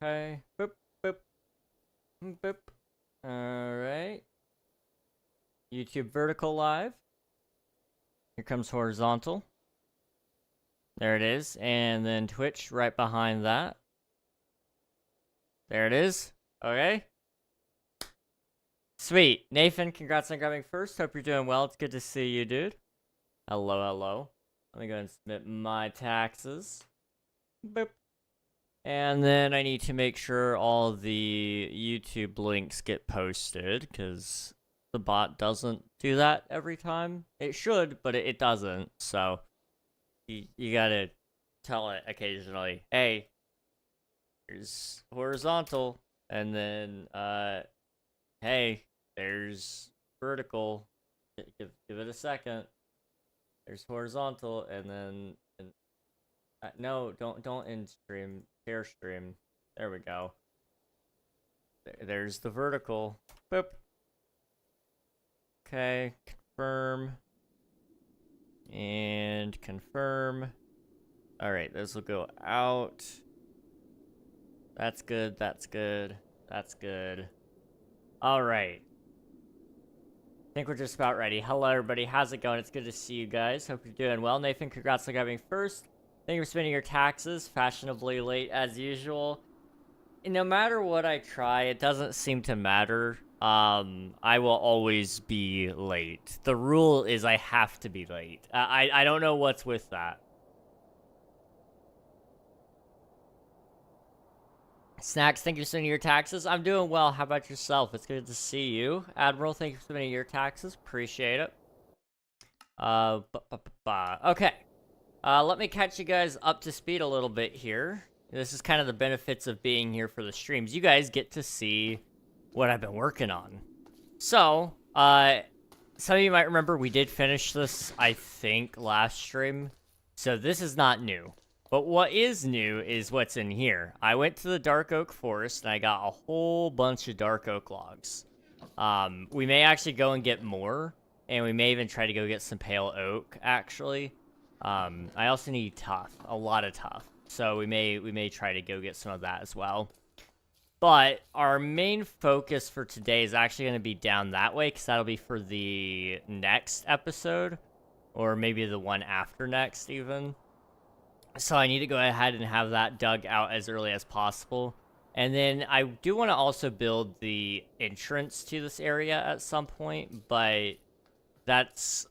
Okay. Boop, boop, boop. Alright. YouTube vertical live. Here comes horizontal. There it is. And then Twitch right behind that. There it is. Okay. Sweet. Nathan, congrats on grabbing first. Hope you're doing well. It's good to see you, dude. Hello, hello. Let me go and submit my taxes. Boop. And then I need to make sure all the YouTube links get posted, because the bot doesn't do that every time. It should, but it doesn't. So you gotta tell it occasionally, hey, here's horizontal, and then hey, there's vertical. Give it a second. There's horizontal, and then no, don't end stream, share stream. There we go. There's the vertical. Boop. Okay, confirm. And confirm. Alright, this will go out. That's good, that's good, that's good. Alright. I think we're just about ready. Hello, everybody. How's it going? It's good to see you guys. Hope you're doing well. Nathan, congrats on grabbing first. Thank you for spending your taxes. Fashionably late, as usual. And no matter what I try, it doesn't seem to matter. I will always be late. The rule is I have to be late. I don't know what's with that. Snacks, thank you for sending your taxes. I'm doing well. How about yourself? It's good to see you. Admiral, thank you for sending your taxes. Appreciate it. Okay. Let me catch you guys up to speed a little bit here. This is kind of the benefits of being here for the streams. You guys get to see what I've been working on. So, some of you might remember we did finish this, I think, last stream. So this is not new. But what is new is what's in here. I went to the dark oak forest and I got a whole bunch of dark oak logs. We may actually go and get more, and we may even try to go get some pale oak, actually. I also need tough, a lot of tough. So we may try to go get some of that as well. But our main focus for today is actually going to be down that way, because that'll be for the next episode, or maybe the one after next even. So I need to go ahead and have that dug out as early as possible. And then I do want to also build the entrance to this area at some point, but that's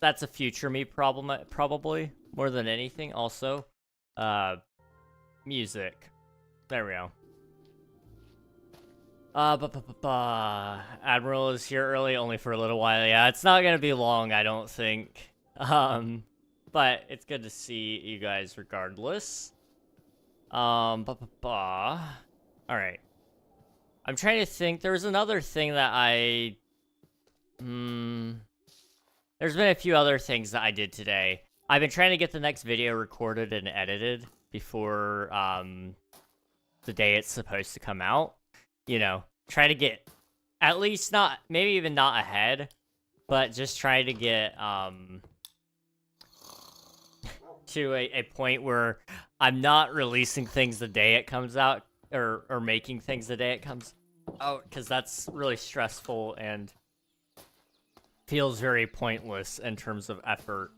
a future me problem, probably, more than anything. Also, music. There we go. Admiral is here early, only for a little while. Yeah, it's not gonna be long, I don't think. But it's good to see you guys regardless. Alright. I'm trying to think. There was another thing that there's been a few other things that I did today. I've been trying to get the next video recorded and edited before, the day it's supposed to come out. You know, try to get, at least not, maybe even not ahead, but just try to get, to a point where I'm not releasing things the day it comes out, or making things the day it comes out, because that's really stressful and feels very pointless in terms of effort,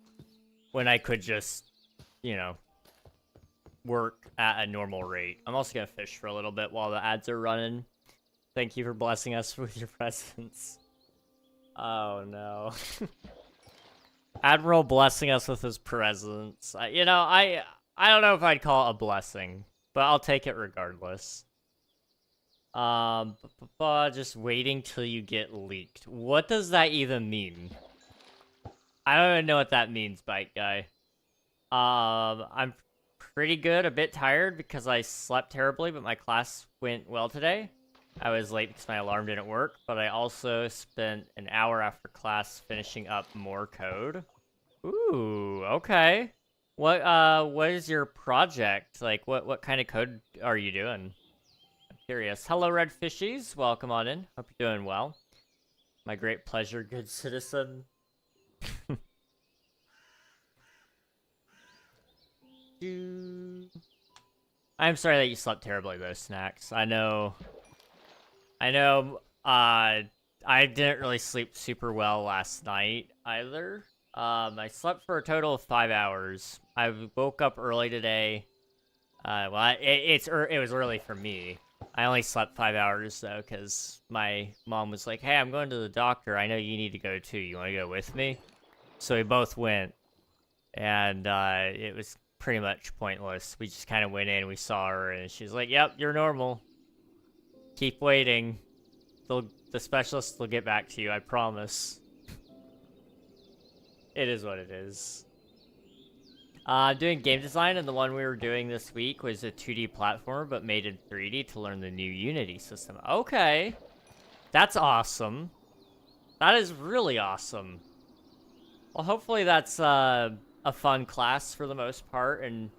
when I could just, you know, work at a normal rate. I'm also gonna fish for a little bit while the ads are running. Thank you for blessing us with your presence. Oh no. Admiral blessing us with his presence. You know, I don't know if I'd call it a blessing, but I'll take it regardless. Just waiting till you get leaked. What does that even mean? I don't even know what that means, Bite Guy. I'm pretty good, a bit tired because I slept terribly, but my class went well today. I was late because my alarm didn't work, but I also spent an hour after class finishing up more code. Ooh, okay. What is your project? Like, what kind of code are you doing? I'm curious. Hello, Red Fishies. Welcome on in. Hope you're doing well. My great pleasure, good citizen. I'm sorry that you slept terribly though, Snacks. I know, I didn't really sleep super well last night either. I slept for a total of 5 hours. I woke up early today. Well, it was early for me. I only slept 5 hours though, because my mom was like, "Hey, I'm going to the doctor. I know you need to go too. You want to go with me?" So we both went, and it was pretty much pointless. We just kind of went in, we saw her, and she's like, "Yep, you're normal. Keep waiting. The specialist will get back to you. I promise." It is what it is. Doing game design, and the one we were doing this week was a 2D platformer, but made in 3D to learn the new Unity system. Okay. That's awesome. That is really awesome. Well, hopefully that's a fun class for the most part, and,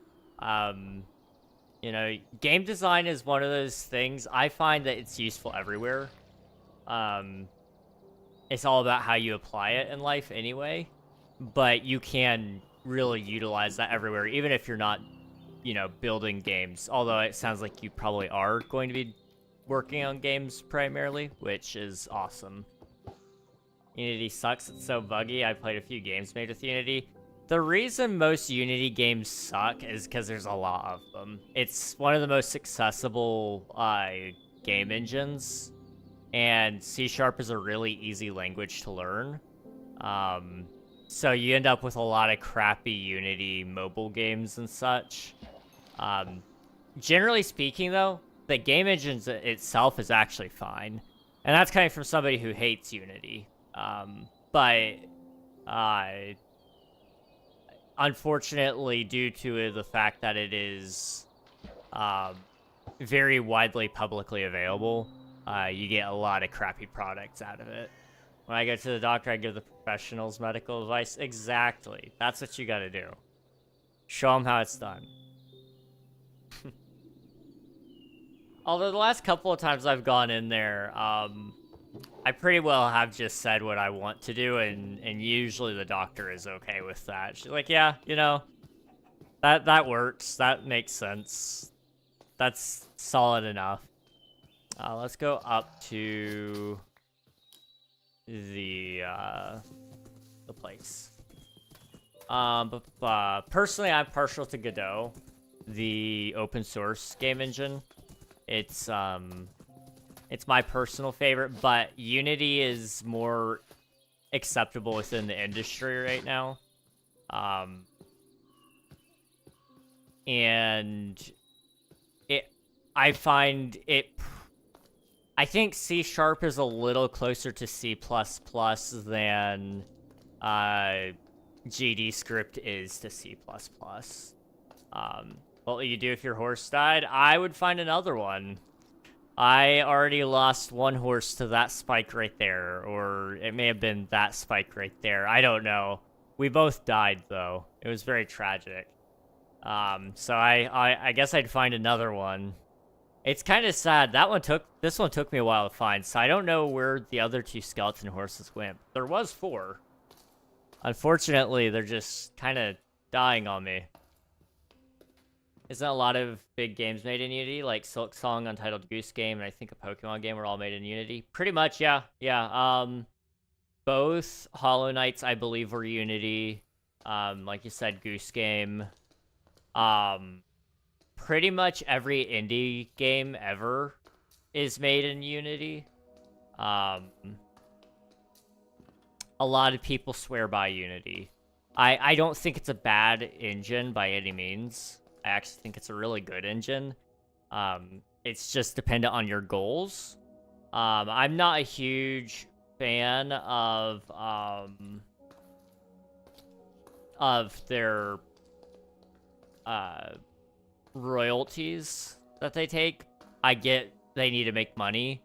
you know, game design is one of those things, I find that it's useful everywhere. It's all about how you apply it in life anyway, but you can really utilize that everywhere, even if you're not, you know, building games. Although it sounds like you probably are going to be working on games primarily, which is awesome. Unity sucks, it's so buggy. I played a few games made with Unity. The reason most Unity games suck is because there's a lot of them. It's one of the most accessible game engines, and C# is a really easy language to learn. So you end up with a lot of crappy Unity mobile games and such. Generally speaking, though, the game engine itself is actually fine. And that's coming from somebody who hates Unity. But unfortunately, due to the fact that it is very widely publicly available, you get a lot of crappy products out of it. When I go to the doctor, I give the professionals medical advice. Exactly. That's what you gotta do. Show them how it's done. Although the last couple of times I've gone in there, I pretty well have just said what I want to do, and usually the doctor is okay with that. She's like, yeah, you know, that works. That makes sense. That's solid enough. Let's go up to the place. But personally, I'm partial to Godot, the open source game engine. It's my personal favorite, but Unity is more acceptable within the industry right now. And I find it, I think C# is a little closer to C++ than GD script is to C++. What will you do if your horse died? I would find another one. I already lost one horse to that spike right there, or it may have been that spike right there. I don't know. We both died, though. It was very tragic. So I guess I'd find another one. It's kind of sad. This one took me a while to find, so I don't know where the other 2 skeleton horses went. There was 4. Unfortunately, they're just kind of dying on me. Isn't a lot of big games made in Unity, like Silk Song, Untitled Goose Game, and I think a Pokemon game were all made in Unity? Pretty much, yeah. Yeah, both Hollow Knights, I believe, were Unity. Like you said, Goose Game. Pretty much every indie game ever is made in Unity. A lot of people swear by Unity. I don't think it's a bad engine by any means. I actually think it's a really good engine. It's just dependent on your goals. I'm not a huge fan of their royalties that they take. I get they need to make money.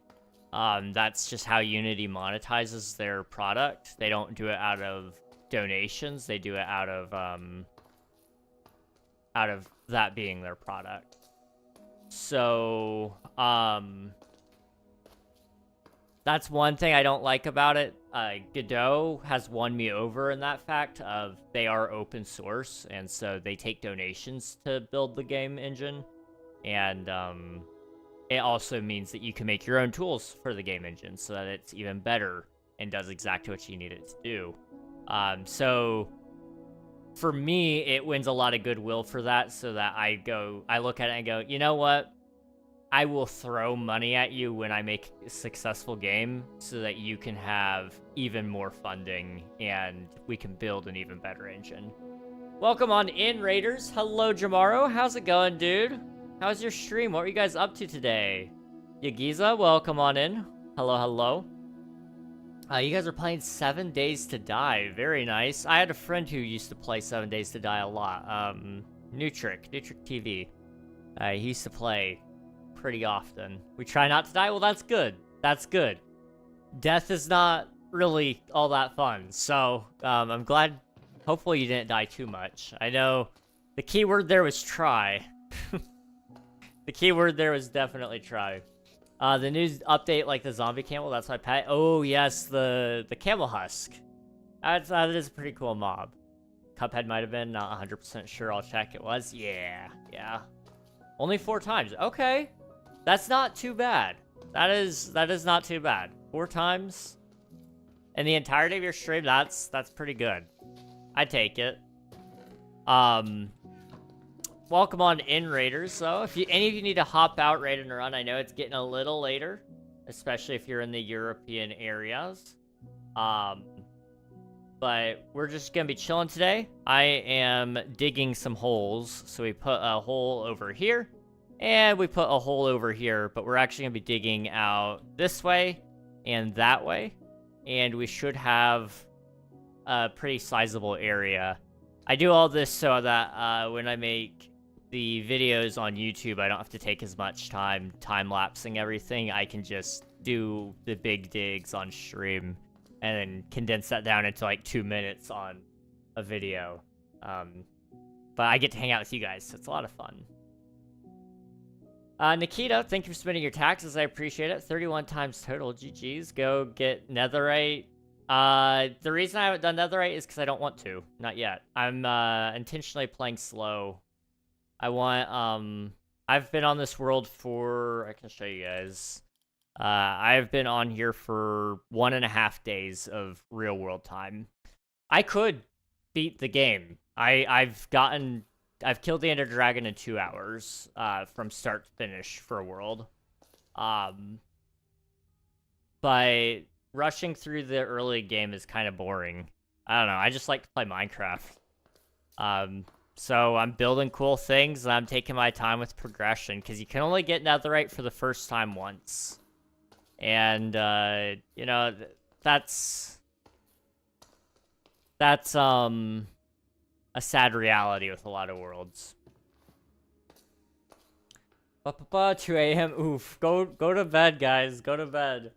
That's just how Unity monetizes their product. They don't do it out of donations. They do it out of that being their product. So, that's one thing I don't like about it. Godot has won me over in that fact of they are open source, and so they take donations to build the game engine. And it also means that you can make your own tools for the game engine so that it's even better and does exactly what you need it to do. So for me, it wins a lot of goodwill for that, so that I look at it and go, you know what? I will throw money at you when I make a successful game so that you can have even more funding and we can build an even better engine. Welcome on in, Raiders. Hello, Jamaro. How's it going, dude? How's your stream? What are you guys up to today? Yagiza, welcome on in. Hello, hello. You guys are playing 7 Days to Die. Very nice. I had a friend who used to play 7 Days to Die a lot. Nutric TV. He used to play pretty often. We try not to die? Well, that's good. That's good. Death is not really all that fun. So, I'm glad, hopefully you didn't die too much. I know the key word there was try. The key word there was definitely try. The news update, like the zombie camel, that's my pet. Oh, yes, the camel husk. That is a pretty cool mob. Cuphead might have been, not 100% sure. I'll check. It was? Yeah. Only 4 times. Okay. That's not too bad. That is not too bad. 4 times in the entirety of your stream, that's pretty good. I take it. Welcome on in, Raiders. So if any of you need to hop out, raid and run, I know it's getting a little later, especially if you're in the European areas. But we're just gonna be chilling today. I am digging some holes. So we put a hole over here, and we put a hole over here, but we're actually gonna be digging out this way and that way, and we should have a pretty sizable area. I do all this so that when I make the videos on YouTube, I don't have to take as much time-lapsing everything. I can just do the big digs on stream and then condense that down into like 2 minutes on a video. But I get to hang out with you guys, so it's a lot of fun. Nikita, thank you for submitting your taxes. I appreciate it. 31 times total. GG's. Go get netherite. The reason I haven't done netherite is because I don't want to. Not yet. I'm intentionally playing slow. I want, I've been on this world for, I can show you guys. I've been on here for 1.5 days of real world time. I could beat the game. I've killed the Ender Dragon in 2 hours, from start to finish for a world. But rushing through the early game is kind of boring. I don't know, I just like to play Minecraft. So I'm building cool things, and I'm taking my time with progression, because you can only get netherite for the first time once. And, you know, that's a sad reality with a lot of worlds. 2 a.m. Oof. Go to bed, guys. Go to bed.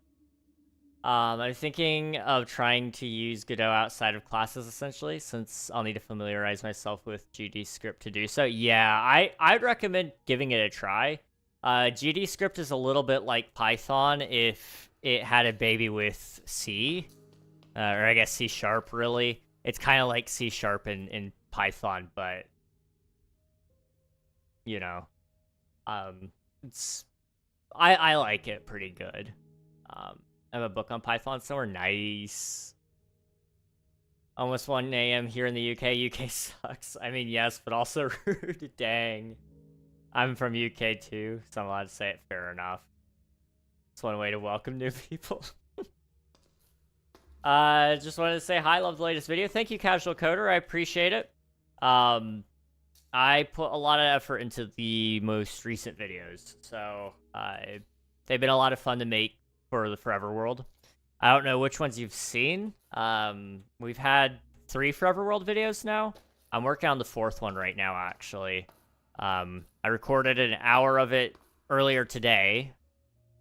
I'm thinking of trying to use Godot outside of classes, essentially, since I'll need to familiarize myself with GD script to do so. Yeah, I'd recommend giving it a try. GD script is a little bit like Python if it had a baby with C, or I guess C#, really. It's kind of like C# in Python, but, you know, I like it pretty good. I have a book on Python somewhere. Nice. Almost 1 a.m. here in the UK. UK sucks. I mean, yes, but also rude. Dang. I'm from UK too, so I'm allowed to say it. Fair enough. It's one way to welcome new people. Just wanted to say hi. Love the latest video. Thank you, Casual Coder. I appreciate it. I put a lot of effort into the most recent videos, so they've been a lot of fun to make for the Forever World. I don't know which ones you've seen. We've had 3 Forever World videos now. I'm working on the 4th one right now, actually. I recorded an hour of it earlier today.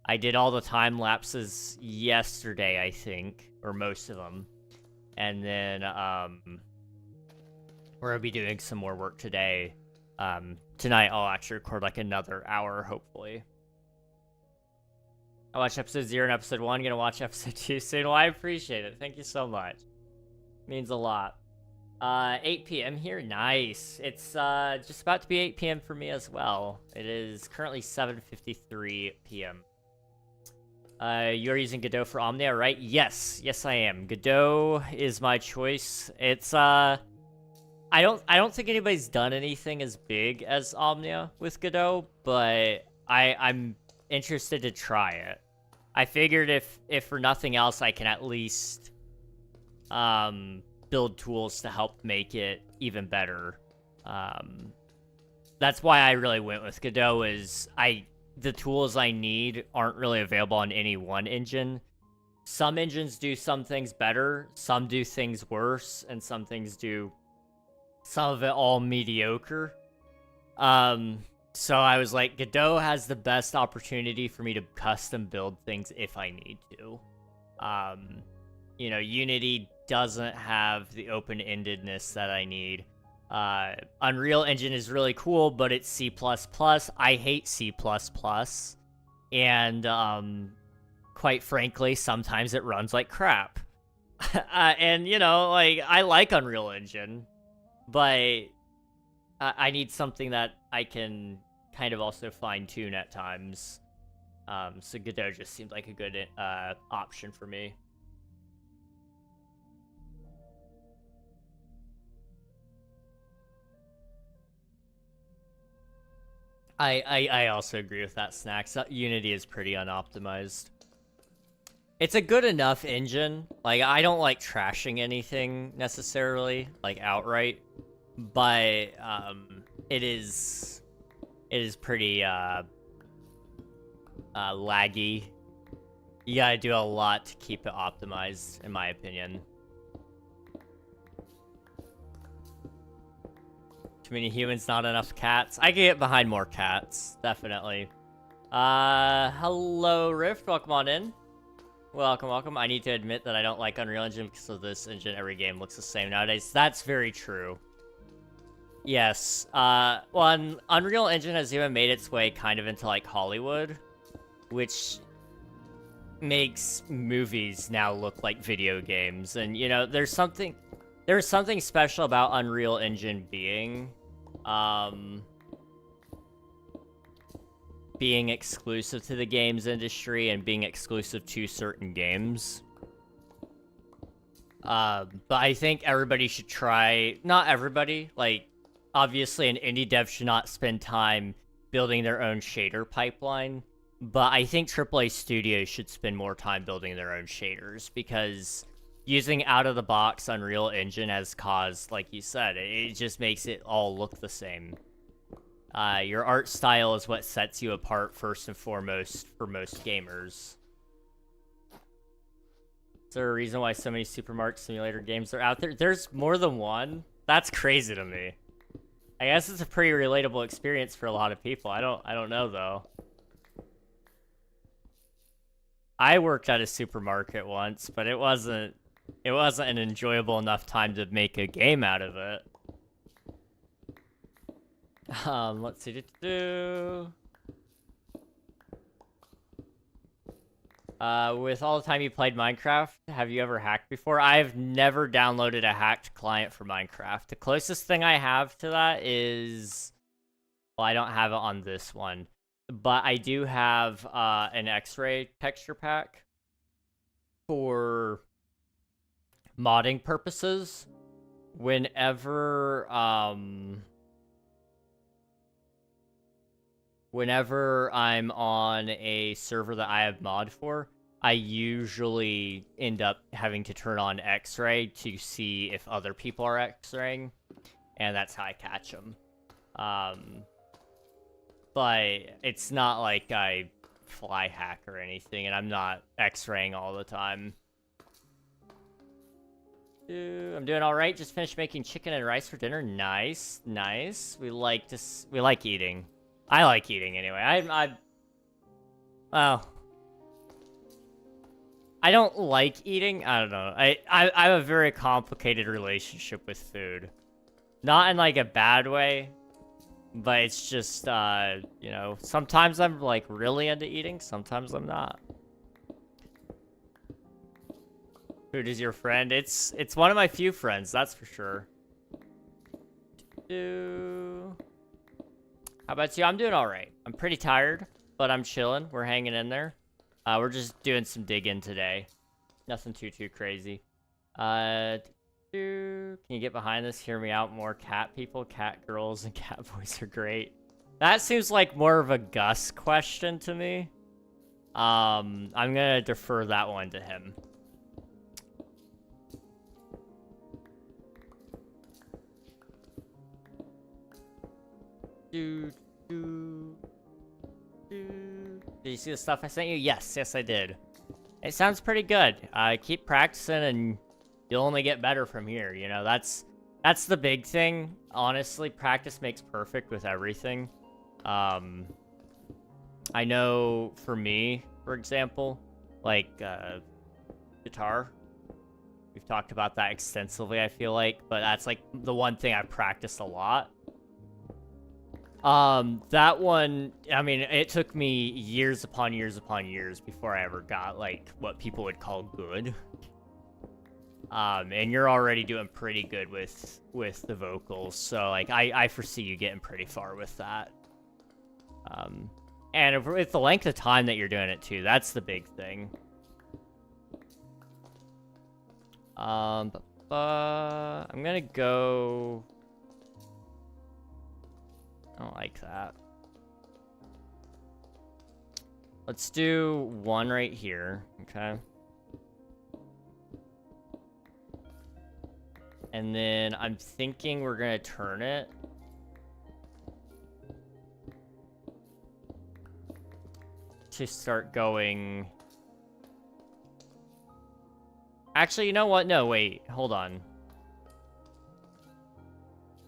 I did all the time lapses yesterday, I think, or most of them. And then we're gonna be doing some more work today. Tonight I'll actually record like another hour, hopefully. I watched episode 0 and episode 1. Gonna watch episode 2 soon. Well, I appreciate it. Thank you so much. Means a lot. 8 p.m. here. Nice. It's just about to be 8 p.m. for me as well. It is currently 7:53 p.m. You're using Godot for Omnia, right? Yes, I am. Godot is my choice. It's I don't think anybody's done anything as big as Omnia with Godot, but I'm interested to try it. I figured if for nothing else, I can at least build tools to help make it even better. That's why I really went with Godot. The tools I need aren't really available on any one engine. Some engines do some things better, some do things worse, and some things do some of it all mediocre. So I was like, Godot has the best opportunity for me to custom build things if I need to. Unity doesn't have the open-endedness that I need. Unreal Engine is really cool, but it's C++. I hate C++. And, quite frankly, sometimes it runs like crap. And, I like Unreal Engine, but I need something that I can kind of also fine-tune at times. So Godot just seemed like a good option for me. I also agree with that, Snacks. Unity is pretty unoptimized. It's a good enough engine. Like, I don't like trashing anything necessarily, like outright, but it is pretty laggy. You gotta do a lot to keep it optimized, in my opinion. Too many humans, not enough cats. I can get behind more cats, definitely. Hello, Rift. Welcome on in. Welcome. I need to admit that I don't like Unreal Engine because of this engine. Every game looks the same nowadays. That's very true. Yes. Unreal Engine has even made its way kind of into, like, Hollywood, which makes movies now look like video games. And, there's something special about Unreal Engine being exclusive to the games industry and being exclusive to certain games. But I think everybody should try, not everybody, like, obviously an indie dev should not spend time building their own shader pipeline, but I think AAA studios should spend more time building their own shaders, because using out-of-the-box Unreal Engine has caused, like you said, it just makes it all look the same. Your art style is what sets you apart first and foremost for most gamers. Is there a reason why so many Super Mario Simulator games are out there? There's more than one? That's crazy to me. I guess it's a pretty relatable experience for a lot of people. I don't know, though. I worked at a supermarket once, but it wasn't an enjoyable enough time to make a game out of it. Let's see. With all the time you played Minecraft, have you ever hacked before? I've never downloaded a hacked client for Minecraft. The closest thing I have to that is... Well, I don't have it on this one. But I do have an X-ray texture pack for modding purposes. Whenever I'm on a server that I have mod for, I usually end up having to turn on X-ray to see if other people are X-raying, and that's how I catch them. But it's not like I fly hack or anything, and I'm not X-raying all the time. I'm doing all right. Just finished making chicken and rice for dinner. Nice. We like eating. I like eating anyway. Well, I don't like eating. I don't know. I have a very complicated relationship with food. Not in like a bad way, but it's just sometimes I'm like really into eating, sometimes I'm not. Food is your friend. It's one of my few friends, that's for sure. How about you? I'm doing all right. I'm pretty tired, but I'm chilling. We're hanging in there. We're just doing some digging today. Nothing too crazy. Can you get behind this? Hear me out. More cat people, cat girls, and cat boys are great. That seems like more of a Gus question to me. I'm gonna defer that one to him. Did you see the stuff I sent you? Yes, I did. It sounds pretty good. Keep practicing and you'll only get better from here, you know? That's the big thing. Honestly, practice makes perfect with everything. I know for me, for example, like guitar. We've talked about that extensively, I feel like, but that's like the one thing I practiced a lot. That one, I mean, it took me years upon years upon years before I ever got, like, what people would call good. And you're already doing pretty good with the vocals, so, like, I foresee you getting pretty far with that. And with the length of time that you're doing it, too, that's the big thing. I'm gonna go... I don't like that. Let's do one right here, okay? And then I'm thinking we're gonna turn it. To start going... Actually, you know what? No, wait. Hold on.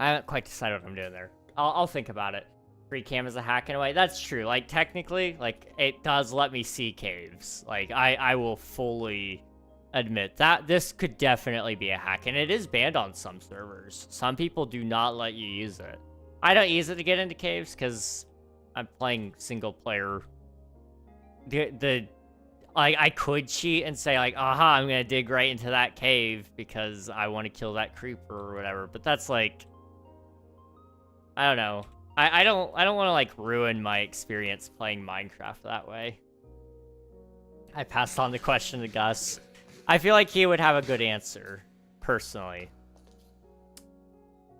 I haven't quite decided what I'm doing there. I'll think about it. Free cam is a hack in a way. That's true. Like, technically, like, it does let me see caves. Like, I will fully admit that this could definitely be a hack. And it is banned on some servers. Some people do not let you use it. I don't use it to get into caves because I'm playing single player. I could cheat and say, like, aha, I'm going to dig right into that cave because I want to kill that creeper or whatever. But that's, like... I don't know. I don't want to, like, ruin my experience playing Minecraft that way. I passed on the question to Gus. I feel like he would have a good answer, personally.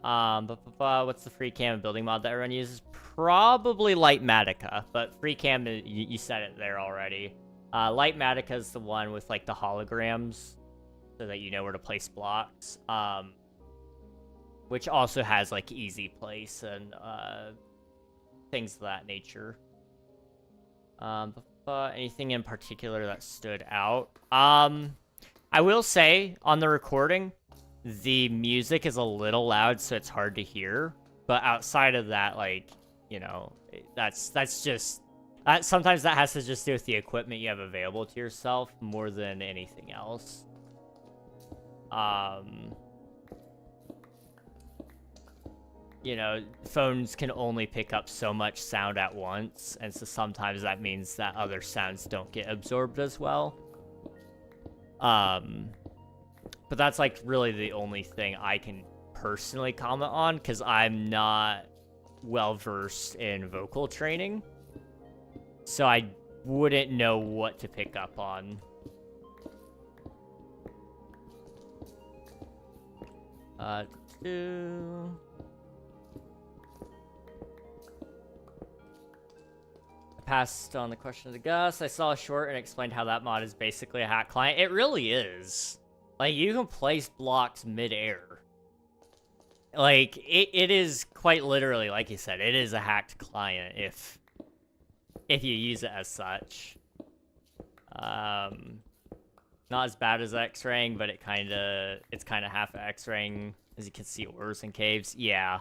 What's the free cam building mod that everyone uses? Probably Lightmatica, but free cam, you said it there already. Lightmatica is the one with, like, the holograms, so that you know where to place blocks. Which also has, like, easy place and things of that nature. Anything in particular that stood out? I will say, on the recording, the music is a little loud, so it's hard to hear. But outside of that, like, you know, that's just... sometimes that has to just do with the equipment you have available to yourself more than anything else. You know, phones can only pick up so much sound at once, and so sometimes that means that other sounds don't get absorbed as well. But that's, like, really the only thing I can personally comment on, because I'm not well-versed in vocal training. So I wouldn't know what to pick up on. Passed on the question to Gus. I saw a short and explained how that mod is basically a hack client. It really is. Like, you can place blocks mid-air. Like, it is quite literally, like you said, it is a hacked client if you use it as such. Not as bad as X-raying, but it's kind of half X-raying, as you can see ores and caves. Yeah.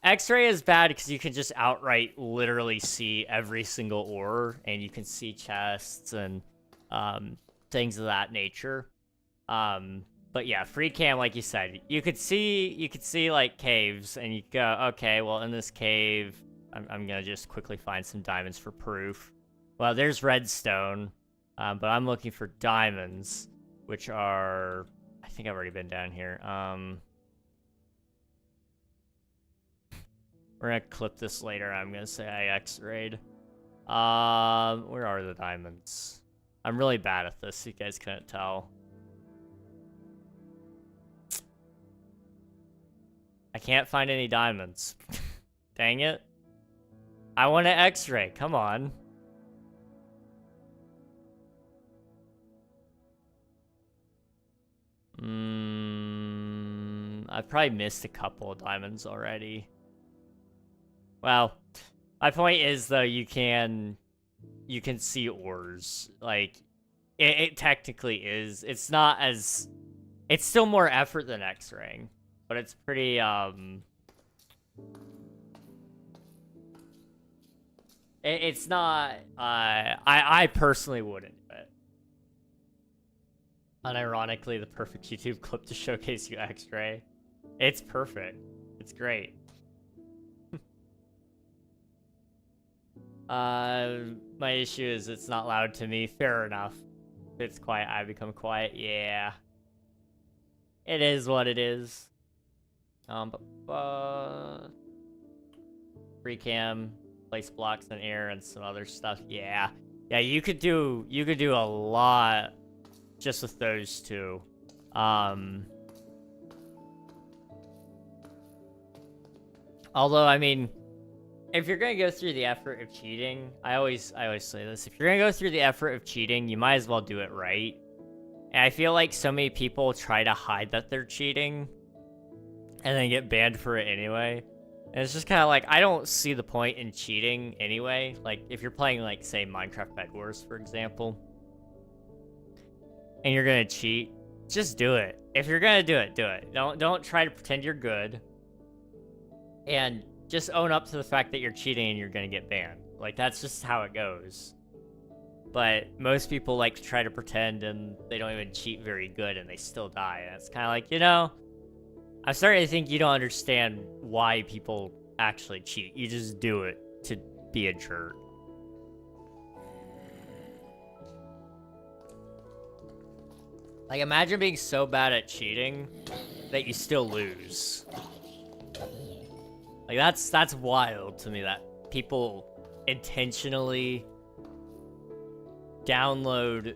X-ray is bad because you can just outright literally see every single ore, and you can see chests and things of that nature. But yeah, free cam, like you said, you could see like caves, and you go, okay, well, in this cave, I'm gonna just quickly find some diamonds for proof. Well, there's redstone, but I'm looking for diamonds, which are, I think I've already been down here. We're gonna clip this later. I'm gonna say I X-rayed. Where are the diamonds? I'm really bad at this. You guys couldn't tell. I can't find any diamonds. Dang it. I want to X-ray. Come on. I've probably missed a couple of diamonds already. Well, my point is though, you can see ores. Like, it technically is. It's not as, it's still more effort than X-raying, but it's pretty it's not. I personally wouldn't do it. Unironically, the perfect YouTube clip to showcase you X-ray. It's perfect. It's great. My issue is it's not loud to me. Fair enough. If it's quiet, I become quiet. Yeah. It is what it is. Free cam, place blocks in air, and some other stuff. Yeah. Yeah, you could do a lot just with those two. Although, I mean, if you're gonna go through the effort of cheating, I always say this, if you're gonna go through the effort of cheating, you might as well do it right. And I feel like so many people try to hide that they're cheating and then get banned for it anyway. And it's just kind of like, I don't see the point in cheating anyway. Like, if you're playing, like, say, Minecraft Bed Wars, for example, and you're gonna cheat, just do it. If you're gonna do it, do it. Don't try to pretend you're good. And just own up to the fact that you're cheating and you're gonna get banned. Like, that's just how it goes. But most people like to try to pretend and they don't even cheat very good and they still die. And it's kind of like, you know, I'm starting to think you don't understand why people actually cheat. You just do it to be a jerk. Like, imagine being so bad at cheating that you still lose. Like, that's wild to me, that people intentionally download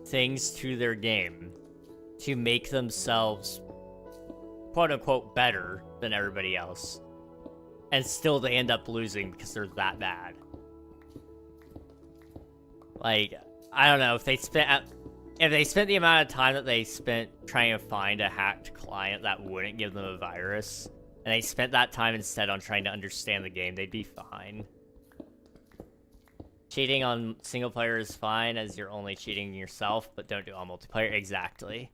things to their game to make themselves quote-unquote better than everybody else, and still they end up losing because they're that bad. Like, I don't know, if they spent the amount of time that they spent trying to find a hacked client that wouldn't give them a virus, and they spent that time instead on trying to understand the game, they'd be fine. Cheating on single player is fine as you're only cheating yourself, but don't do it on multiplayer. Exactly.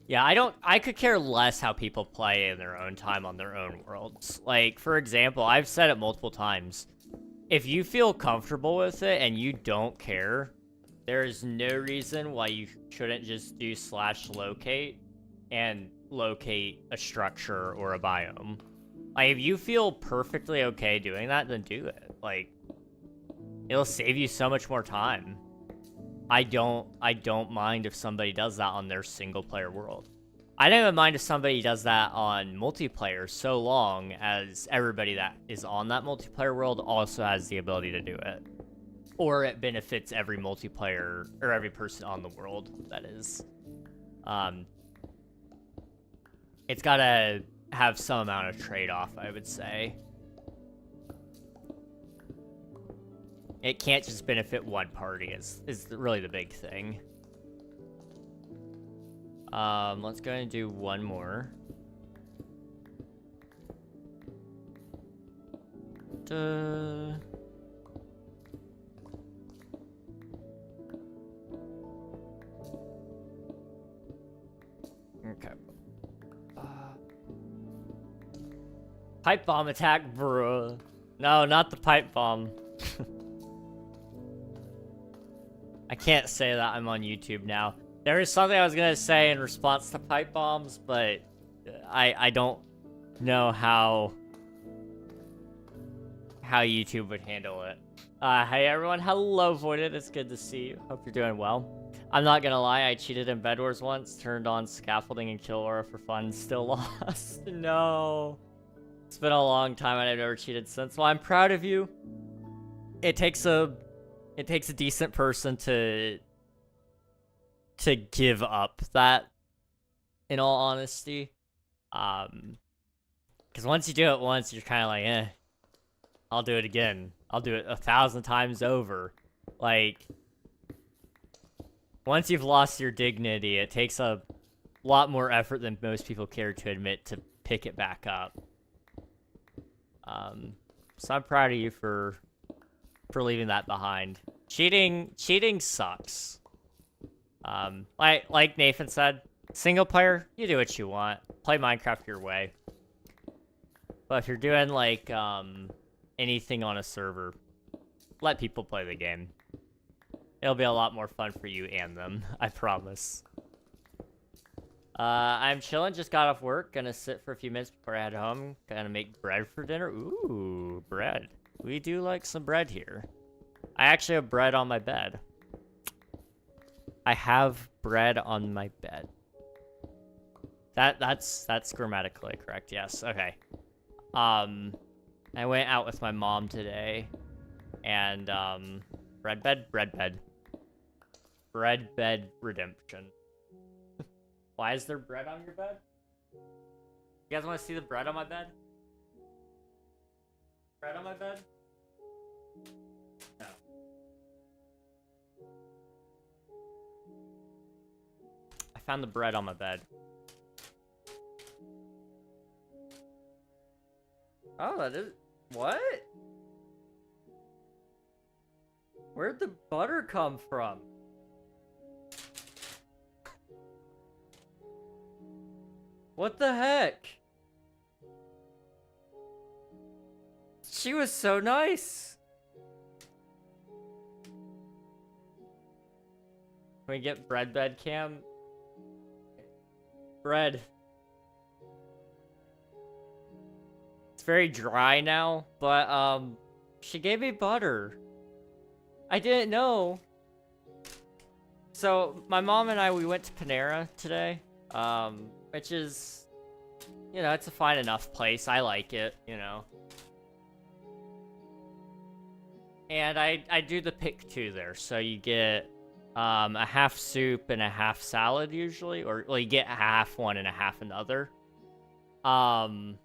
Yeah, I could care less how people play in their own time on their own worlds. Like, for example, I've said it multiple times. If you feel comfortable with it and you don't care, there is no reason why you shouldn't just do /locate and locate a structure or a biome. Like, if you feel perfectly okay doing that, then do it. Like, it'll save you so much more time. I don't mind if somebody does that on their single player world. I don't even mind if somebody does that on multiplayer, so long as everybody that is on that multiplayer world also has the ability to do it. Or it benefits every multiplayer, or every person on the world, that is. It's gotta have some amount of trade-off, I would say. It can't just benefit one party, is really the big thing. Let's go ahead and do one more. Duh. Okay. Pipe bomb attack, bruh. No, not the pipe bomb. I can't say that, I'm on YouTube now. There is something I was gonna say in response to pipe bombs, but I don't know how YouTube would handle it. Hey everyone, hello Voided, it's good to see you. Hope you're doing well. I'm not gonna lie, I cheated in Bed Wars once, turned on scaffolding and kill aura for fun, still lost. No. It's been a long time and I've never cheated since. Well, I'm proud of you. It takes a decent person to give up that, in all honesty. Because once you do it once, you're kind of like, eh, I'll do it again. I'll do it 1,000 times over. Like, once you've lost your dignity, it takes a lot more effort than most people care to admit to pick it back up. So I'm proud of you for leaving that behind. Cheating sucks. Like Nathan said, single player, you do what you want. Play Minecraft your way. But if you're doing like anything on a server, let people play the game. It'll be a lot more fun for you and them, I promise. I'm chilling, just got off work, gonna sit for a few minutes before I head home, gonna make bread for dinner. Ooh, bread. We do like some bread here. I actually have bread on my bed. I have bread on my bed. That's grammatically correct, yes, okay. I went out with my mom today, and, bread bed redemption. Why is there bread on your bed? You guys want to see the bread on my bed? Bread on my bed? No. I found the bread on my bed. Oh, that is... What? Where'd the butter come from? What the heck? She was so nice. Can we get bread bed cam? Bread. It's very dry now, but she gave me butter. I didn't know. So my mom and I, we went to Panera today. Which is, you know, it's a fine enough place. I like it, you know. And I do the pick two there. So you get a half soup and a half salad usually, or well, you get half one and a half another. And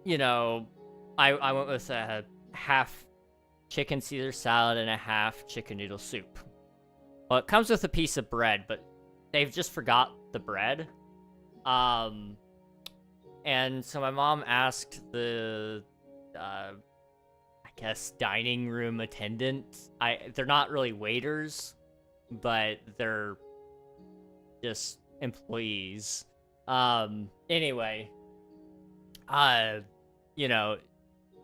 you know, I went with a half chicken Caesar salad and a half chicken noodle soup. Well, it comes with a piece of bread, but they've just forgot the bread. And so my mom asked the, I guess, dining room attendant. They're not really waiters, but they're just employees. Anyway, you know,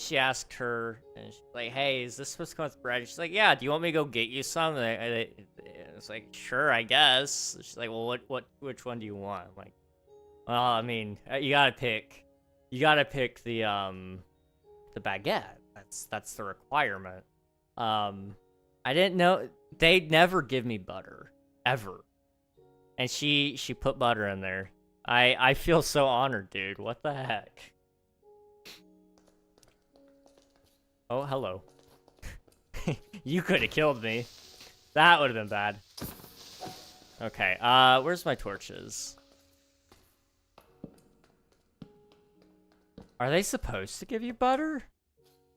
she asked her, and she's like, hey, is this supposed to come with bread? She's like, yeah, do you want me to go get you some? And it's like, sure, I guess. She's like, well, which one do you want? I'm like, well, I mean, you gotta pick the baguette. That's the requirement. I didn't know, they'd never give me butter, ever. And she put butter in there. I feel so honored, dude. What the heck? Oh, hello. You could have killed me. That would have been bad. Okay, where's my torches? Are they supposed to give you butter?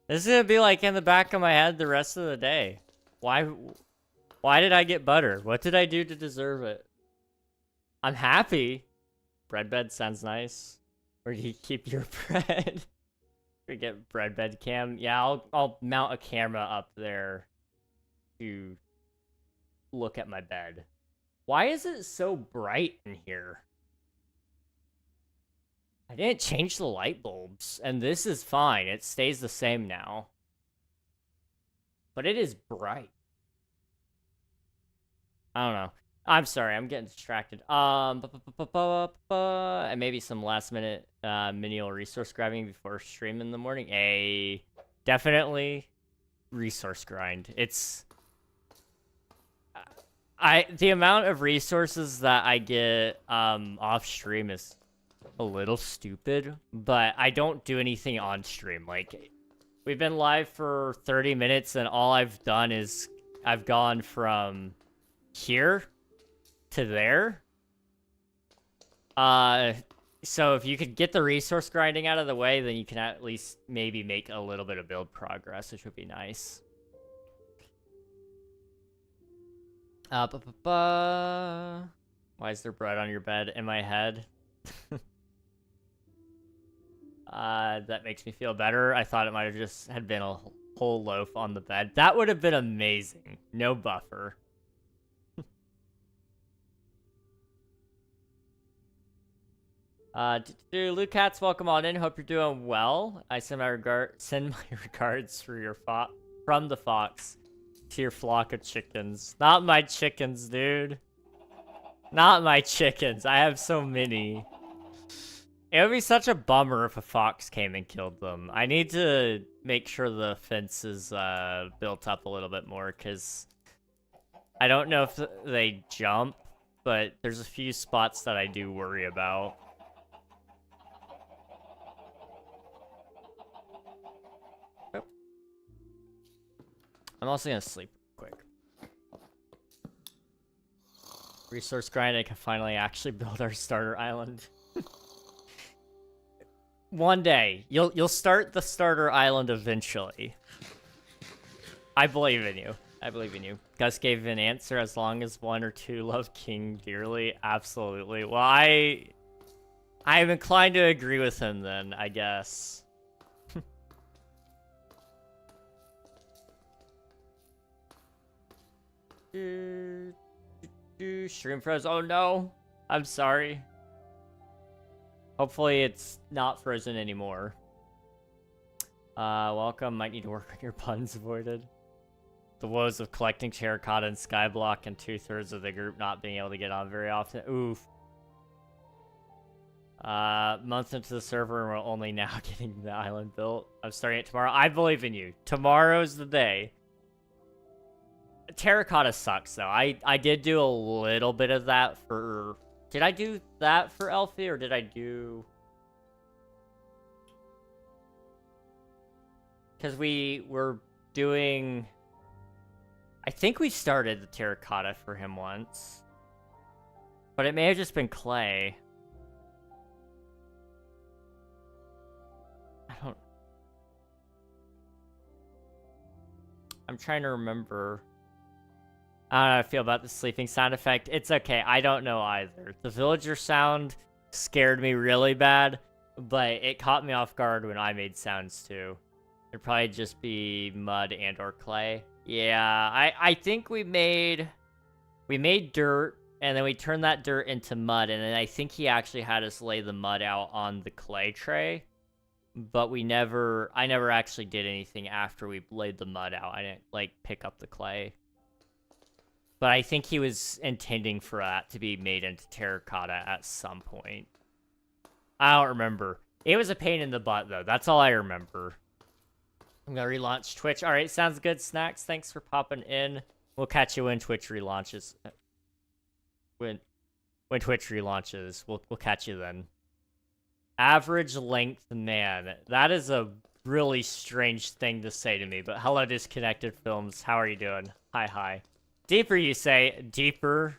This is gonna be like in the back of my head the rest of the day. Why did I get butter? What did I do to deserve it? I'm happy. Bread bed sounds nice. Where do you keep your bread? We get bread bed cam. Yeah, I'll mount a camera up there to look at my bed. Why is it so bright in here? I didn't change the light bulbs, and this is fine. It stays the same now. But it is bright. I don't know. I'm sorry, I'm getting distracted. And maybe some last minute menial resource grabbing before stream in the morning. Definitely resource grind. It's The amount of resources that I get off stream is a little stupid, but I don't do anything on stream. Like, we've been live for 30 minutes and all I've done is I've gone from here to there. So if you could get the resource grinding out of the way, then you can at least maybe make a little bit of build progress, which would be nice. Why is there bread on your bed? In my head? That makes me feel better. I thought it might have just had been a whole loaf on the bed. That would have been amazing. No buffer. Luke Cats, welcome on in. Hope you're doing well. I send my regards for your from the fox to your flock of chickens. Not my chickens, dude. Not my chickens. I have so many. It would be such a bummer if a fox came and killed them. I need to make sure the fence is built up a little bit more, because I don't know if they jump, but there's a few spots that I do worry about. I'm also gonna sleep quick. Resource grind, I can finally actually build our starter island. One day, you'll start the starter island eventually. I believe in you. I believe in you. Gus gave an answer, as long as one or two love King dearly. Absolutely. Well, I'm inclined to agree with him then, I guess. Stream froze. Oh no, I'm sorry. Hopefully it's not frozen anymore. Welcome. Might need to work on your puns avoided. The woes of collecting terracotta and skyblock and 2/3 of the group not being able to get on very often. Oof. Month into the server and we're only now getting the island built. I'm starting it tomorrow. I believe in you. Tomorrow's the day. Terracotta sucks, though. I did do a little bit of that for... Did I do that for Elfie, or did I do... Because we were doing... I think we started the terracotta for him once. But it may have just been clay. I'm trying to remember... I don't know how I feel about the sleeping sound effect. It's okay. I don't know either. The villager sound scared me really bad, but it caught me off guard when I made sounds too. It'd probably just be mud and or clay. Yeah, I think we made dirt, and then we turned that dirt into mud, and then I think he actually had us lay the mud out on the clay tray. But I never actually did anything after we laid the mud out. I didn't, like, pick up the clay. But I think he was intending for that to be made into terracotta at some point. I don't remember. It was a pain in the butt, though. That's all I remember. I'm gonna relaunch Twitch. All right, sounds good, Snacks. Thanks for popping in. We'll catch you when Twitch relaunches. When Twitch relaunches, we'll catch you then. Average length man. That is a really strange thing to say to me, but hello, Disconnected Films. How are you doing? Hi. Deeper, you say. Deeper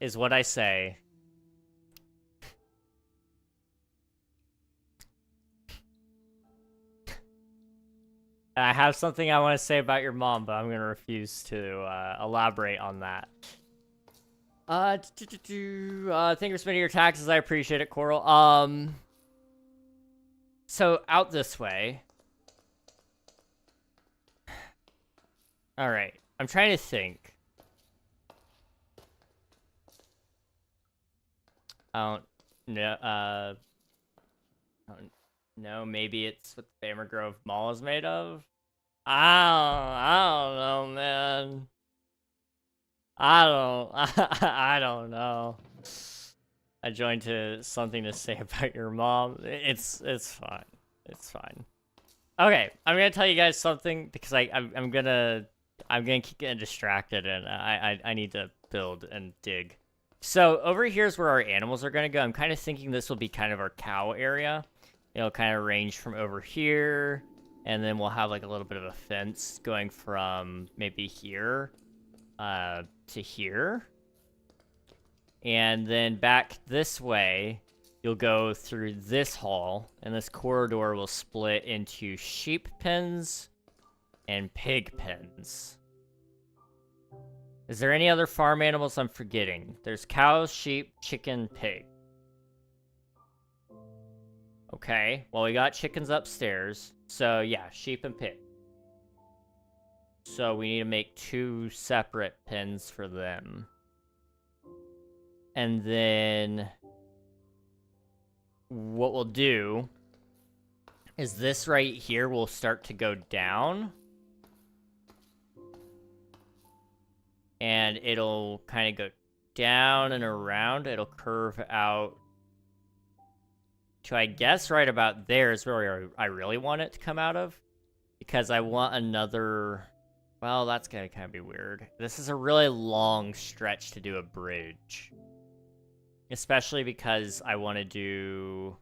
is what I say. I have something I want to say about your mom, but I'm going to refuse to elaborate on that. Thank you for spending your taxes. I appreciate it, Coral. So, out this way. Alright. I'm trying to think. I don't know. Maybe it's what the Famer Grove Mall is made of? I don't know, man. I don't know. I joined to something to say about your mom. It's fine. It's fine. Okay, I'm gonna tell you guys something because I'm gonna I'm gonna keep getting distracted, and I need to build and dig. So over here is where our animals are gonna go. I'm kind of thinking this will be kind of our cow area. It'll kind of range from over here, and then we'll have like a little bit of a fence going from maybe here to here. And then back this way, you'll go through this hall, and this corridor will split into sheep pens and pig pens. Is there any other farm animals I'm forgetting? There's cows, sheep, chicken, pig. Okay, well, we got chickens upstairs. So, yeah, sheep and pig. So, we need to make 2 separate pens for them. And then what we'll do is this right here will start to go down. And it'll kind of go down and around. It'll curve out to, I guess, right about there is where I really want it to come out of. Because I want another... Well, that's going to kind of be weird. This is a really long stretch to do a bridge. Especially because I want to do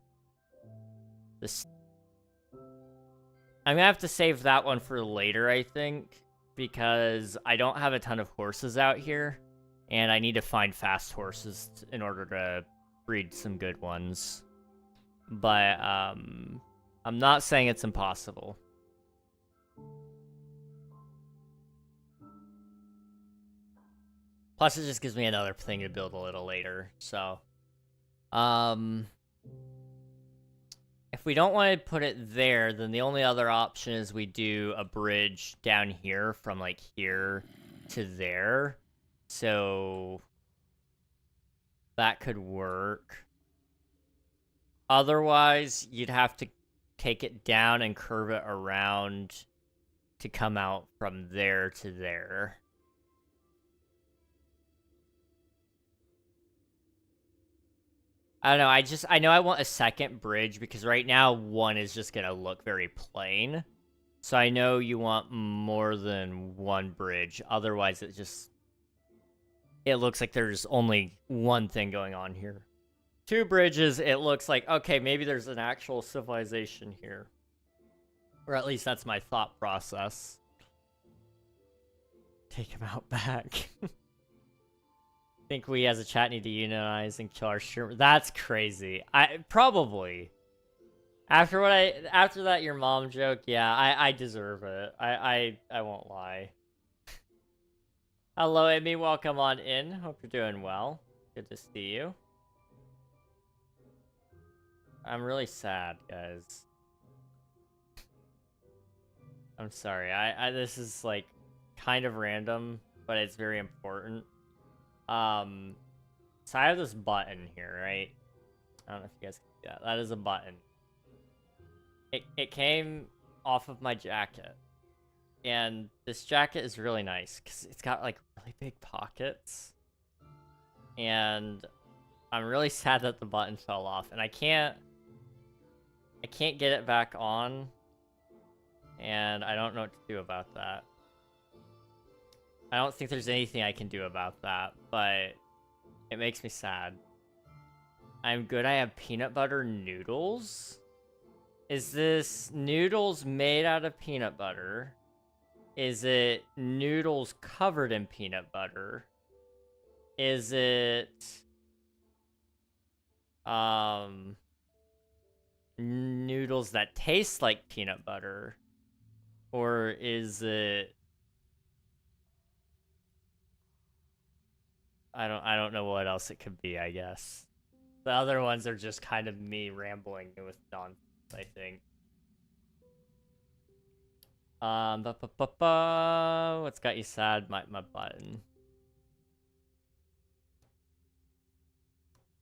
this. I'm going to have to save that one for later, I think. Because I don't have a ton of horses out here. And I need to find fast horses in order to breed some good ones. But I'm not saying it's impossible. Plus, it just gives me another thing to build a little later. So, if we don't want to put it there, then the only other option is we do a bridge down here from, like, here to there. So, that could work. Otherwise, you'd have to take it down and curve it around to come out from there to there. I don't know, I know I want a second bridge because right now one is just gonna look very plain. So I know you want more than one bridge, otherwise it looks like there's only one thing going on here. 2 bridges, it looks like, okay, maybe there's an actual civilization here. Or at least that's my thought process. Take him out back. Think we as a chat need to unionize and kill our streamer. That's crazy. Probably. After that your mom joke, yeah, I deserve it. I won't lie. Hello, Amy, welcome on in. Hope you're doing well. Good to see you. I'm really sad, guys. I'm sorry. This is like kind of random, but it's very important. So I have this button here, right? I don't know if you guys can see that. That is a button. It came off of my jacket. And this jacket is really nice because it's got like really big pockets. And I'm really sad that the button fell off. And I can't get it back on. And I don't know what to do about that. I don't think there's anything I can do about that, but it makes me sad. I'm good. I have peanut butter noodles. Is this noodles made out of peanut butter? Is it noodles covered in peanut butter? Is it noodles that taste like peanut butter? Or is it... I don't know what else it could be, I guess. The other ones are just kind of me rambling with nonsense, I think. What's got you sad? My button.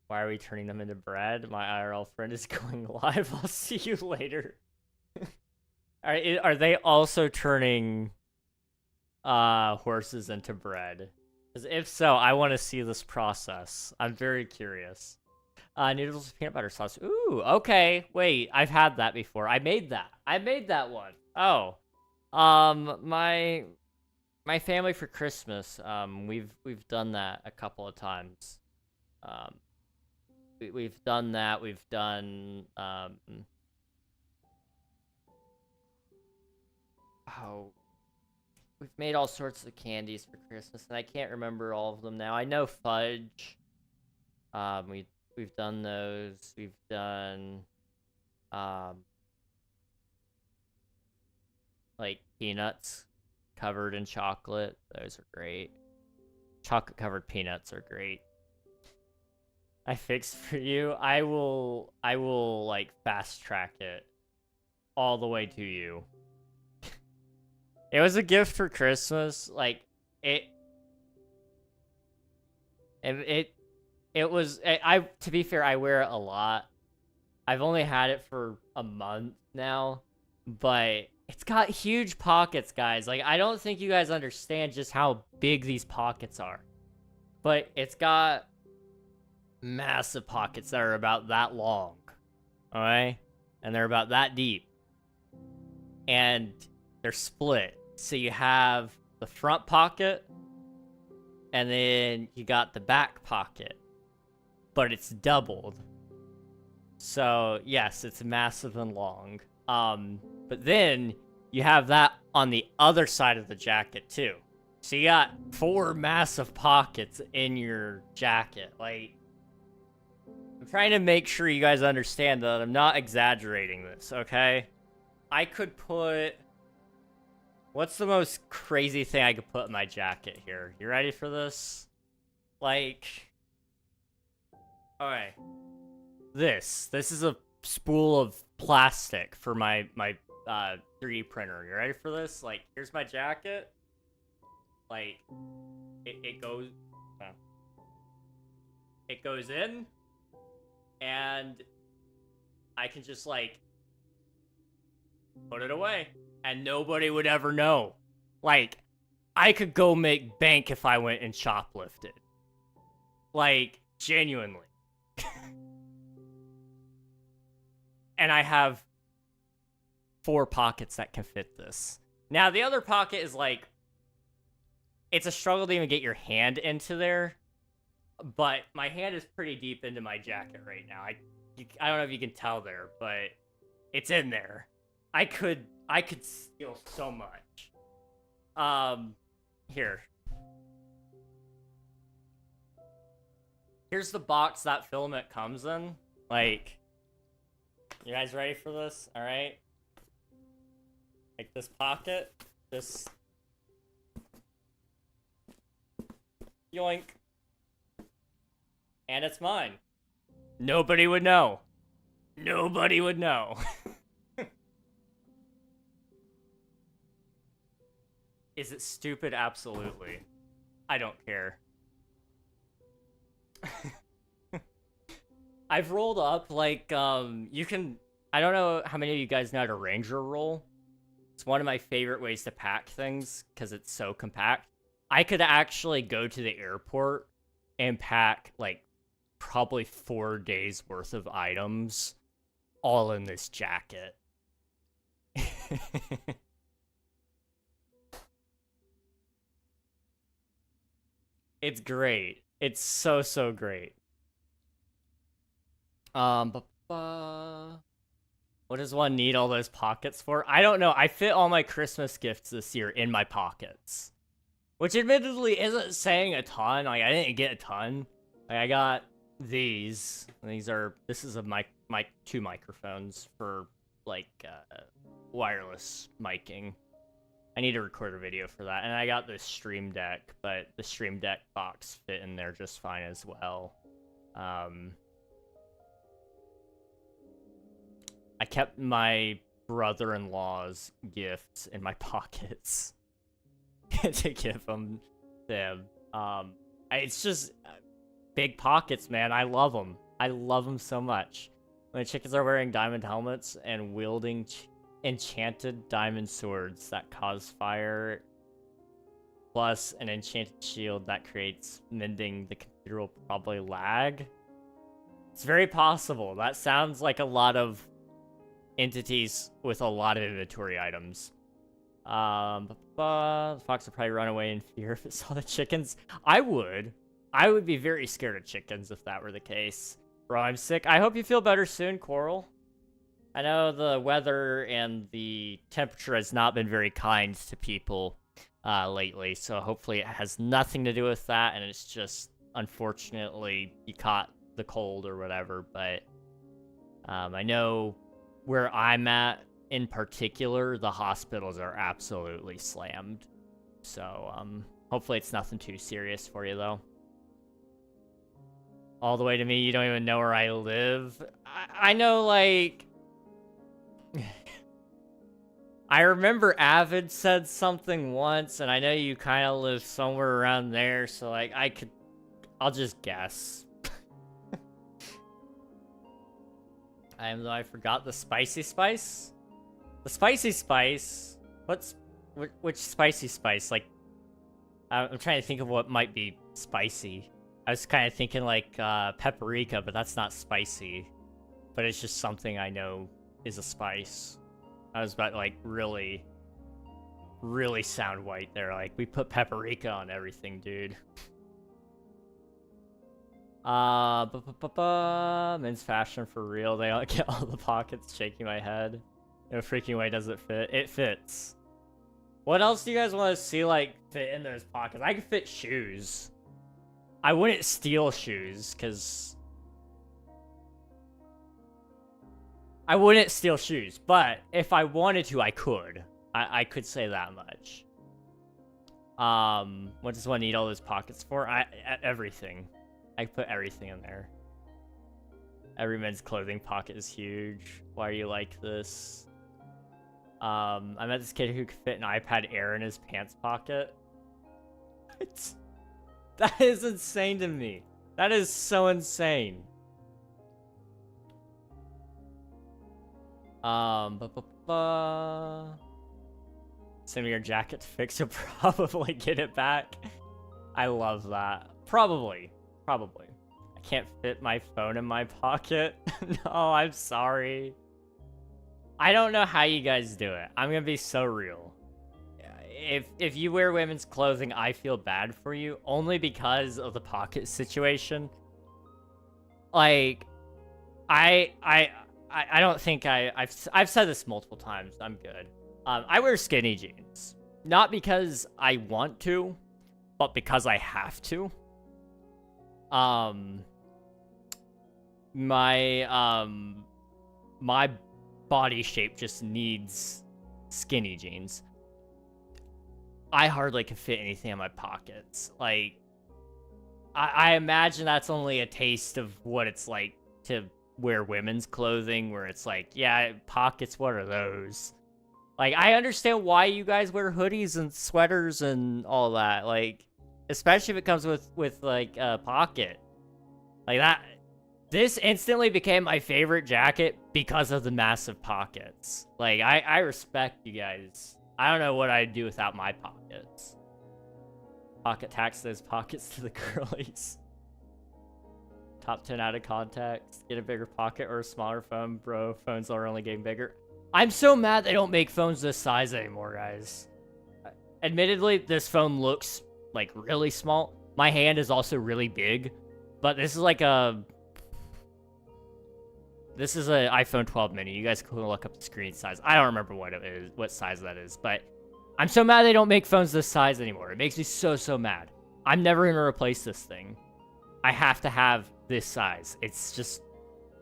Why are we turning them into bread? My IRL friend is going live. I'll see you later. Are they also turning horses into bread? Because if so, I want to see this process. I'm very curious. Noodles with peanut butter sauce. Ooh, okay. Wait, I've had that before. I made that. I made that one. Oh. My My family for Christmas. We've done that a couple of times. Um, we've done that. We've done oh, we've made all sorts of candies for Christmas, and I can't remember all of them now. I know fudge. We've done those. We've done um like peanuts covered in chocolate. Those are great. Chocolate covered peanuts are great. I fixed for you. I will like fast track it all the way to you. It was a gift for Christmas. Like it it it was I to be fair, I wear it a lot. I've only had it for a month now, but it's got huge pockets, guys. Like I don't think you guys understand just how big these pockets are. But it's got massive pockets that are about that long. Alright? And they're about that deep. And they're split. So you have the front pocket, and then you got the back pocket. But it's doubled. So, yes, it's massive and long. But then you have that on the other side of the jacket, too. So you got 4 massive pockets in your jacket. Like, I'm trying to make sure you guys understand that I'm not exaggerating this, okay? I could put... What's the most crazy thing I could put in my jacket here? You ready for this? Like... Alright. This is a spool of plastic for my 3D printer. You ready for this? Like, here's my jacket. Like, it goes... It goes in, and I can just, like, put it away, and nobody would ever know. Like, I could go make bank if I went and shoplifted. Like, genuinely. And I have 4 pockets that can fit this. Now, the other pocket is, like, it's a struggle to even get your hand into there. But my hand is pretty deep into my jacket right now. I don't know if you can tell there, but it's in there. I could steal so much. Here. Here's the box that filament comes in. Like, you guys ready for this? All right. Like this pocket, this. Yoink. And it's mine. Nobody would know. Nobody would know. Is it stupid? Absolutely. I don't care. I've rolled up, like, you can... I don't know how many of you guys know how to Ranger roll. It's one of my favorite ways to pack things, because it's so compact. I could actually go to the airport and pack, like, probably 4 days worth of items all in this jacket. It's great. It's so great. What does one need all those pockets for? I don't know. I fit all my Christmas gifts this year in my pockets. Which admittedly isn't saying a ton. Like, I didn't get a ton. Like, I got these. This is my 2 microphones for, like, wireless miking. I need to record a video for that. And I got this Stream Deck, but the Stream Deck box fit in there just fine as well. I kept my brother-in-law's gifts in my pockets to give them to him. It's just big pockets, man. I love them. I love them so much. When the chickens are wearing diamond helmets and wielding enchanted diamond swords that cause fire, plus an enchanted shield that creates mending, the computer will probably lag. It's very possible. That sounds like a lot of entities with a lot of inventory items. The fox would probably run away in fear if it saw the chickens. I would. I would be very scared of chickens if that were the case. Bro, I'm sick. I hope you feel better soon, Coral. I know the weather and the temperature has not been very kind to people lately, so hopefully it has nothing to do with that, and it's just, unfortunately, you caught the cold or whatever, but I know where I'm at, in particular, the hospitals are absolutely slammed. So, hopefully it's nothing too serious for you, though. All the way to me, you don't even know where I live. I know, like... I remember Avid said something once, and I know you kind of live somewhere around there, so, like, I'll just guess. I forgot the spicy spice? The spicy spice? Which spicy spice? Like, I'm trying to think of what might be spicy. I was kind of thinking, like, paprika, but that's not spicy. But it's just something I know is a spice. I was about, like, really sound white there. Like, we put paprika on everything, dude. Men's fashion for real. They all get all the pockets. Shaking my head. No freaking way does it fit. It fits. What else do you guys want to see, like, fit in those pockets? I could fit shoes. I wouldn't steal shoes, because... I wouldn't steal shoes, but if I wanted to, I could. I could say that much. What does one need all those pockets for? Everything. I put everything in there. Every men's clothing pocket is huge. Why are you like this? I met this kid who could fit an iPad Air in his pants pocket. That is insane to me. That is so insane. Send me your jacket to fix, you'll probably get it back. I love that. Probably. I can't fit my phone in my pocket. No, I'm sorry. I don't know how you guys do it. I'm gonna be so real. If you wear women's clothing, I feel bad for you, only because of the pocket situation. Like, I don't think I've said this multiple times. I'm good. I wear skinny jeans, not because I want to, but because I have to. My body shape just needs skinny jeans. I hardly can fit anything in my pockets. Like, I imagine that's only a taste of what it's like to wear women's clothing, where it's like, yeah, pockets, what are those? Like, I understand why you guys wear hoodies and sweaters and all that, like, especially if it comes with like a pocket. Like that, this instantly became my favorite jacket because of the massive pockets. Like, I respect you guys. I don't know what I'd do without my pockets. Pocket tax those pockets to the girlies. Top 10 out of context. Get a bigger pocket or a smaller phone. Bro, phones are only getting bigger. I'm so mad they don't make phones this size anymore, guys. Admittedly, this phone looks, like, really small. My hand is also really big. But this is like a... This is an iPhone 12 mini. You guys can look up the screen size. I don't remember what it is, what size that is. But I'm so mad they don't make phones this size anymore. It makes me so mad. I'm never going to replace this thing. I have to have this size. It's just...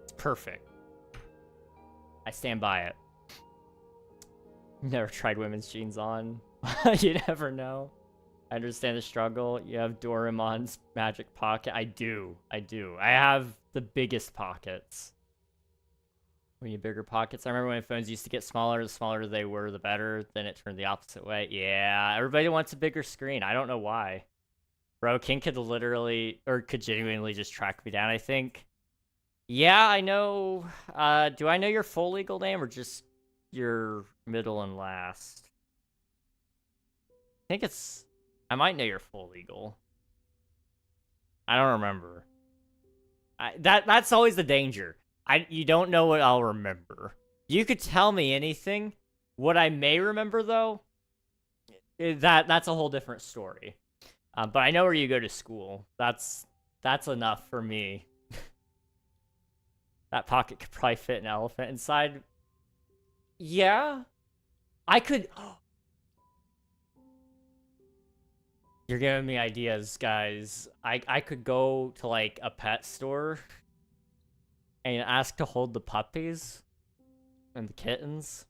It's perfect. I stand by it. Never tried women's jeans on. You never know. I understand the struggle. You have Doraemon's magic pocket. I do. I have the biggest pockets. We need bigger pockets. I remember when phones used to get smaller. The smaller they were, the better. Then it turned the opposite way. Yeah, everybody wants a bigger screen. I don't know why. Bro, King could literally, or could genuinely just track me down, I think. Yeah, I know. Do I know your full legal name or just your middle and last? I think it's... I might know your full legal. I don't remember. That's always the danger. You don't know what I'll remember. You could tell me anything. What I may remember, though, That's a whole different story. But I know where you go to school. That's enough for me. That pocket could probably fit an elephant inside. Yeah, I could. You're giving me ideas, guys. I could go to like a pet store and ask to hold the puppies and the kittens,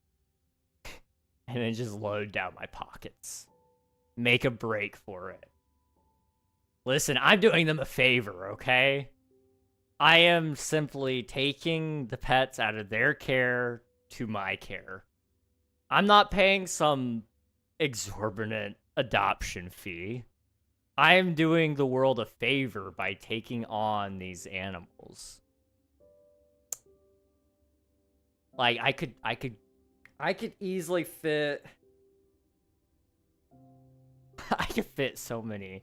and then just load down my pockets. Make a break for it. Listen, I'm doing them a favor, okay? I am simply taking the pets out of their care to my care. I'm not paying some exorbitant adoption fee. I am doing the world a favor by taking on these animals. Like, I could easily fit... I could fit so many.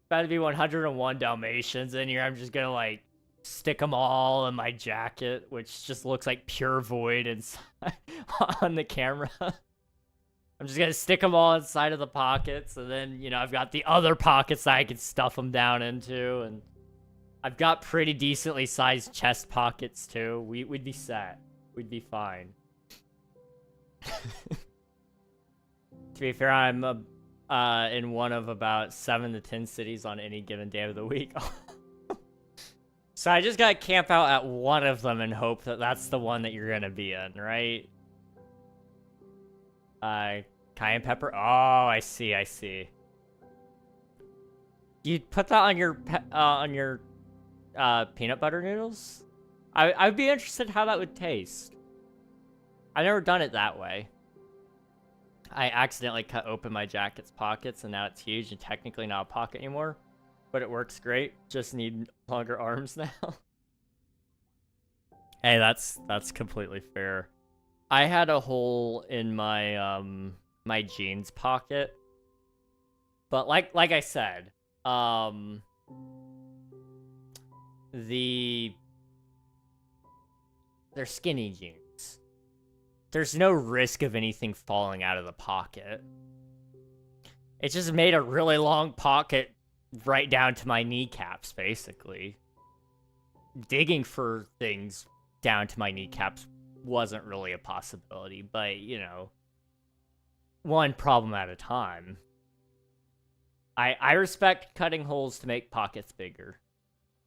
About to be 101 Dalmatians in here. I'm just gonna, like, stick them all in my jacket, which just looks like pure void inside on the camera. I'm just gonna stick them all inside of the pockets, and then, you know, I've got the other pockets that I can stuff them down into, and I've got pretty decently sized chest pockets, too. We'd be set. We'd be fine. To be fair, I'm in one of about 7 to 10 cities on any given day of the week. So I just gotta camp out at one of them and hope that that's the one that you're gonna be in, right? Cayenne pepper? Oh, I see. You put that on your peanut butter noodles? I'd be interested how that would taste. I've never done it that way. I accidentally cut open my jacket's pockets, and now it's huge and technically not a pocket anymore. But it works great. Just need longer arms now. Hey, that's completely fair. I had a hole in my my jeans pocket, but like I said, they're skinny jeans. There's no risk of anything falling out of the pocket. It just made a really long pocket right down to my kneecaps, basically. Digging for things down to my kneecaps wasn't really a possibility, but, you know, one problem at a time. I respect cutting holes to make pockets bigger.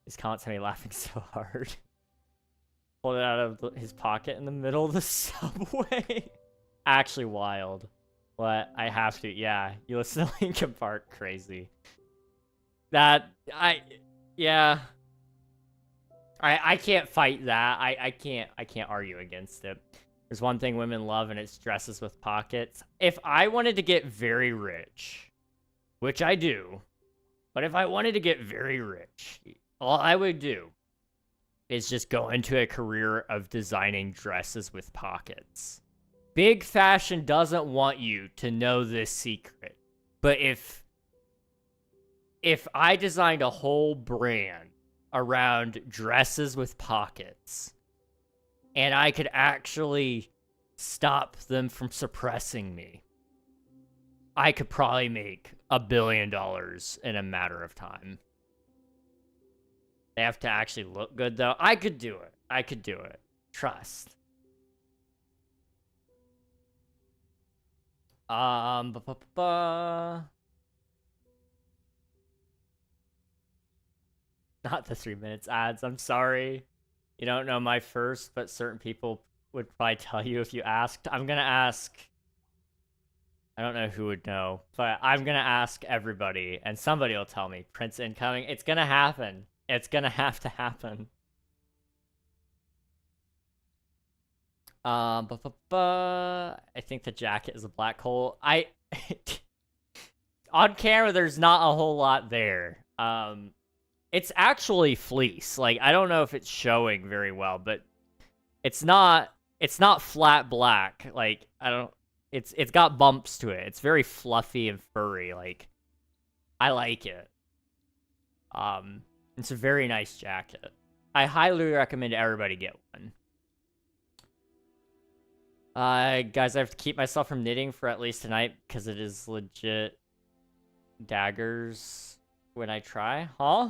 He's constantly laughing so hard. Pulled it out of his pocket in the middle of the subway. Actually wild. But I have to, yeah. You listen to Linkin Park, crazy. I can't fight that. I can't argue against it. There's one thing women love, and it's dresses with pockets. If I wanted to get very rich, which I do, but if I wanted to get very rich, all I would do is just go into a career of designing dresses with pockets. Big fashion doesn't want you to know this secret. But if I designed a whole brand around dresses with pockets, and I could actually stop them from suppressing me, I could probably make $1 billion in a matter of time. They have to actually look good, though. I could do it. Trust. Not the 3 minutes ads, I'm sorry. You don't know my first, but certain people would probably tell you if you asked. I'm gonna ask... I don't know who would know, but I'm gonna ask everybody, and somebody will tell me. Prince incoming. It's gonna happen. It's gonna have to happen. I think the jacket is a black hole. On camera, there's not a whole lot there. It's actually fleece. Like, I don't know if it's showing very well, but it's not flat black. Like, it's got bumps to it. It's very fluffy and furry. Like, I like it. It's a very nice jacket. I highly recommend everybody get one. Guys, I have to keep myself from knitting for at least tonight because it is legit daggers when I try. Huh?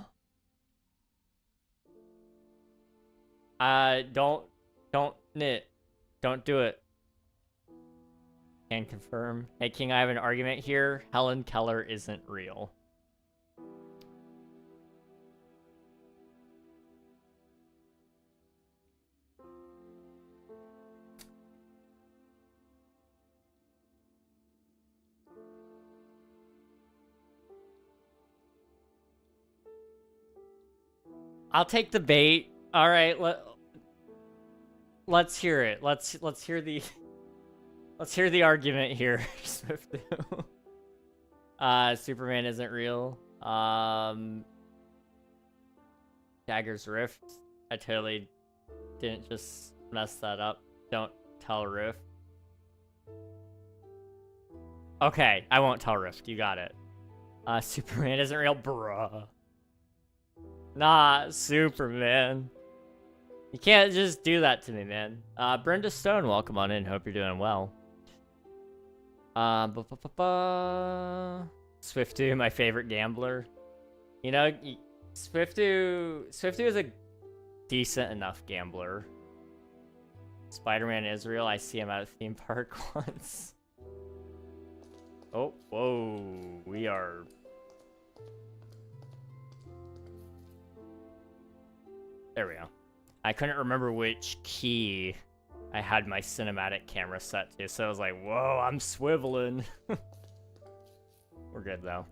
Don't knit. Don't do it. Can confirm. Hey, King, I have an argument here. Helen Keller isn't real. I'll take the bait. All right, let's hear it. Let's hear the let's hear the argument here. Superman isn't real. Dagger's Rift. I totally didn't just mess that up. Don't tell Rift. Okay, I won't tell Rift. You got it. Superman isn't real, bruh. Not Superman. You can't just do that to me, man. Brenda Stone, welcome on in. Hope you're doing well. Swiftu, my favorite gambler. You know, Swiftu is a decent enough gambler. Spider-Man Israel, I see him at a theme park once. Oh, whoa, we are... There we go. I couldn't remember which key I had my cinematic camera set to, so I was like, whoa, I'm swiveling. We're good, though.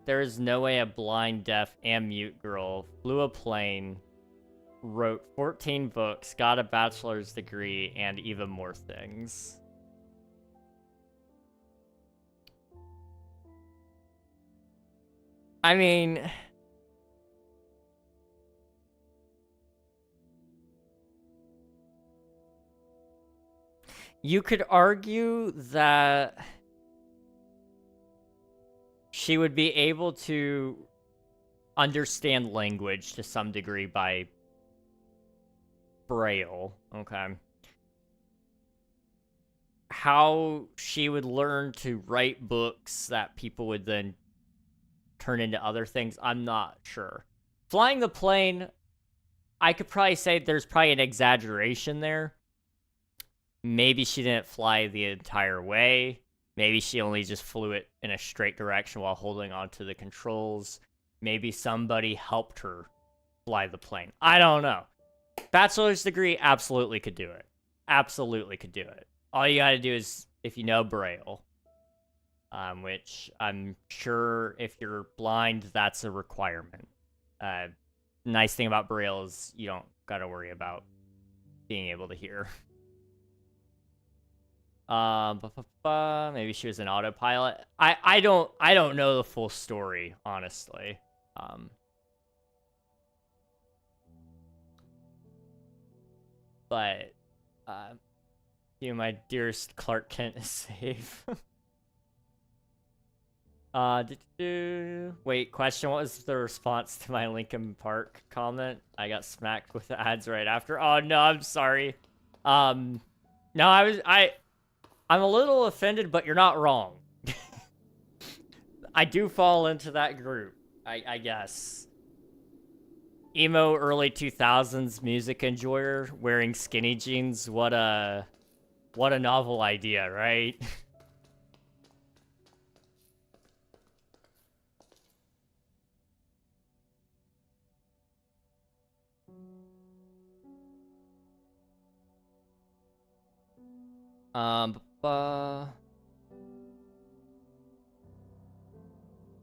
There is no way a blind, deaf, and mute girl flew a plane, wrote 14 books, got a bachelor's degree, and even more things. I mean... You could argue that she would be able to understand language to some degree by Braille. Okay. How she would learn to write books that people would then turn into other things, I'm not sure. Flying the plane, I could probably say there's probably an exaggeration there. Maybe she didn't fly the entire way. Maybe she only just flew it in a straight direction while holding onto the controls. Maybe somebody helped her fly the plane. I don't know. Bachelor's degree, absolutely could do it. Absolutely could do it. All you gotta do is, if you know Braille, which I'm sure if you're blind, that's a requirement. Nice thing about Braille is you don't gotta worry about being able to hear. Maybe she was an autopilot. I don't know the full story, honestly. But you, my dearest Clark Kent, is safe. Wait, question, what was the response to my Linkin Park comment? I got smacked with the ads right after. Oh no, I'm sorry. No, I'm a little offended, but you're not wrong. I do fall into that group, I guess. Emo early 2000s music enjoyer wearing skinny jeans. What a novel idea, right?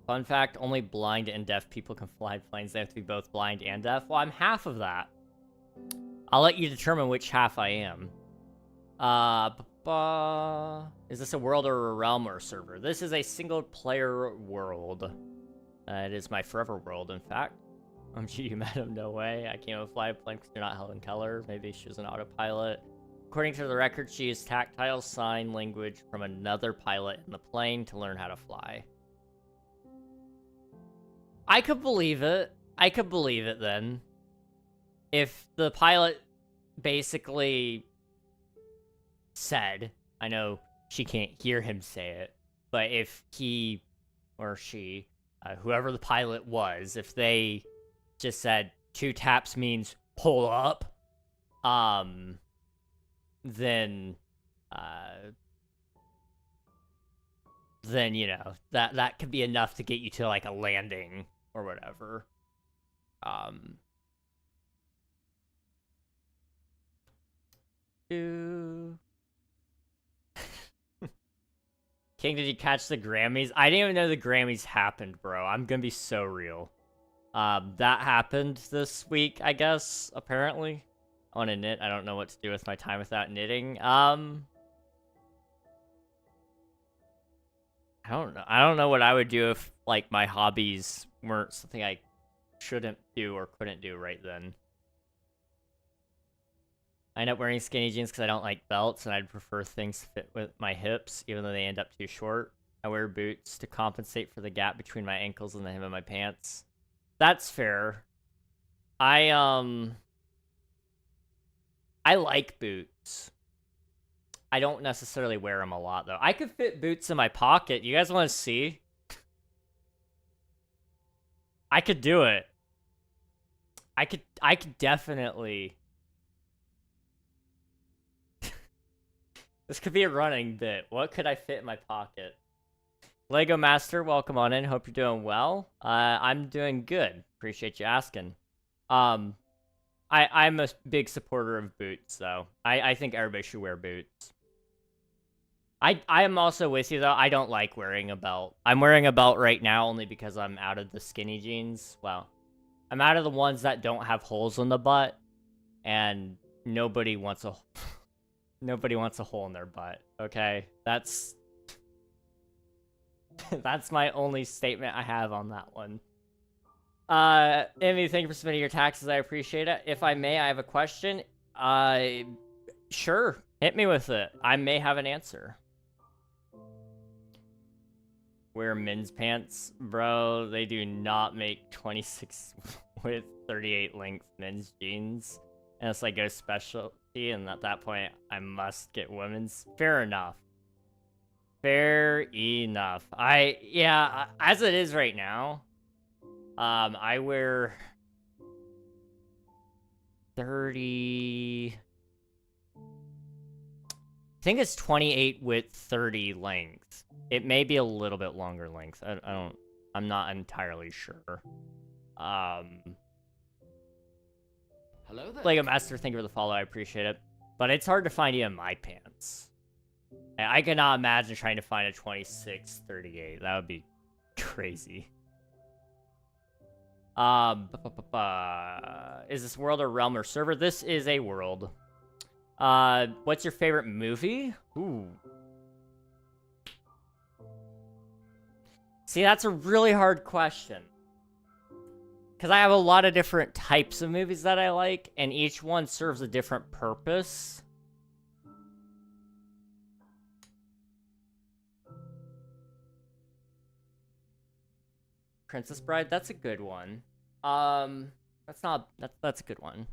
Fun fact, only blind and deaf people can fly planes. They have to be both blind and deaf. Well, I'm half of that. I'll let you determine which half I am. Is this a world or a realm or a server? This is a single-player world. It is my forever world, in fact. Gee, you met him? No way. I can't even fly a plane because you're not Helen Keller. Maybe she was an autopilot. According to the record, she used tactile sign language from another pilot in the plane to learn how to fly. I could believe it. I could believe it then. If the pilot basically said, I know she can't hear him say it, but if he or she, whoever the pilot was, if they just said 2 taps means pull up, then you know, that could be enough to get you to like a landing or whatever. King, did you catch the Grammys? I didn't even know the Grammys happened, bro. I'm gonna be so real. That happened this week, I guess, apparently. I want to knit. I don't know what to do with my time without knitting. I don't know. I don't know what I would do if, like, my hobbies weren't something I shouldn't do or couldn't do right then. I end up wearing skinny jeans because I don't like belts, and I'd prefer things to fit with my hips, even though they end up too short. I wear boots to compensate for the gap between my ankles and the hem of my pants. That's fair. I like boots. I don't necessarily wear them a lot, though. I could fit boots in my pocket. You guys want to see? I could do it. I could definitely... This could be a running bit. What could I fit in my pocket? Lego Master, welcome on in. Hope you're doing well. I'm doing good. Appreciate you asking. I'm a big supporter of boots, though. I think everybody should wear boots. I am also with you, though. I don't like wearing a belt. I'm wearing a belt right now only because I'm out of the skinny jeans. Well, I'm out of the ones that don't have holes in the butt, and nobody wants a hole in their butt. Okay, that's that's my only statement I have on that one. Emmy, thank you for submitting your taxes. I appreciate it. If I may, I have a question. Sure, hit me with it. I may have an answer. Wear men's pants, bro. They do not make 26 with 38 length men's jeans, unless I go specialty, and at that point, I must get women's. Fair enough. Fair enough. Yeah, as it is right now, I wear 30... I think it's 28 with 30 length. It may be a little bit longer length. I'm not entirely sure. Hello there. Lego Master, thank you for the follow. I appreciate it. But it's hard to find even my pants. I cannot imagine trying to find a 26-38. That would be crazy. Is this world a realm or server? This is a world. What's your favorite movie? Ooh. See, that's a really hard question. Because I have a lot of different types of movies that I like, and each one serves a different purpose. Princess Bride, that's a good one. That's a good one.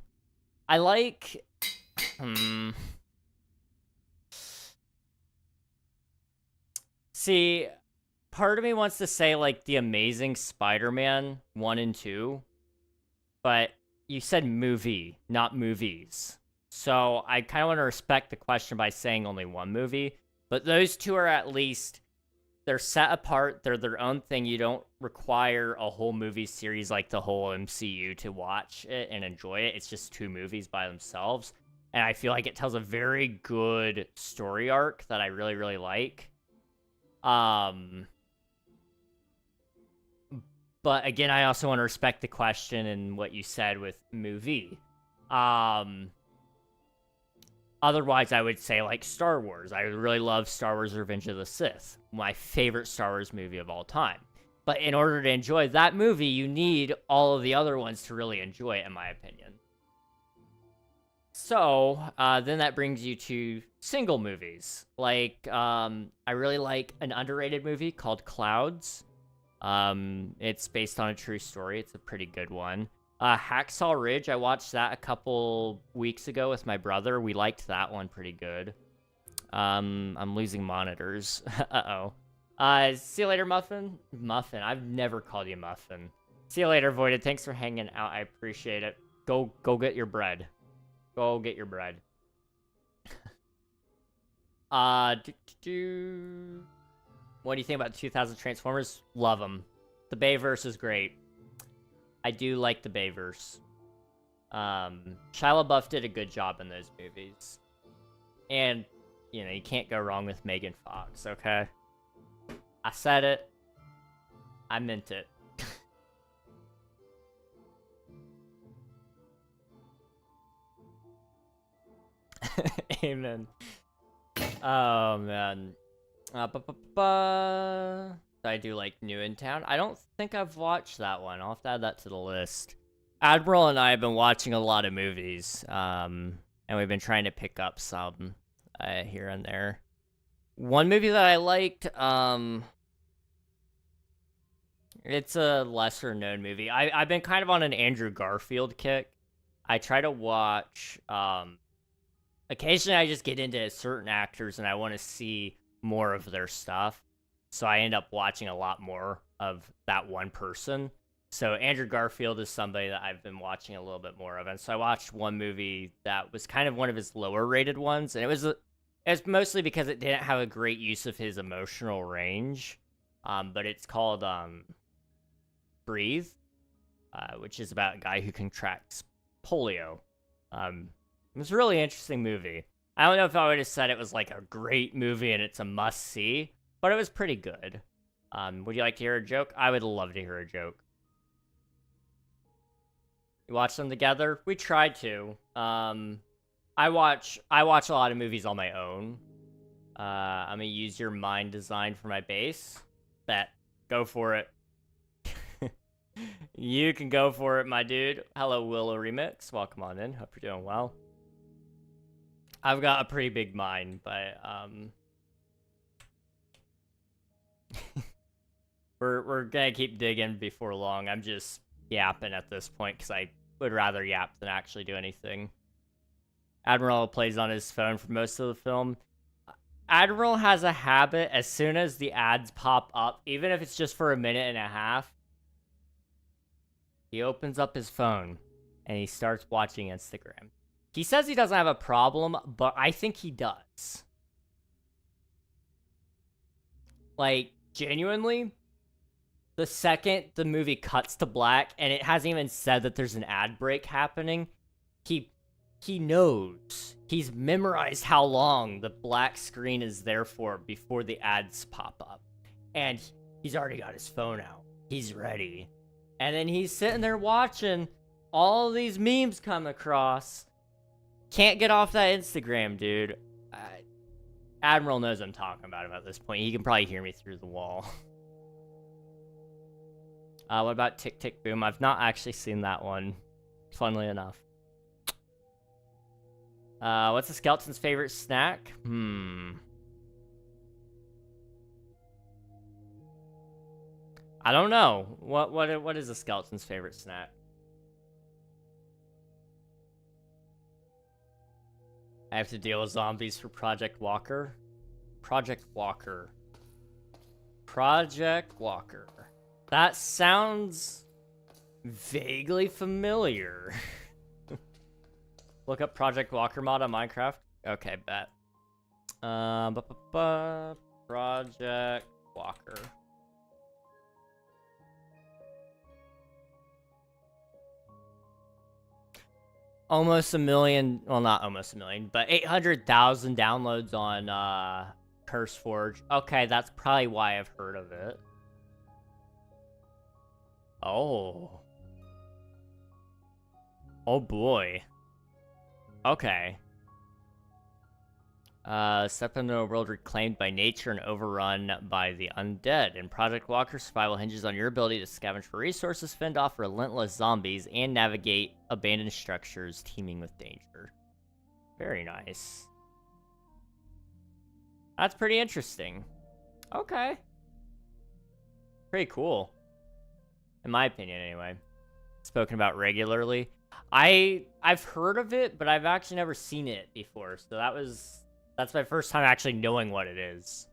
I like... See, part of me wants to say, like, The Amazing Spider-Man 1 and 2, but you said movie, not movies. So I kind of want to respect the question by saying only one movie, but those two are at least, they're set apart, they're their own thing. You don't require a whole movie series like the whole MCU to watch it and enjoy it. It's just 2 movies by themselves, and I feel like it tells a very good story arc that I really, really like. But again, I also want to respect the question and what you said with movie. Otherwise, I would say, like, Star Wars. I really love Star Wars Revenge of the Sith, my favorite Star Wars movie of all time. But in order to enjoy that movie, you need all of the other ones to really enjoy it, in my opinion. So, then that brings you to single movies. Like, I really like an underrated movie called Clouds. It's based on a true story. It's a pretty good one. Hacksaw Ridge, I watched that a couple weeks ago with my brother. We liked that one pretty good. I'm losing monitors. Uh-oh. See you later, Muffin. Muffin. I've never called you Muffin. See you later, Voided. Thanks for hanging out. I appreciate it. Go get your bread. Go get your bread. What do you think about 2000 Transformers? Love them. The Bayverse is great. I do like the Bayverse. Shia LaBeouf did a good job in those movies. And, you know, you can't go wrong with Megan Fox, okay? I said it. I meant it. Amen. Oh, man. I do like New in Town. I don't think I've watched that one. I'll have to add that to the list. Admiral and I have been watching a lot of movies, and we've been trying to pick up some here and there. One movie that I liked, it's a lesser known movie. I've been kind of on an Andrew Garfield kick. I try to watch, occasionally I just get into certain actors and I want to see more of their stuff. So I end up watching a lot more of that one person. So Andrew Garfield is somebody that I've been watching a little bit more of. And so I watched one movie that was kind of one of his lower rated ones. And it's mostly because it didn't have a great use of his emotional range. But it's called Breathe, which is about a guy who contracts polio. It was a really interesting movie. I don't know if I would have said it was like a great movie and it's a must-see, but it was pretty good. Would you like to hear a joke? I would love to hear a joke. You watch them together? We tried to. I watch a lot of movies on my own. I'm gonna use your mind design for my base. Bet. Go for it. You can go for it, my dude. Hello, Willow Remix. Welcome on in. Hope you're doing well. I've got a pretty big mind, but we're gonna keep digging before long. I'm just yapping at this point because I would rather yap than actually do anything. Admiral plays on his phone for most of the film. Admiral has a habit, as soon as the ads pop up, even if it's just for a minute and a half, he opens up his phone and he starts watching Instagram. He says he doesn't have a problem, but I think he does. Like, genuinely, the second the movie cuts to black and it hasn't even said that there's an ad break happening, he knows. He's memorized how long the black screen is there for before the ads pop up. And he's already got his phone out. He's ready. And then he's sitting there watching all these memes come across. Can't get off that Instagram, dude. Admiral knows I'm talking about him at this point. He can probably hear me through the wall. What about Tick Tick Boom? I've not actually seen that one, funnily enough. What's the skeleton's favorite snack? I don't know. What is the skeleton's favorite snack? I have to deal with zombies for Project Walker. Project Walker. Project Walker. That sounds vaguely familiar. Look up Project Walker mod on Minecraft. Okay, bet. Project Walker. Almost a million, well, not almost a million, but 800,000 downloads on CurseForge. Okay, that's probably why I've heard of it. Oh. Oh boy. Okay. Step into a world reclaimed by nature and overrun by the undead. In Project Walker, survival hinges on your ability to scavenge for resources, fend off relentless zombies, and navigate abandoned structures teeming with danger. Very nice. That's pretty interesting. Okay. Pretty cool. In my opinion, anyway. spoken about regularly. I've heard of it, but I've actually never seen it before. So that's my first time actually knowing what it is.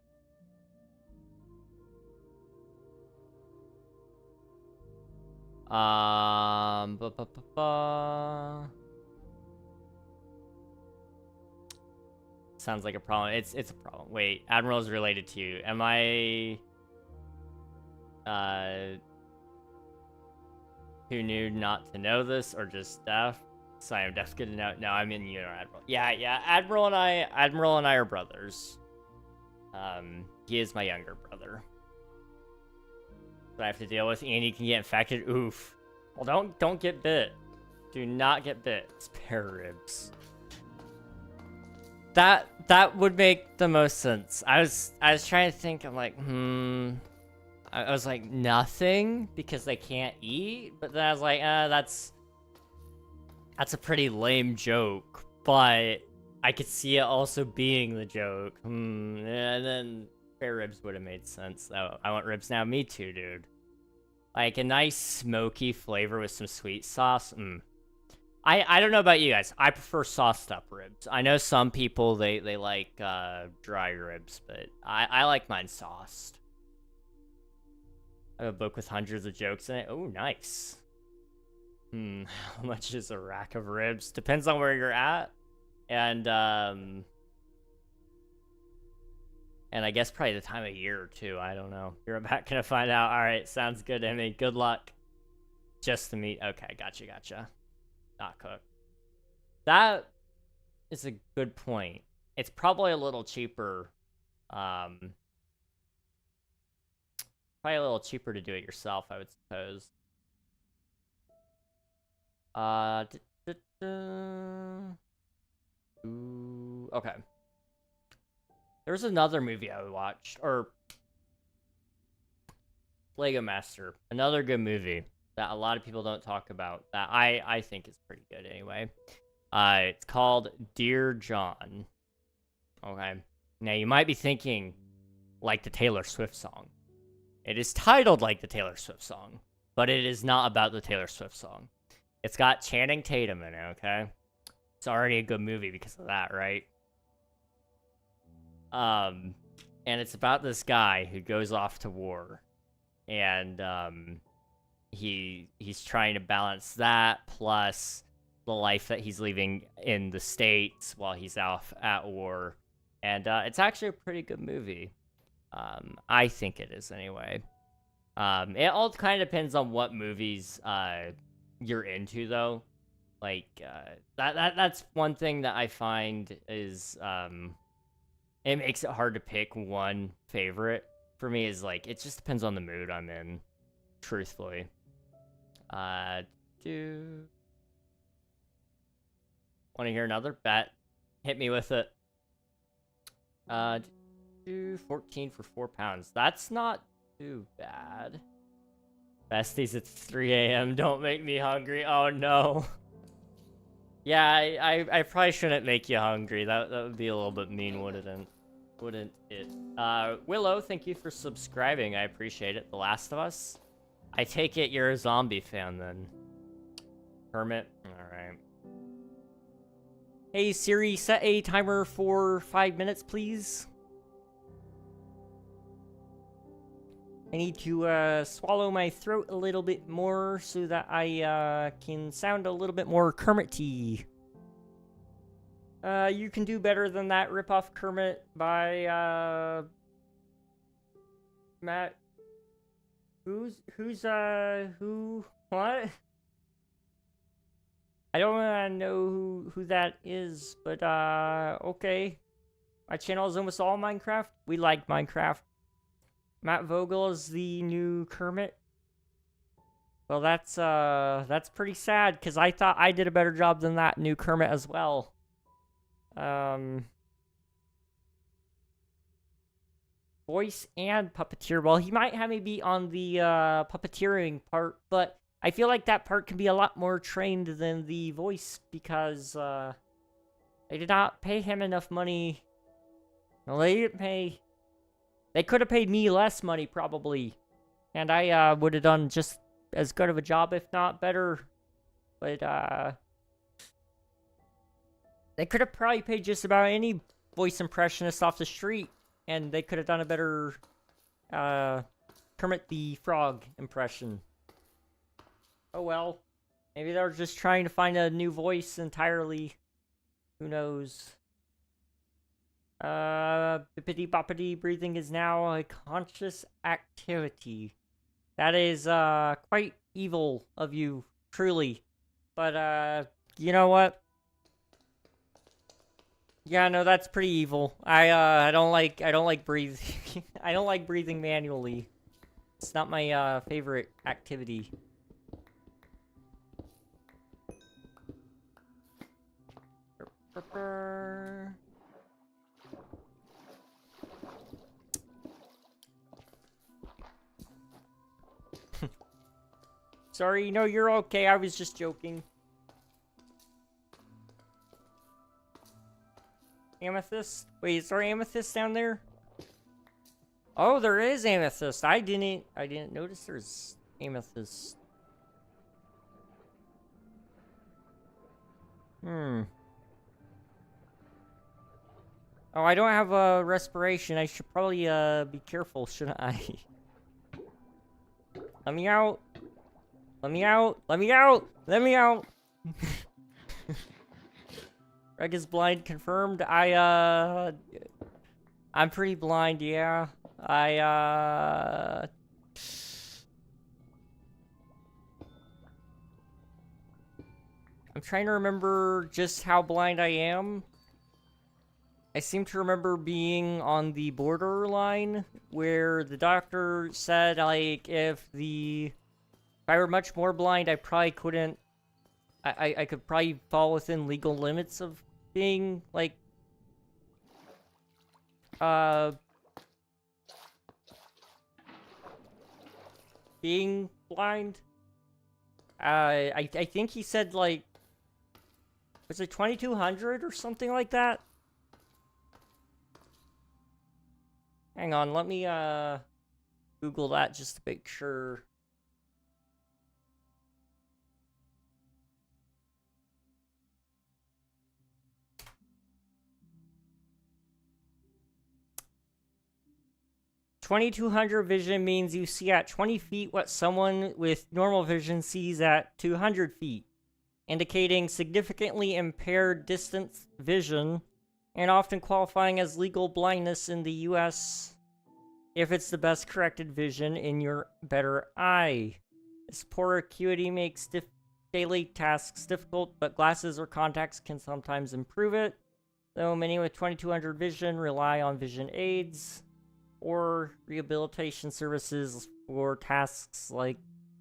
Sounds like a problem. It's a problem. Wait, Admiral is related to you. Am I who knew not to know this, or just deaf? So I am deaf. Good to know. No, I'm in you, Admiral. Yeah. Admiral and I are brothers. He is my younger brother. That I have to deal with, and he can get infected. Oof. Well, don't get bit. Do not get bit. Spare ribs. That would make the most sense. I was trying to think. I'm like, I was like, nothing, because they can't eat. But then I was like, that's a pretty lame joke. But I could see it also being the joke. And then spare ribs would have made sense. Oh, I want ribs now. Me too, dude. Like a nice smoky flavor with some sweet sauce. I don't know about you guys. I prefer sauced up ribs. I know some people they like dry ribs, but I like mine sauced. I have a book with hundreds of jokes in it. Oh, nice. How much is a rack of ribs? Depends on where you're at. And I guess probably the time of year, too. I don't know. You're about gonna find out. All right, sounds good, Emmy. Good luck. Just the meat. Okay, gotcha. Not cooked. That is a good point. It's probably a little cheaper. Probably a little cheaper to do it yourself, I would suppose. Ooh, okay. There's another movie I watched, or Lego Master, another good movie that a lot of people don't talk about that I think is pretty good anyway. It's called Dear John. Okay. Now you might be thinking like the Taylor Swift song. It is titled like the Taylor Swift song, but it is not about the Taylor Swift song. It's got Channing Tatum in it, okay? It's already a good movie because of that, right? And it's about this guy who goes off to war, and he's trying to balance that plus the life that he's living in the States while he's off at war. And it's actually a pretty good movie. I think it is anyway. It all kind of depends on what movies you're into, though. Like that's one thing that I find is it makes it hard to pick one favorite. For me, is like it just depends on the mood I'm in, truthfully. Want to hear another bet? Hit me with it. 14 for 4 pounds. That's not too bad. Besties, it's 3 a.m. Don't make me hungry. Oh no. Yeah, I probably shouldn't make you hungry. That would be a little bit mean, wouldn't it? Willow, thank you for subscribing. I appreciate it. The Last of Us. I take it you're a zombie fan then. Hermit. Alright. Hey Siri, set a timer for 5 minutes, please. I need to swallow my throat a little bit more so that I can sound a little bit more Kermit-y. You can do better than that. Rip off Kermit by Matt. Who? What? I don't know who that is, but okay. My channel is almost all Minecraft. We like Minecraft. Matt Vogel is the new Kermit. Well, that's pretty sad, because I thought I did a better job than that new Kermit as well. Voice and puppeteer. Well, he might have me be on the puppeteering part, but I feel like that part can be a lot more trained than the voice, because they did not pay him enough money. Well, they didn't pay... They could have paid me less money, probably. And I would have done just as good of a job, if not better. But, they could have probably paid just about any voice impressionist off the street, and they could have done a better, Kermit the Frog impression. Oh well. Maybe they're just trying to find a new voice entirely. Who knows? Bippity boppity breathing is now a conscious activity. That is, quite evil of you, truly. But, you know what? Yeah, no, that's pretty evil. I don't like breathing. I don't like breathing manually. It's not my, favorite activity. Sorry, no, you're okay. I was just joking. Amethyst? Wait, is there amethyst down there? Oh, there is amethyst. I didn't notice there's amethyst. Oh, I don't have a respiration. I should probably, be careful, shouldn't I? Let me out. Let me out. Let me out. Let me out. Reg is blind confirmed. I'm pretty blind, yeah. I'm trying to remember just how blind I am. I seem to remember being on the borderline where the doctor said, like, if I were much more blind, I probably couldn't... I could probably fall within legal limits of being, like... being blind. I think he said, like... Was it 2200 or something like that? Hang on, let me, Google that just to make sure. "2200 vision means you see at 20 feet what someone with normal vision sees at 200 feet, indicating significantly impaired distance vision, and often qualifying as legal blindness in the US if it's the best corrected vision in your better eye. This poor acuity makes daily tasks difficult, but glasses or contacts can sometimes improve it, though many with 2200 vision rely on vision aids or rehabilitation services for tasks like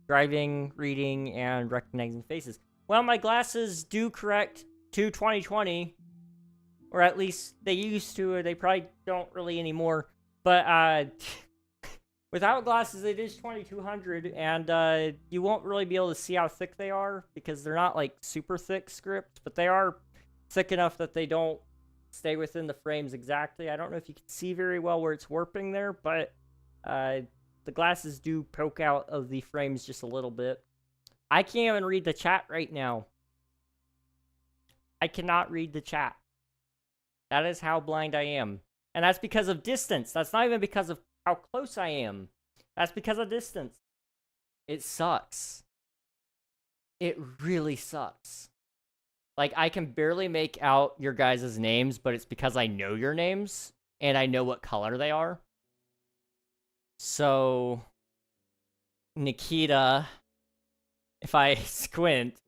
driving, reading, and recognizing faces." Well, my glasses do correct to 20/20, or at least they used to, or they probably don't really anymore. But, without glasses, it is 2200, and, you won't really be able to see how thick they are, because they're not, like, super thick script, but they are thick enough that they don't stay within the frames exactly. I don't know if you can see very well where it's warping there, but, the glasses do poke out of the frames just a little bit. I can't even read the chat right now. I cannot read the chat. That is how blind I am. And that's because of distance. That's not even because of how close I am. That's because of distance. It sucks. It really sucks. Like, I can barely make out your guys' names, but it's because I know your names, and I know what color they are. So, Nikita, if I squint,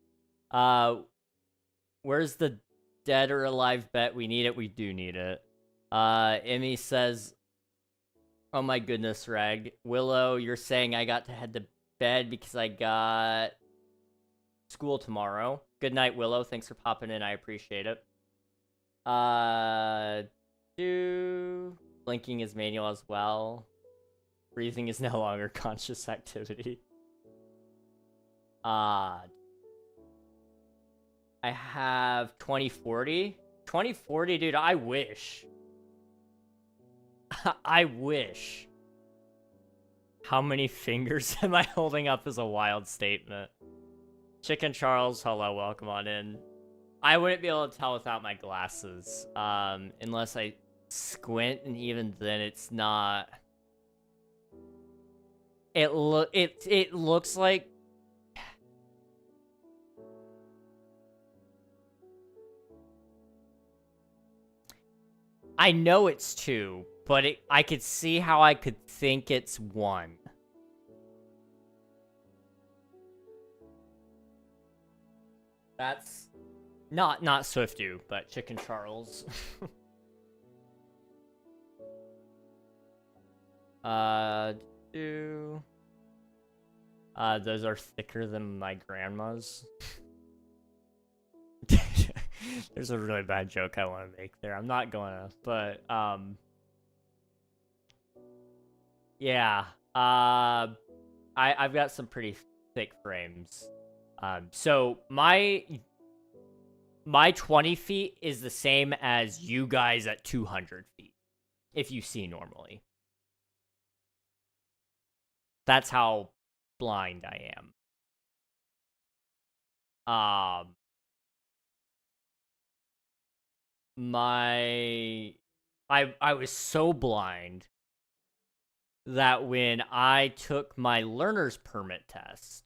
where's the dead or alive bet? We need it. We do need it. Emmy says, "Oh my goodness, Reg. Willow, you're saying I got to head to bed because I got school tomorrow. Good night, Willow. Thanks for popping in. I appreciate it." Blinking is manual as well. Breathing is no longer conscious activity. I have 2040. 2040, dude, I wish. I wish. How many fingers am I holding up is a wild statement. Chicken Charles, hello, welcome on in. I wouldn't be able to tell without my glasses, unless I squint, and even then it's not... It looks like... I know it's 2, but I could see how I could think it's 1. That's not Swiftu, but Chicken Charles. Those are thicker than my grandma's. There's a really bad joke I want to make there. I'm not gonna, but yeah. I've got some pretty thick frames. So my 20 feet is the same as you guys at 200 feet, if you see normally. That's how blind I am. I was so blind that when I took my learner's permit test,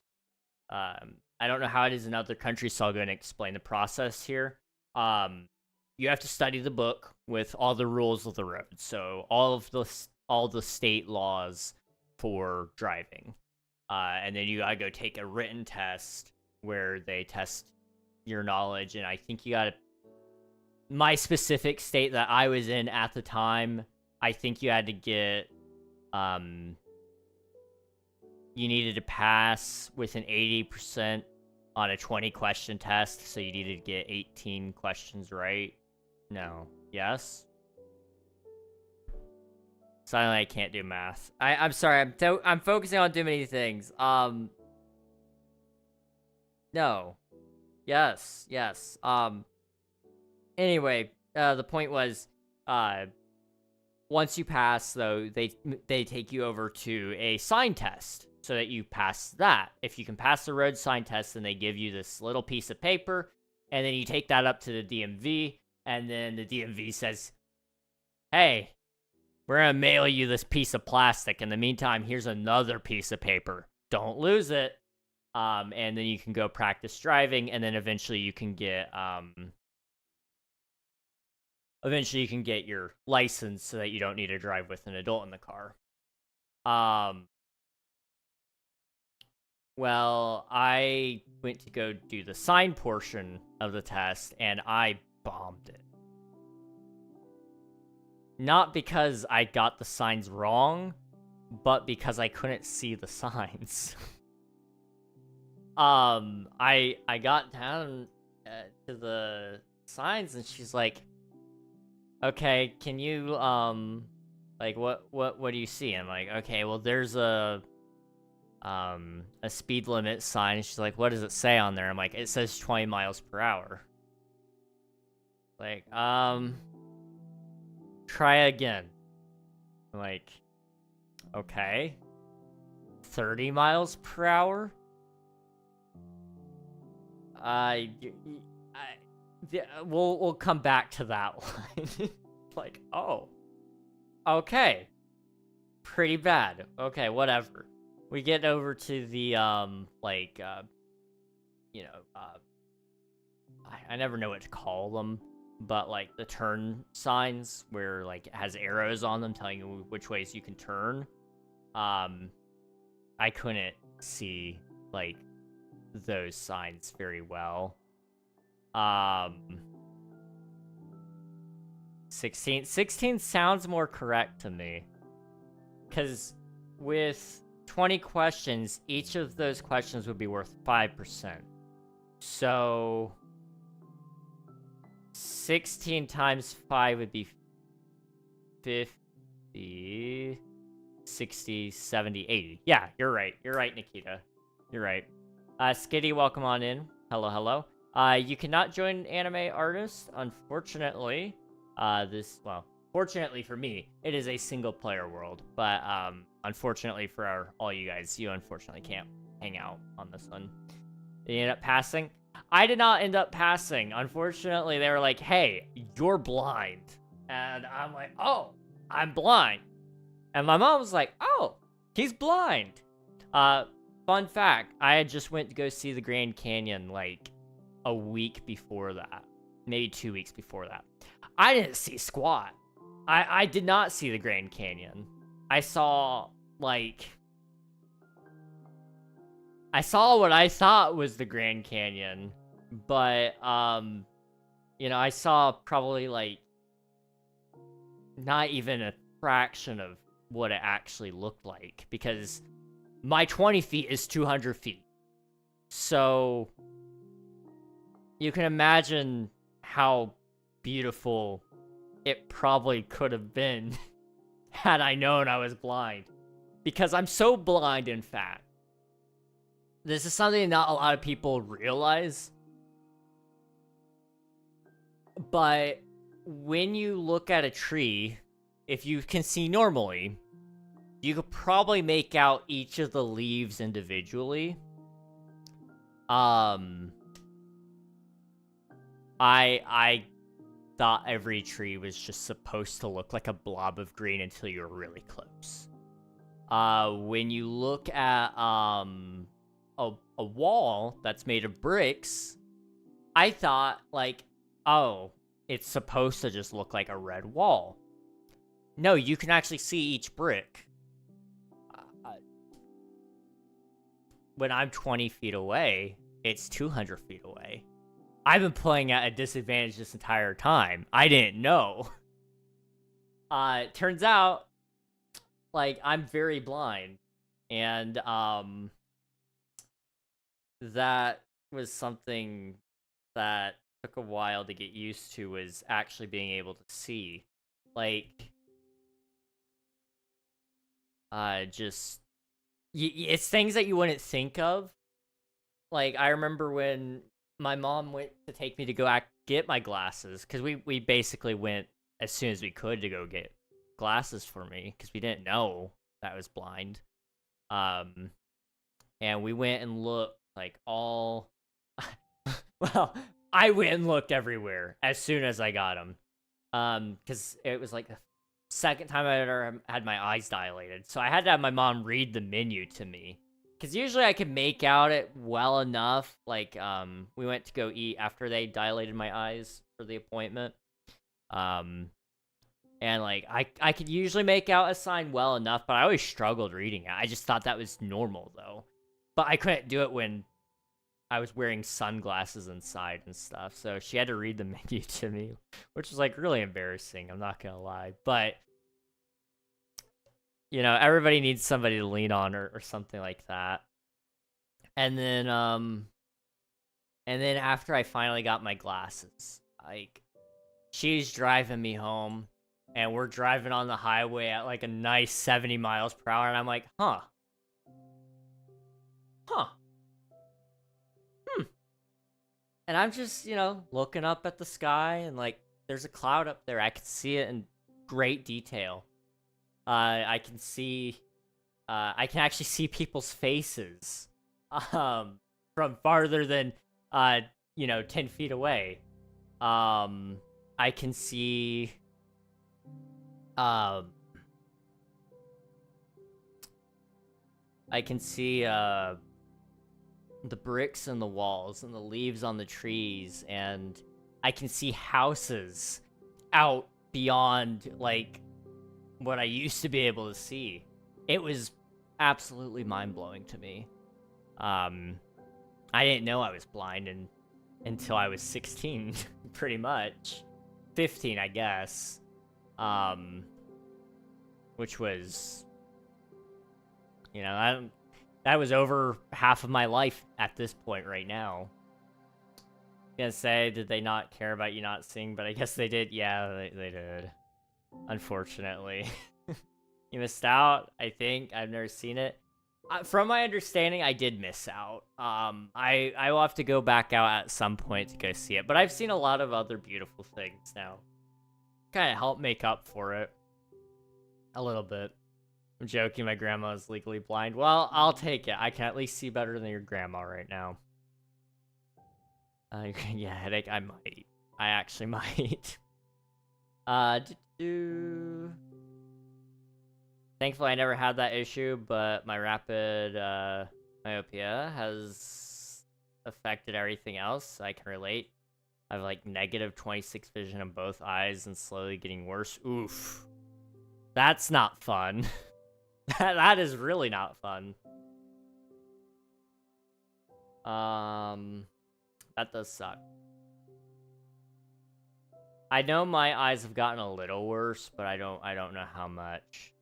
I don't know how it is in other countries, so I'll go and explain the process here. You have to study the book with all the rules of the road, so all the state laws for driving, and then you gotta go take a written test where they test your knowledge, and I think you gotta... My specific state that I was in at the time, I think you had to get, you needed to pass with an 80% on a 20-question test, so you needed to get 18 questions right. No. Yes? Suddenly I can't do math. I'm sorry, I'm focusing on too many things. No. Yes. Anyway, the point was, once you pass, though, they take you over to a sign test so that you pass that. If you can pass the road sign test, then they give you this little piece of paper, and then you take that up to the DMV, and then the DMV says, hey, we're gonna mail you this piece of plastic. In the meantime, here's another piece of paper. Don't lose it. And then you can go practice driving, and then eventually you can get, your license so that you don't need to drive with an adult in the car. Well, I went to go do the sign portion of the test, and I bombed it. Not because I got the signs wrong, but because I couldn't see the signs. I got down to the signs, and she's like, okay, can you, like, what do you see? I'm like, okay, well, there's a speed limit sign. And she's like, what does it say on there? I'm like, it says 20 miles per hour. Like, try again. I'm like, okay. 30 miles per hour? We'll come back to that one. Like, oh. Okay. Pretty bad. Okay, whatever. We get over to the, I never know what to call them, but, like, the turn signs where, like, it has arrows on them telling you which ways you can turn. I couldn't see, like, those signs very well. 16 sounds more correct to me. Because with 20 questions, each of those questions would be worth 5%. So 16 times 5 would be 50, 60, 70, 80. Yeah, you're right. You're right, Nikita. You're right. Skitty, welcome on in. Hello. You cannot join anime artist, unfortunately. Fortunately for me, it is a single-player world, but unfortunately for all you guys, you unfortunately can't hang out on this one. They ended up passing. I did not end up passing. Unfortunately, they were like, hey, you're blind. And I'm like, oh, I'm blind. And my mom was like, oh, he's blind. Fun fact, I had just went to go see the Grand Canyon like a week before that. Maybe 2 weeks before that. I didn't see squat. I did not see the Grand Canyon. I saw, like... I saw what I thought was the Grand Canyon, but, you know, I saw probably, like, not even a fraction of what it actually looked like, because my 20 feet is 200 feet. So, you can imagine how beautiful it probably could have been had I known I was blind. Because I'm so blind, in fact. This is something not a lot of people realize. But when you look at a tree, if you can see normally, you could probably make out each of the leaves individually. I thought every tree was just supposed to look like a blob of green until you were really close. When you look at a wall that's made of bricks, I thought, like, oh, it's supposed to just look like a red wall. No, you can actually see each brick. When I'm 20 feet away, it's 200 feet away. I've been playing at a disadvantage this entire time. I didn't know. Turns out, like, I'm very blind. And, that was something that took a while to get used to, was actually being able to see. Like, just... it's things that you wouldn't think of. Like, I remember when my mom went to take me to go get my glasses, because we basically went as soon as we could to go get glasses for me, because we didn't know that I was blind. And we went and looked, like, all... well, I went and looked everywhere as soon as I got them. Because it was, like, the second time I ever had my eyes dilated. So I had to have my mom read the menu to me. Because usually I could make out it well enough. Like, we went to go eat after they dilated my eyes for the appointment. And, like, I could usually make out a sign well enough, but I always struggled reading it. I just thought that was normal, though. But I couldn't do it when I was wearing sunglasses inside and stuff. So she had to read the menu to me, which was, like, really embarrassing. I'm not gonna lie. But, you know, everybody needs somebody to lean on or something like that. And then after I finally got my glasses, like, she's driving me home, and we're driving on the highway at, like, a nice 70 miles per hour, and I'm like, huh. And I'm just, you know, looking up at the sky, and, like, there's a cloud up there. I can see it in great detail. I can see, I can actually see people's faces, from farther than, you know, 10 feet away. I can see, the bricks in the walls and the leaves on the trees, and I can see houses out beyond, like, what I used to be able to see. It was absolutely mind-blowing to me. I didn't know I was blind until I was 16, pretty much. 15, I guess. Which was, you know, that was over half of my life at this point right now. I'm gonna say, did they not care about you not seeing? But I guess they did. Yeah, they did. Unfortunately. You missed out, I think. I've never seen it. From my understanding, I did miss out. I will have to go back out at some point to go see it. But I've seen a lot of other beautiful things now. kind of help make up for it. A little bit. I'm joking, my grandma is legally blind. Well, I'll take it. I can at least see better than your grandma right now. Yeah, headache, I might. I actually might. Thankfully, I never had that issue, but my rapid myopia has affected everything else. I can relate. I have like negative 26 vision in both eyes and slowly getting worse. Oof. That's not fun. That is really not fun. That does suck. I know my eyes have gotten a little worse, but I don't know how much.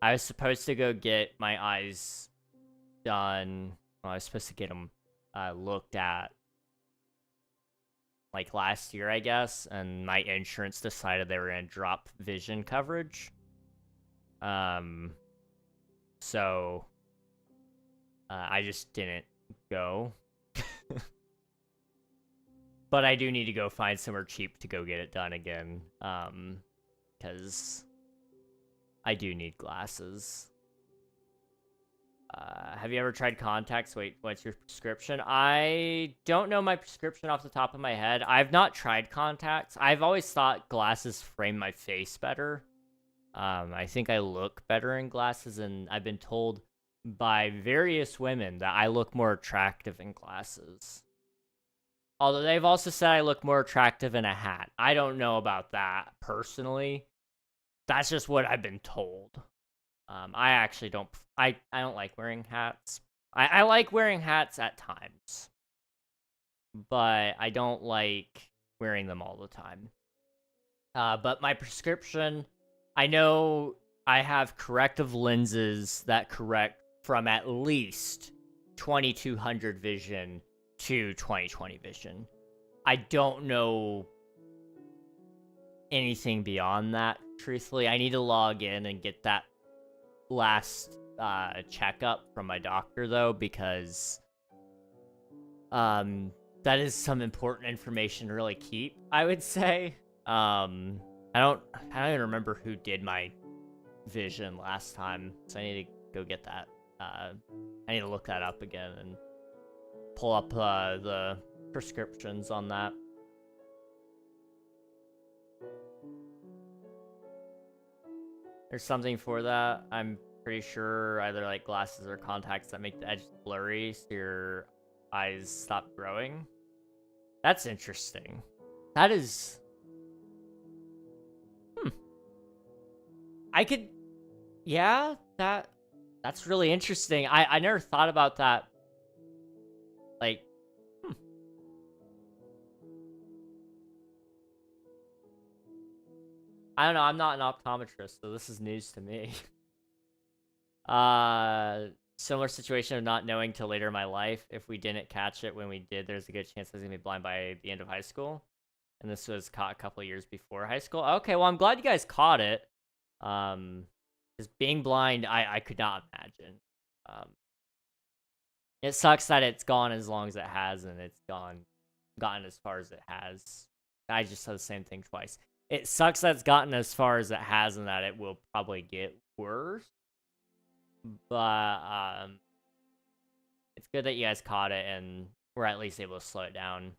I was supposed to go get my eyes done. Well, I was supposed to get them looked at like last year, I guess, and my insurance decided they were gonna drop vision coverage. So I just didn't go. But I do need to go find somewhere cheap to go get it done again. Because I do need glasses. Have you ever tried contacts? Wait, what's your prescription? I don't know my prescription off the top of my head. I've not tried contacts. I've always thought glasses frame my face better. I think I look better in glasses, and I've been told by various women that I look more attractive in glasses. Although they've also said I look more attractive in a hat. I don't know about that personally. That's just what I've been told. I actually don't. I don't like wearing hats. I like wearing hats at times, but I don't like wearing them all the time. But my prescription, I know I have corrective lenses that correct from at least 2200 vision to 20/20 vision. I don't know anything beyond that, truthfully. I need to log in and get that last checkup from my doctor, though, because that is some important information to really keep, I would say. I don't even remember who did my vision last time, so I need to go get that. I need to look that up again and pull up the prescriptions on that. There's something for that. I'm pretty sure either like glasses or contacts that make the edges blurry so your eyes stop growing. That's interesting. That is... I could... Yeah, that's really interesting. I never thought about that. Like, I don't know, I'm not an optometrist, so this is news to me. Similar situation of not knowing till later in my life. If we didn't catch it when we did, there's a good chance I was gonna be blind by the end of high school. And this was caught a couple of years before high school. Okay, well, I'm glad you guys caught it. Because being blind, I could not imagine. It sucks that it's gone as long as it has, and it's gotten as far as it has. I just said the same thing twice. It sucks that it's gotten as far as it has, and that it will probably get worse. But it's good that you guys caught it, and we're at least able to slow it down.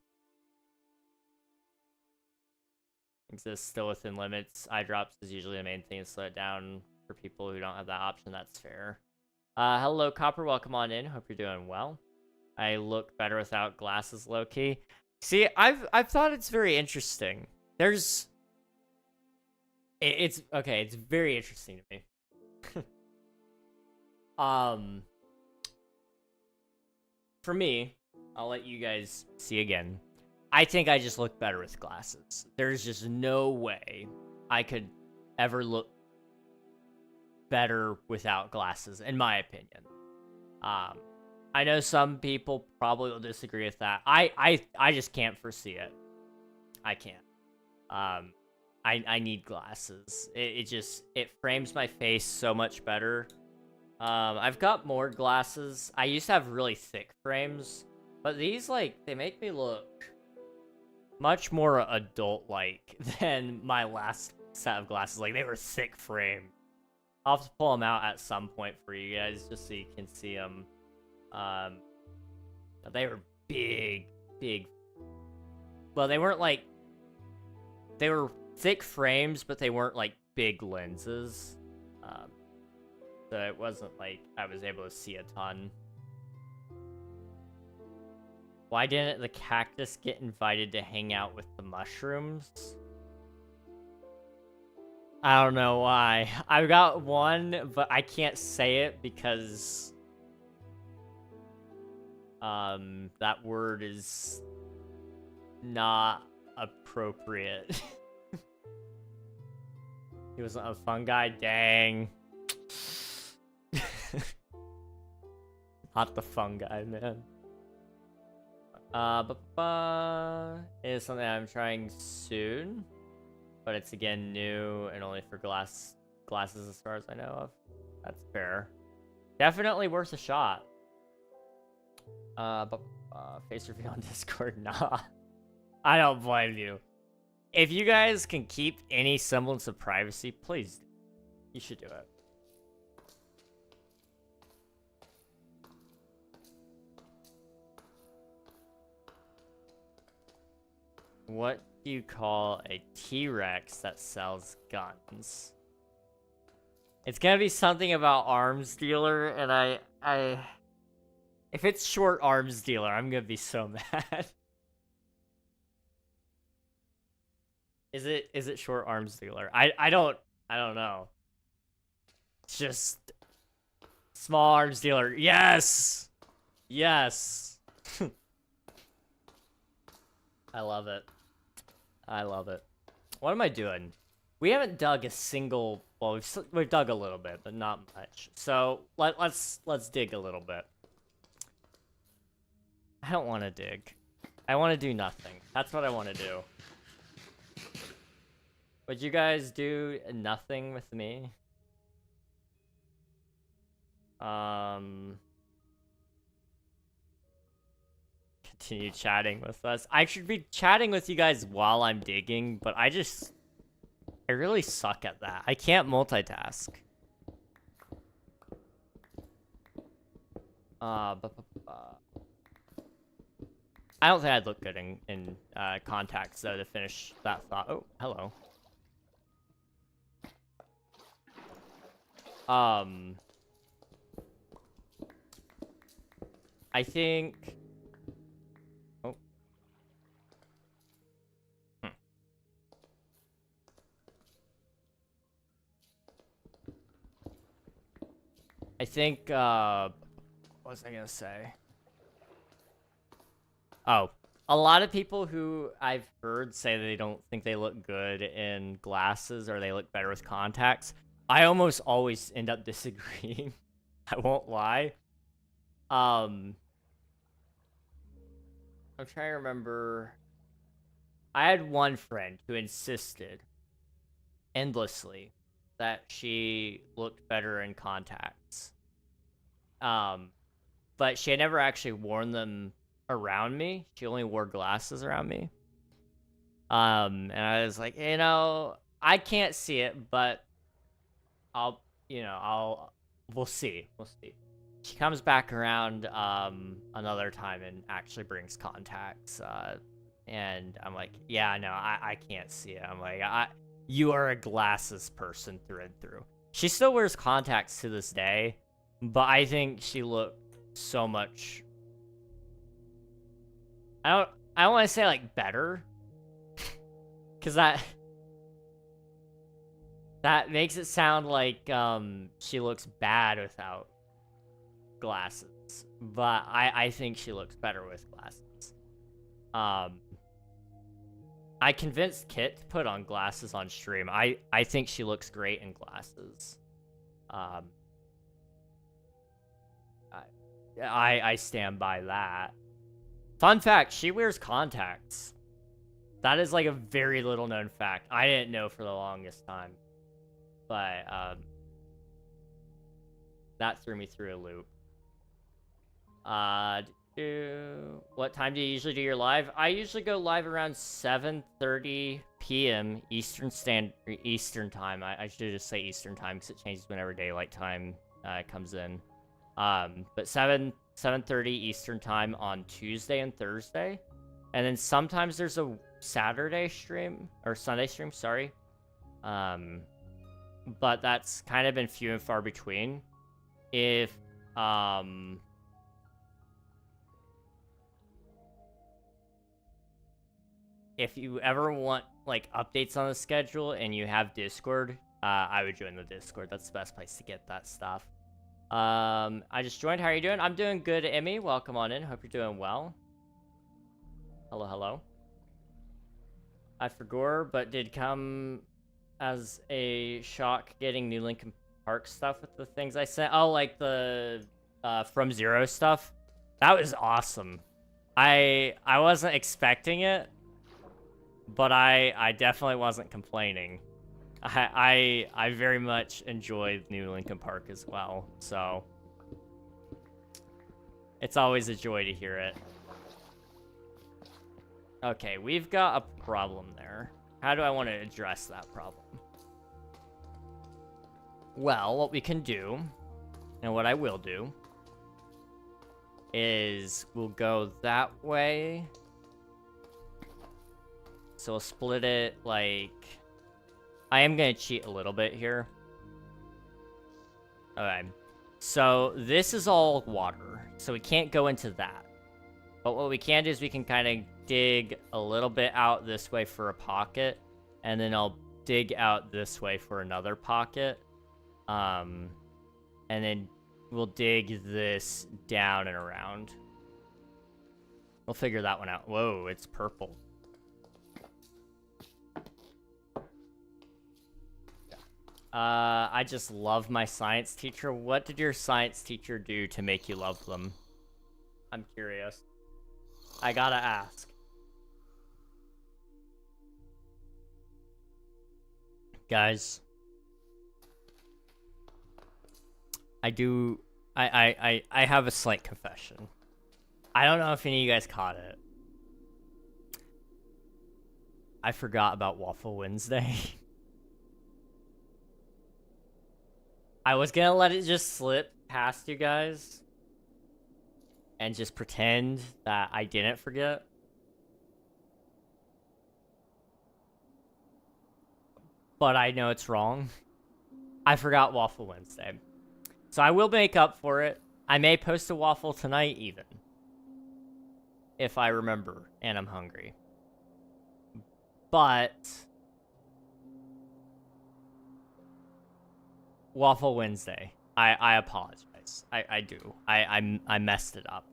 Exists still within limits. Eye drops is usually the main thing to slow it down for people who don't have that option. That's fair. Hello, Copper. Welcome on in. Hope you're doing well. I look better without glasses, low-key. See, I've thought it's very interesting. It's okay. It's very interesting to me. For me, I'll let you guys see again. I think I just look better with glasses. There's just no way I could ever look better without glasses, in my opinion. I know some people probably will disagree with that. I just can't foresee it. I can't. I need glasses. It frames my face so much better. I've got more glasses. I used to have really thick frames, but these, like, they make me look much more adult-like than my last set of glasses. Like, they were thick frame. I'll have to pull them out at some point for you guys, just so you can see them. But they were big. Well, they weren't like... They were thick frames, but they weren't like big lenses. So it wasn't like I was able to see a ton. Why didn't the cactus get invited to hang out with the mushrooms? I don't know why. I've got one, but I can't say it because that word is not appropriate. He wasn't a fungi? Dang. Not the fungi, man. It is something I'm trying soon, but it's again new and only for glasses as far as I know of. That's fair. Definitely worth a shot. Face reveal on Discord? Nah. I don't blame you. If you guys can keep any semblance of privacy, please, you should do it. What do you call a T-Rex that sells guns? It's gonna be something about arms dealer, and I... If it's short arms dealer, I'm gonna be so mad. Is it short arms dealer? I don't know. It's just small arms dealer. Yes! Yes! I love it. I love it. What am I doing? We haven't dug a single... Well, we've dug a little bit, but not much. So, let's dig a little bit. I don't want to dig. I want to do nothing. That's what I want to do. Would you guys do nothing with me? Continue chatting with us. I should be chatting with you guys while I'm digging, but I really suck at that. I can't multitask. I don't think I'd look good in contacts, though, to finish that thought. Oh, hello. I think... Oh. I think, what was I gonna say? Oh, a lot of people who I've heard say they don't think they look good in glasses or they look better with contacts. I almost always end up disagreeing. I won't lie. I'm trying to remember. I had one friend who insisted endlessly that she looked better in contacts. But she had never actually worn them around me. She only wore glasses around me. And I was like, I can't see it, but we'll see. She comes back around another time and actually brings contacts. And I'm like, yeah, no, I can't see it. I'm like, you are a glasses person through and through. She still wears contacts to this day, but I think she looked so much... I don't want to say, like, better. Because that makes it sound like she looks bad without glasses. But I think she looks better with glasses. I convinced Kit to put on glasses on stream. I think she looks great in glasses. I stand by that. Fun fact, she wears contacts. That is like a very little known fact. I didn't know for the longest time. But that threw me through a loop. What time do you usually do your live? I usually go live around 7:30 p.m. Eastern Time. I should just say Eastern Time because it changes whenever daylight time comes in. But 7:30 Eastern Time on Tuesday and Thursday, and then sometimes there's a Saturday stream or Sunday stream. Sorry. But that's kind of been few and far between. If you ever want like updates on the schedule and you have Discord, I would join the Discord. That's the best place to get that stuff. I just joined. How are you doing? I'm doing good, Emmy. Welcome on in. Hope you're doing well. Hello, hello. I forgot, but did come as a shock getting new Linkin Park stuff with the things I sent. Oh, like the From Zero stuff. That was awesome. I wasn't expecting it, but I definitely wasn't complaining. I very much enjoyed new Linkin Park as well, so it's always a joy to hear it. Okay, we've got a problem there. How do I want to address that problem? Well, what we can do, and what I will do, is we'll go that way. So we'll split it like... I am going to cheat a little bit here. Okay. So this is all water, so we can't go into that. But what we can do is we can kind of dig a little bit out this way for a pocket, and then I'll dig out this way for another pocket. And then we'll dig this down and around. We'll figure that one out. Whoa, it's purple. I just love my science teacher. What did your science teacher do to make you love them? I'm curious. I gotta ask. Guys. I have a slight confession. I don't know if any of you guys caught it. I forgot about Waffle Wednesday. I was gonna let it just slip past you guys and just pretend that I didn't forget. But I know it's wrong. I forgot Waffle Wednesday. So I will make up for it. I may post a waffle tonight even. If I remember and I'm hungry. But Waffle Wednesday. I apologize. I do. I messed it up.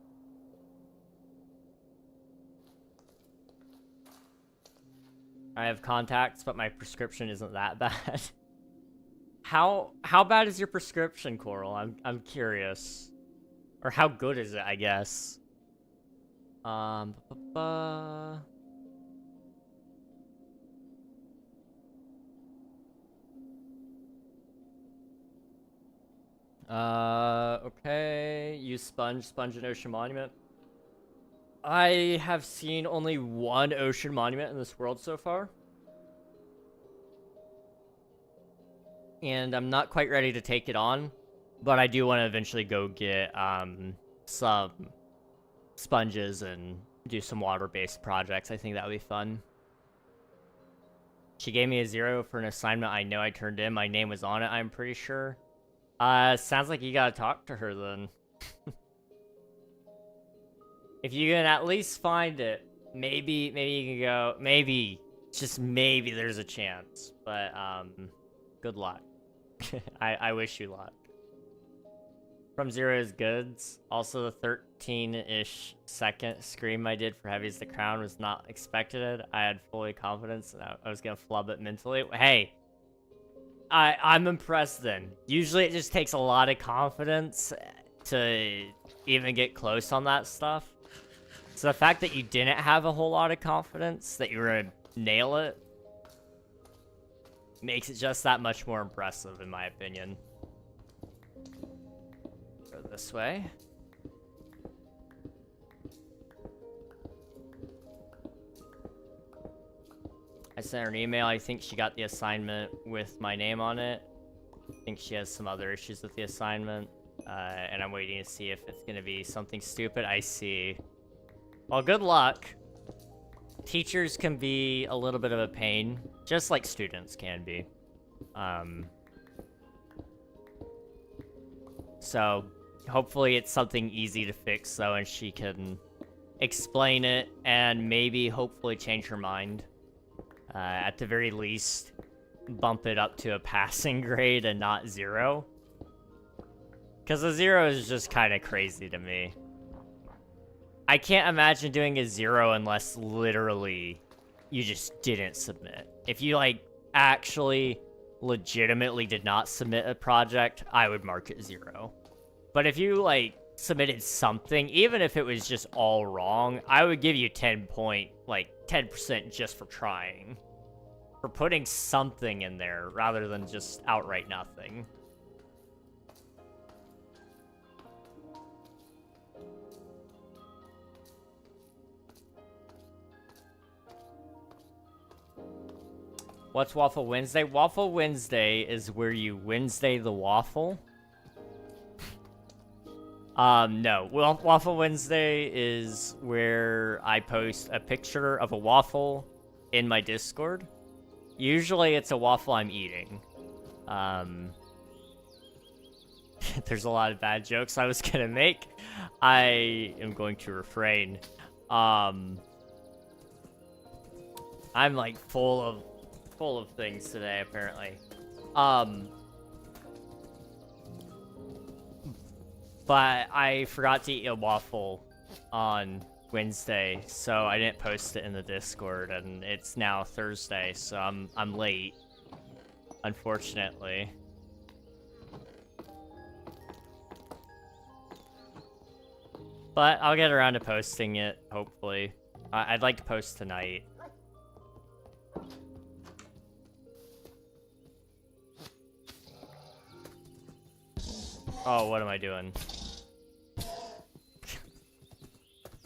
I have contacts, but my prescription isn't that bad. How bad is your prescription, Coral? I'm curious. Or how good is it, I guess? Okay. Use sponge in Ocean Monument. I have seen only one ocean monument in this world so far. And I'm not quite ready to take it on, but I do want to eventually go get some sponges and do some water-based projects. I think that would be fun. She gave me a 0 for an assignment I know I turned in. My name was on it, I'm pretty sure. Sounds like you gotta talk to her then. If you can at least find it, maybe you can go, maybe, just maybe there's a chance. But, good luck. I wish you luck. From Zero's Goods. Also, the 13-ish second scream I did for Heavy's the Crown was not expected. I had fully confidence and I was gonna flub it mentally. Hey, I'm impressed then. Usually it just takes a lot of confidence to even get close on that stuff. So the fact that you didn't have a whole lot of confidence that you were gonna nail it makes it just that much more impressive, in my opinion. Go this way. I sent her an email. I think she got the assignment with my name on it. I think she has some other issues with the assignment. And I'm waiting to see if it's going to be something stupid. I see. Well, good luck. Teachers can be a little bit of a pain, just like students can be. So hopefully it's something easy to fix, though, and she can explain it and maybe hopefully change her mind. At the very least, bump it up to a passing grade and not 0. Because a 0 is just kind of crazy to me. I can't imagine doing a 0 unless literally you just didn't submit. If you, like, actually legitimately did not submit a project, I would mark it 0. But if you, like, submitted something, even if it was just all wrong, I would give you 10% just for trying. For putting something in there rather than just outright nothing. What's Waffle Wednesday? Waffle Wednesday is where you Wednesday the waffle. No. Well, Waffle Wednesday is where I post a picture of a waffle in my Discord. Usually it's a waffle I'm eating. There's a lot of bad jokes I was gonna make. I am going to refrain. I'm like full of things today, apparently. But I forgot to eat a waffle on Wednesday, so I didn't post it in the Discord, and it's now Thursday, so I'm late, unfortunately. But I'll get around to posting it, hopefully. I'd like to post tonight. Oh, what am I doing?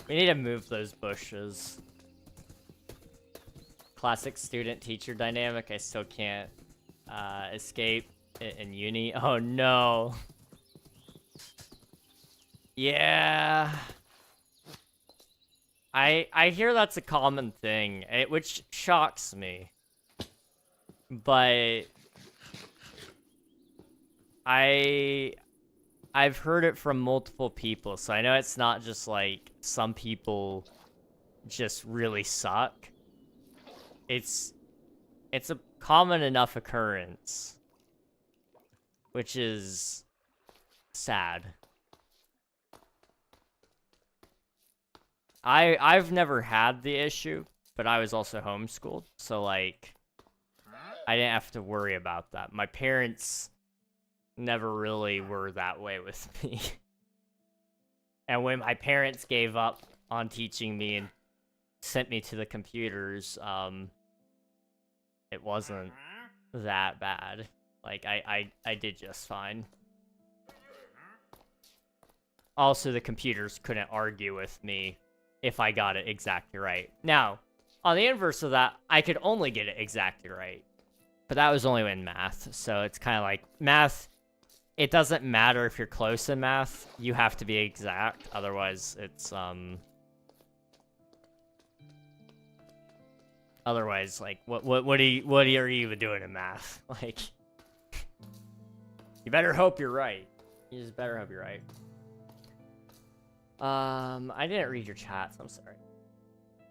We need to move those bushes. Classic student-teacher dynamic. I still can't escape it in uni. Oh no. Yeah. I hear that's a common thing, which shocks me. But I've heard it from multiple people, so I know it's not just like some people just really suck. It's a common enough occurrence, which is sad. I've never had the issue, but I was also homeschooled, so like I didn't have to worry about that. My parents never really were that way with me. And when my parents gave up on teaching me and sent me to the computers, it wasn't that bad. Like, I did just fine. Also, the computers couldn't argue with me if I got it exactly right. Now, on the inverse of that, I could only get it exactly right. But that was only in math, so it's kind of like, math, it doesn't matter if you're close in math, you have to be exact, otherwise it's, otherwise, like, what are you even doing in math? Like, you better hope you're right. You just better hope you're right. I didn't read your chats, I'm sorry.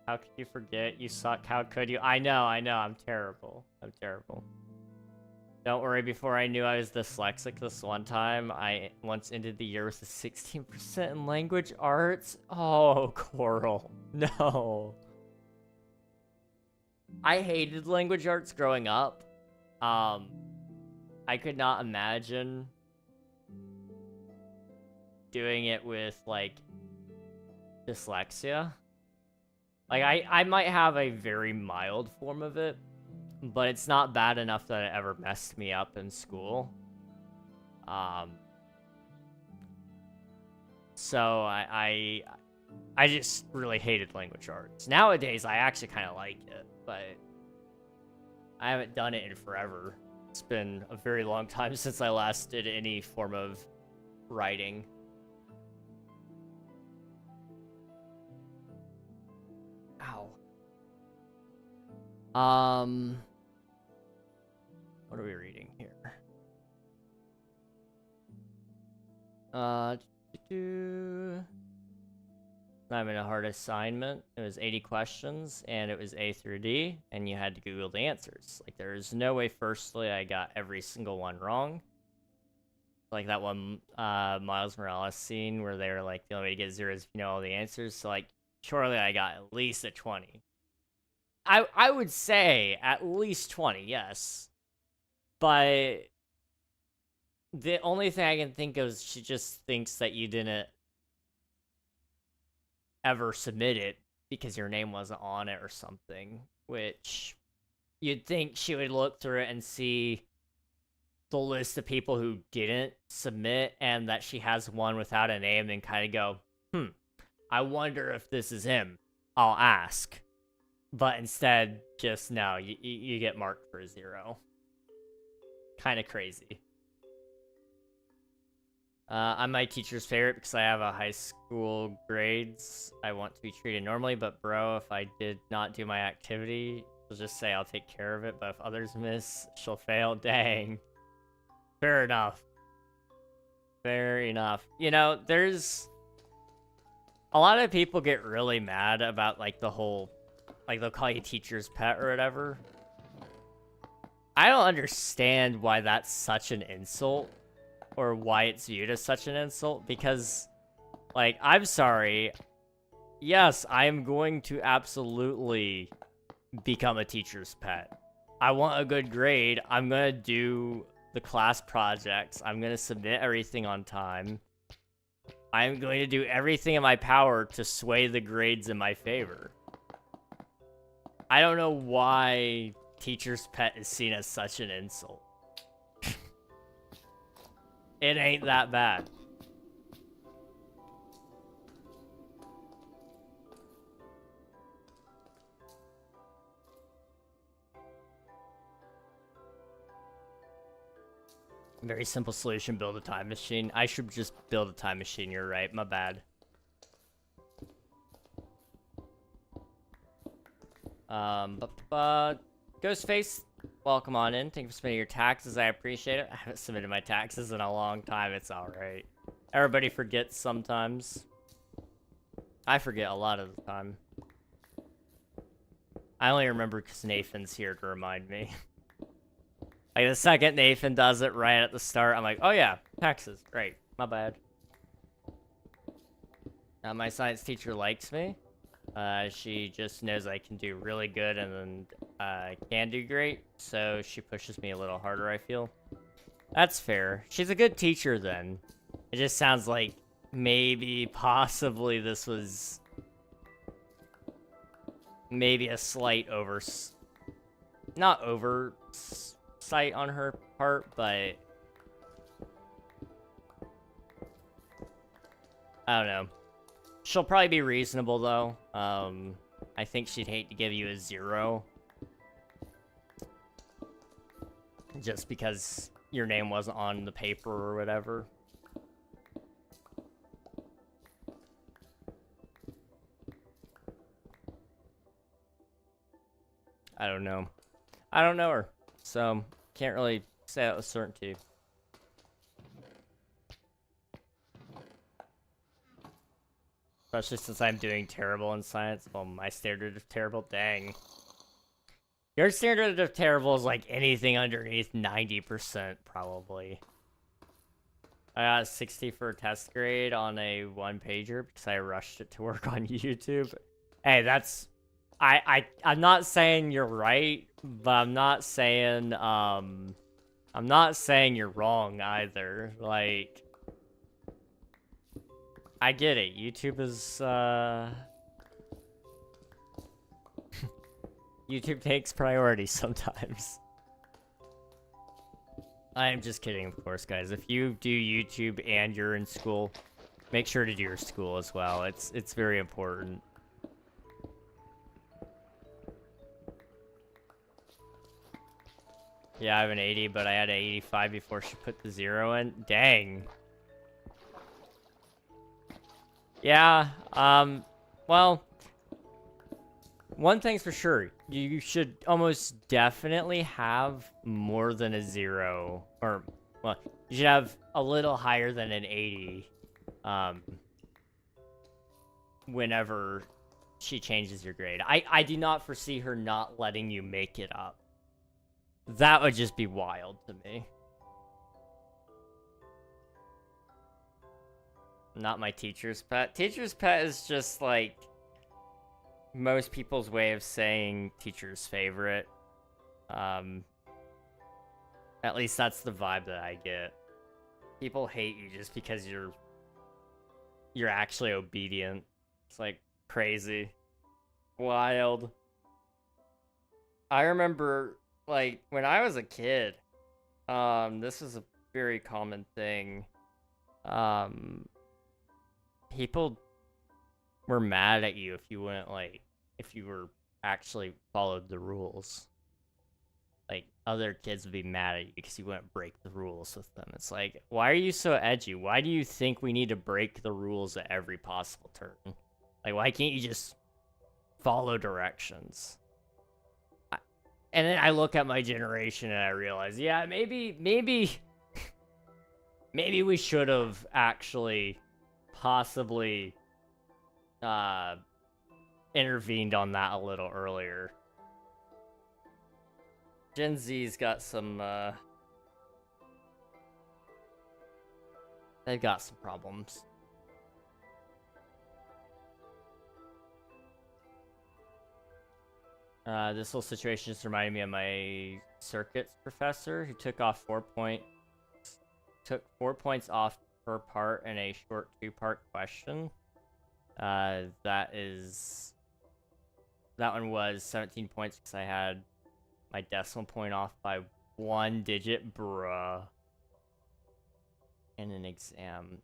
How could you forget? You suck, how could you? I know, I'm terrible. I'm terrible. Don't worry, before I knew I was dyslexic this one time, I once ended the year with a 16% in language arts. Oh, Coral. No. I hated language arts growing up. I could not imagine doing it with, like, dyslexia. Like, I might have a very mild form of it, but it's not bad enough that it ever messed me up in school. So I just really hated language arts. Nowadays, I actually kind of like it, but I haven't done it in forever. It's been a very long time since I last did any form of writing. Ow. What are we reading here? Not even a hard assignment. It was 80 questions, and it was A through D, and you had to Google the answers. Like, there's no way, firstly, I got every single one wrong. Like that one Miles Morales scene where they were like, the only way to get 0 is if you know all the answers. So, like, surely I got at least a 20. I would say at least 20, yes. But the only thing I can think of is she just thinks that you didn't ever submit it because your name wasn't on it or something, which you'd think she would look through it and see the list of people who didn't submit and that she has one without a name and kind of go, I wonder if this is him. I'll ask. But instead, just no, you get marked for a 0. Kind of crazy. I'm my teacher's favorite because I have a high school grades. I want to be treated normally, but bro, if I did not do my activity, she'll just say I'll take care of it, but if others miss, she'll fail. Dang. Fair enough. Fair enough. You know, there's a lot of people get really mad about, like, the whole, like, they'll call you teacher's pet or whatever. I don't understand why that's such an insult. Or why it's viewed as such an insult, because, like, I'm sorry. Yes, I am going to absolutely become a teacher's pet. I want a good grade. I'm going to do the class projects. I'm going to submit everything on time. I'm going to do everything in my power to sway the grades in my favor. I don't know why teacher's pet is seen as such an insult. It ain't that bad. Very simple solution, build a time machine. I should just build a time machine, you're right, my bad. Ghostface, welcome on in. Thank you for submitting your taxes. I appreciate it. I haven't submitted my taxes in a long time. It's alright. Everybody forgets sometimes. I forget a lot of the time. I only remember because Nathan's here to remind me. Like, the second Nathan does it right at the start, I'm like, oh yeah, taxes. Great. My bad. My science teacher likes me. She just knows I can do really good and then can do great, so she pushes me a little harder, I feel. That's fair. She's a good teacher then. It just sounds like maybe, possibly, this was maybe a slight not oversight on her part, but I don't know. She'll probably be reasonable, though. I think she'd hate to give you a 0. Just because your name wasn't on the paper or whatever. I don't know. I don't know her, so can't really say that with certainty. Especially since I'm doing terrible in science. Well, my standard of terrible, dang. Your standard of terrible is like anything underneath 90%, probably. I got a 60 for a test grade on a 1-pager because I rushed it to work on YouTube. Hey, that's... I'm not saying you're right, but I'm not saying you're wrong either. Like... I get it. YouTube is, YouTube takes priority sometimes. I am just kidding, of course, guys. If you do YouTube and you're in school, make sure to do your school as well. It's very important. Yeah, I have an 80, but I had an 85 before she put the 0 in. Dang. Yeah, well, one thing's for sure. You should almost definitely have more than a 0. Or, well, you should have a little higher than an 80. Whenever she changes your grade. I do not foresee her not letting you make it up. That would just be wild to me. Not my teacher's pet. Teacher's pet is just like most people's way of saying teacher's favorite. At least that's the vibe that I get. People hate you just because you're actually obedient. It's like crazy. Wild. I remember like when I was a kid, this is a very common thing. People were mad at you if you wouldn't if you were actually followed the rules. Like other kids would be mad at you because you wouldn't break the rules with them. It's like, why are you so edgy? Why do you think we need to break the rules at every possible turn? Like, why can't you just follow directions? And then I look at my generation and I realize, yeah, maybe we should have actually possibly intervened on that a little earlier. Gen Z's got some they've got some problems. This whole situation just reminded me of my circuits professor who took 4 points off per part in a short 2-part question. That one was 17 points because I had my decimal point off by 1 digit, bruh, in an exam.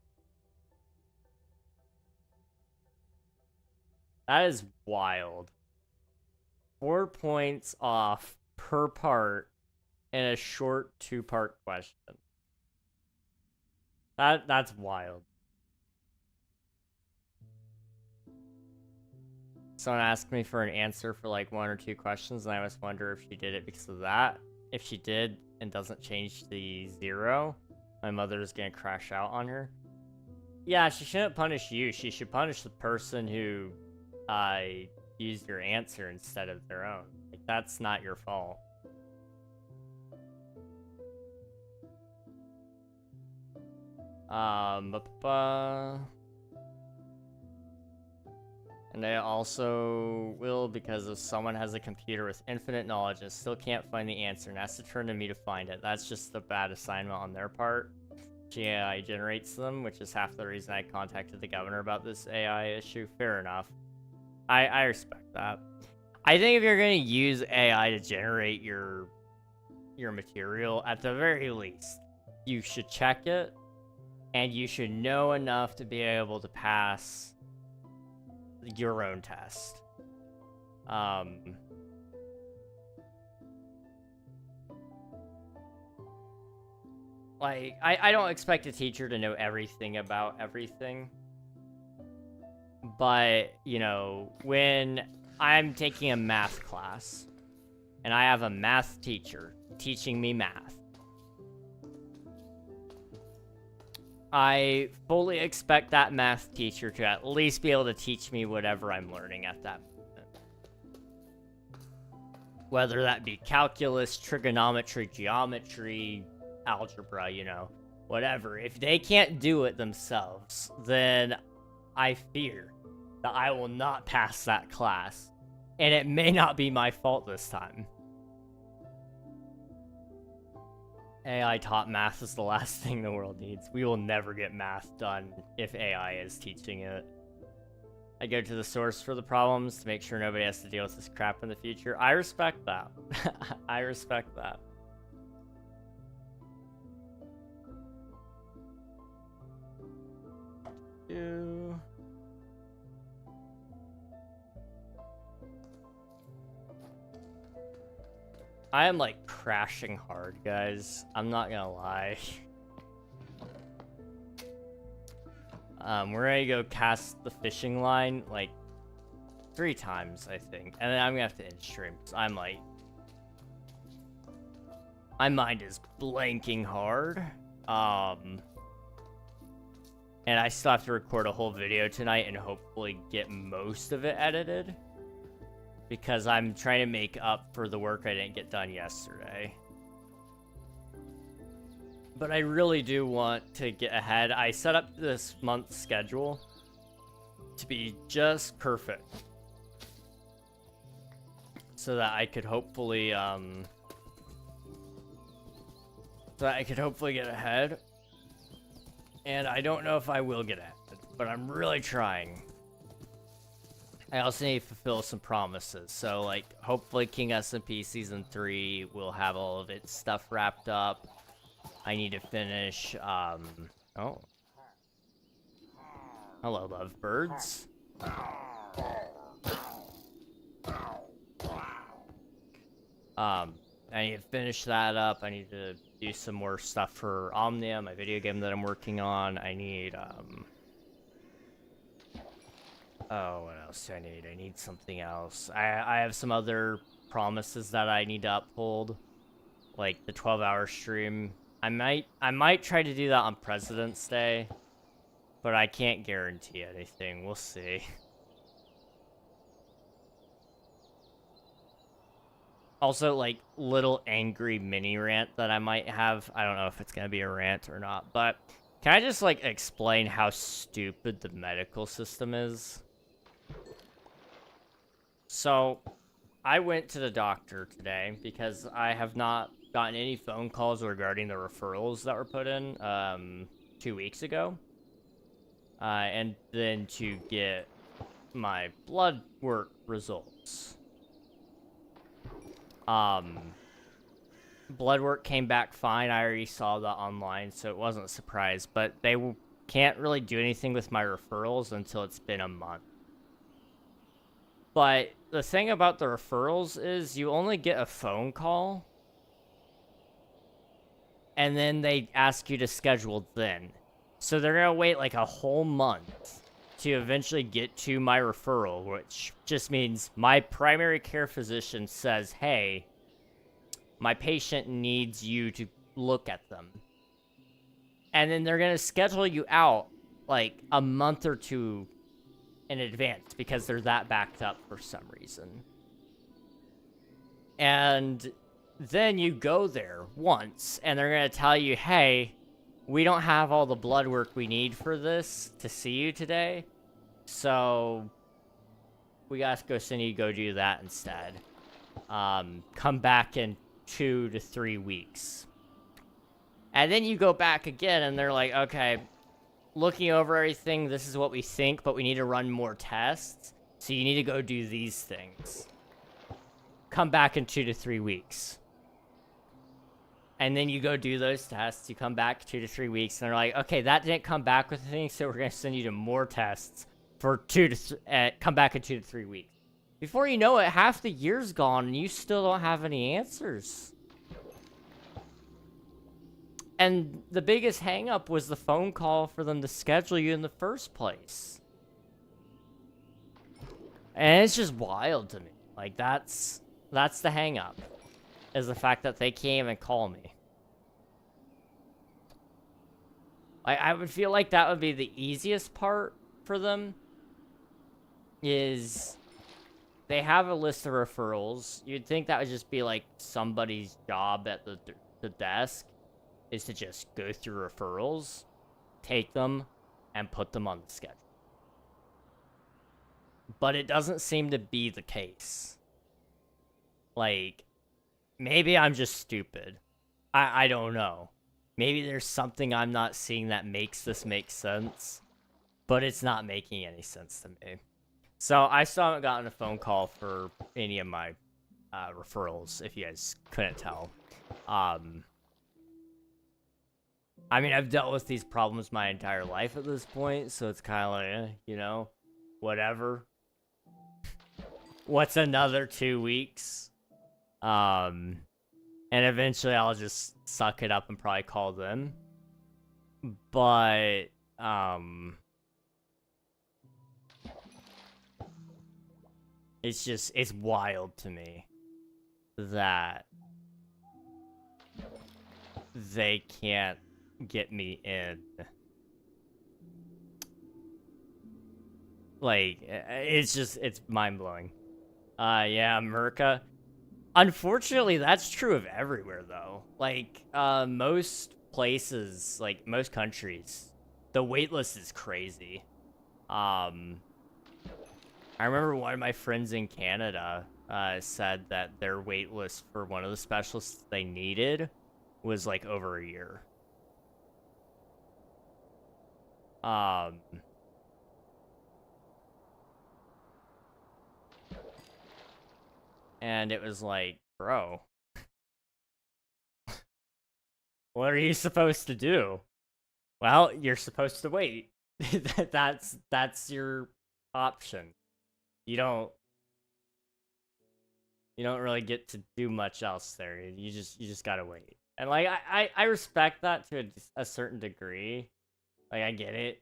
That is wild. 4 points off per part in a short 2-part question. That's wild. Someone asked me for an answer for like 1 or 2 questions, and I always wonder if she did it because of that. If she did and doesn't change the 0, my mother's gonna crash out on her. Yeah, she shouldn't punish you. She should punish the person who used your answer instead of their own. Like, that's not your fault. And I also will, because if someone has a computer with infinite knowledge and still can't find the answer and has to turn to me to find it, that's just a bad assignment on their part. AI generates them, which is half the reason I contacted the governor about this AI issue. Fair enough. I respect that. I think if you're going to use AI to generate your material, at the very least, you should check it, and you should know enough to be able to pass your own test. Like, I don't expect a teacher to know everything about everything. But, you know, when I'm taking a math class, and I have a math teacher teaching me math, I fully expect that math teacher to at least be able to teach me whatever I'm learning at that moment. Whether that be calculus, trigonometry, geometry, algebra, you know, whatever. If they can't do it themselves, then I fear that I will not pass that class. And it may not be my fault this time. AI taught math is the last thing the world needs. We will never get math done if AI is teaching it. I go to the source for the problems to make sure nobody has to deal with this crap in the future. I respect that. I respect that. Ew. I am like crashing hard, guys. I'm not gonna lie. We're gonna go cast the fishing line like 3 times, I think, and then I'm gonna have to end stream. I'm like, my mind is blanking hard. And I still have to record a whole video tonight and hopefully get most of it edited, because I'm trying to make up for the work I didn't get done yesterday. But I really do want to get ahead. I set up this month's schedule to be just perfect, so that I could hopefully get ahead. And I don't know if I will get ahead, but I'm really trying. I also need to fulfill some promises. So, like, hopefully King SMP Season 3 will have all of its stuff wrapped up. I need to finish, oh. Hello, lovebirds. I need to finish that up. I need to do some more stuff for Omnia, my video game that I'm working on. I need, oh, what else do I need? I need something else. I have some other promises that I need to uphold, like the 12-hour stream. I might try to do that on President's Day, but I can't guarantee anything. We'll see. Also, like, little angry mini rant that I might have. I don't know if it's gonna be a rant or not, but can I just, like, explain how stupid the medical system is? So, I went to the doctor today because I have not gotten any phone calls regarding the referrals that were put in 2 weeks ago. And then to get my blood work results. Blood work came back fine. I already saw that online, so it wasn't a surprise. But they can't really do anything with my referrals until it's been a month. But the thing about the referrals is you only get a phone call, and then they ask you to schedule then. So they're gonna wait like a whole month to eventually get to my referral, which just means my primary care physician says, hey, my patient needs you to look at them. And then they're going to schedule you out like a month or 2 in advance because they're that backed up for some reason. And then you go there once and they're going to tell you, hey, we don't have all the blood work we need for this to see you today, so we gotta go send you to go do that instead. Come back in 2 to 3 weeks. And then you go back again and they're like, okay, looking over everything, this is what we think, but we need to run more tests, so you need to go do these things. Come back in 2 to 3 weeks. And then you go do those tests, you come back 2 to 3 weeks, and they're like, okay, that didn't come back with anything, so we're going to send you to more tests for come back in 2 to 3 weeks. Before you know it, half the year's gone, and you still don't have any answers. And the biggest hang-up was the phone call for them to schedule you in the first place. And it's just wild to me. Like, that's the hang-up. Is the fact that they can't even call me. I would feel like that would be the easiest part for them. Is they have a list of referrals. You'd think that would just be like somebody's job at the desk, is to just go through referrals, take them, and put them on the schedule. But it doesn't seem to be the case. Like, maybe I'm just stupid. I don't know. Maybe there's something I'm not seeing that makes this make sense, but it's not making any sense to me. So I still haven't gotten a phone call for any of my referrals, if you guys couldn't tell. I mean, I've dealt with these problems my entire life at this point, so it's kind of like, you know, whatever. What's another 2 weeks? And eventually I'll just suck it up and probably call them. But, it's wild to me that they can't get me in. Like, it's mind-blowing. Yeah, Merca. Unfortunately, that's true of everywhere, though. Like, most places, like, most countries, the waitlist is crazy. I remember one of my friends in Canada, said that their waitlist for one of the specialists they needed was, like, over a year. And it was like, bro, what are you supposed to do? Well, you're supposed to wait. that's your option. You don't really get to do much else there. You just gotta wait. And like I respect that to a certain degree. Like I get it.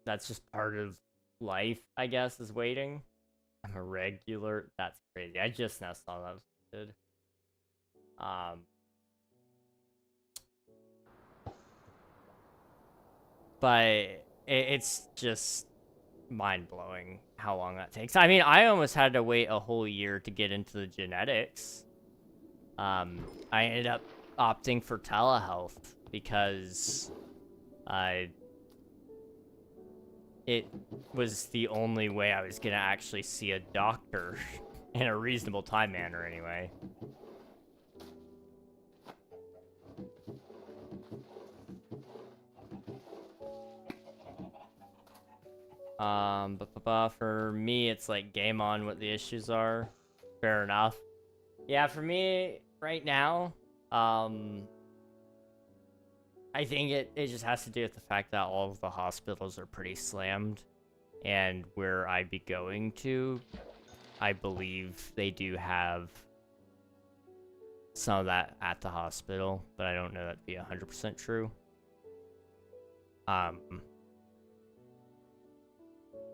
That's just part of life, I guess, is waiting. I'm a regular. That's crazy. I just now saw that was good. But it's just mind-blowing how long that takes. I mean, I almost had to wait a whole year to get into the genetics. I ended up opting for telehealth because it was the only way I was gonna actually see a doctor in a reasonable time manner anyway. For me, it's like game on what the issues are. Fair enough. Yeah, for me, right now, I think it just has to do with the fact that all of the hospitals are pretty slammed. And where I'd be going to, I believe they do have some of that at the hospital, but I don't know that to be 100% true.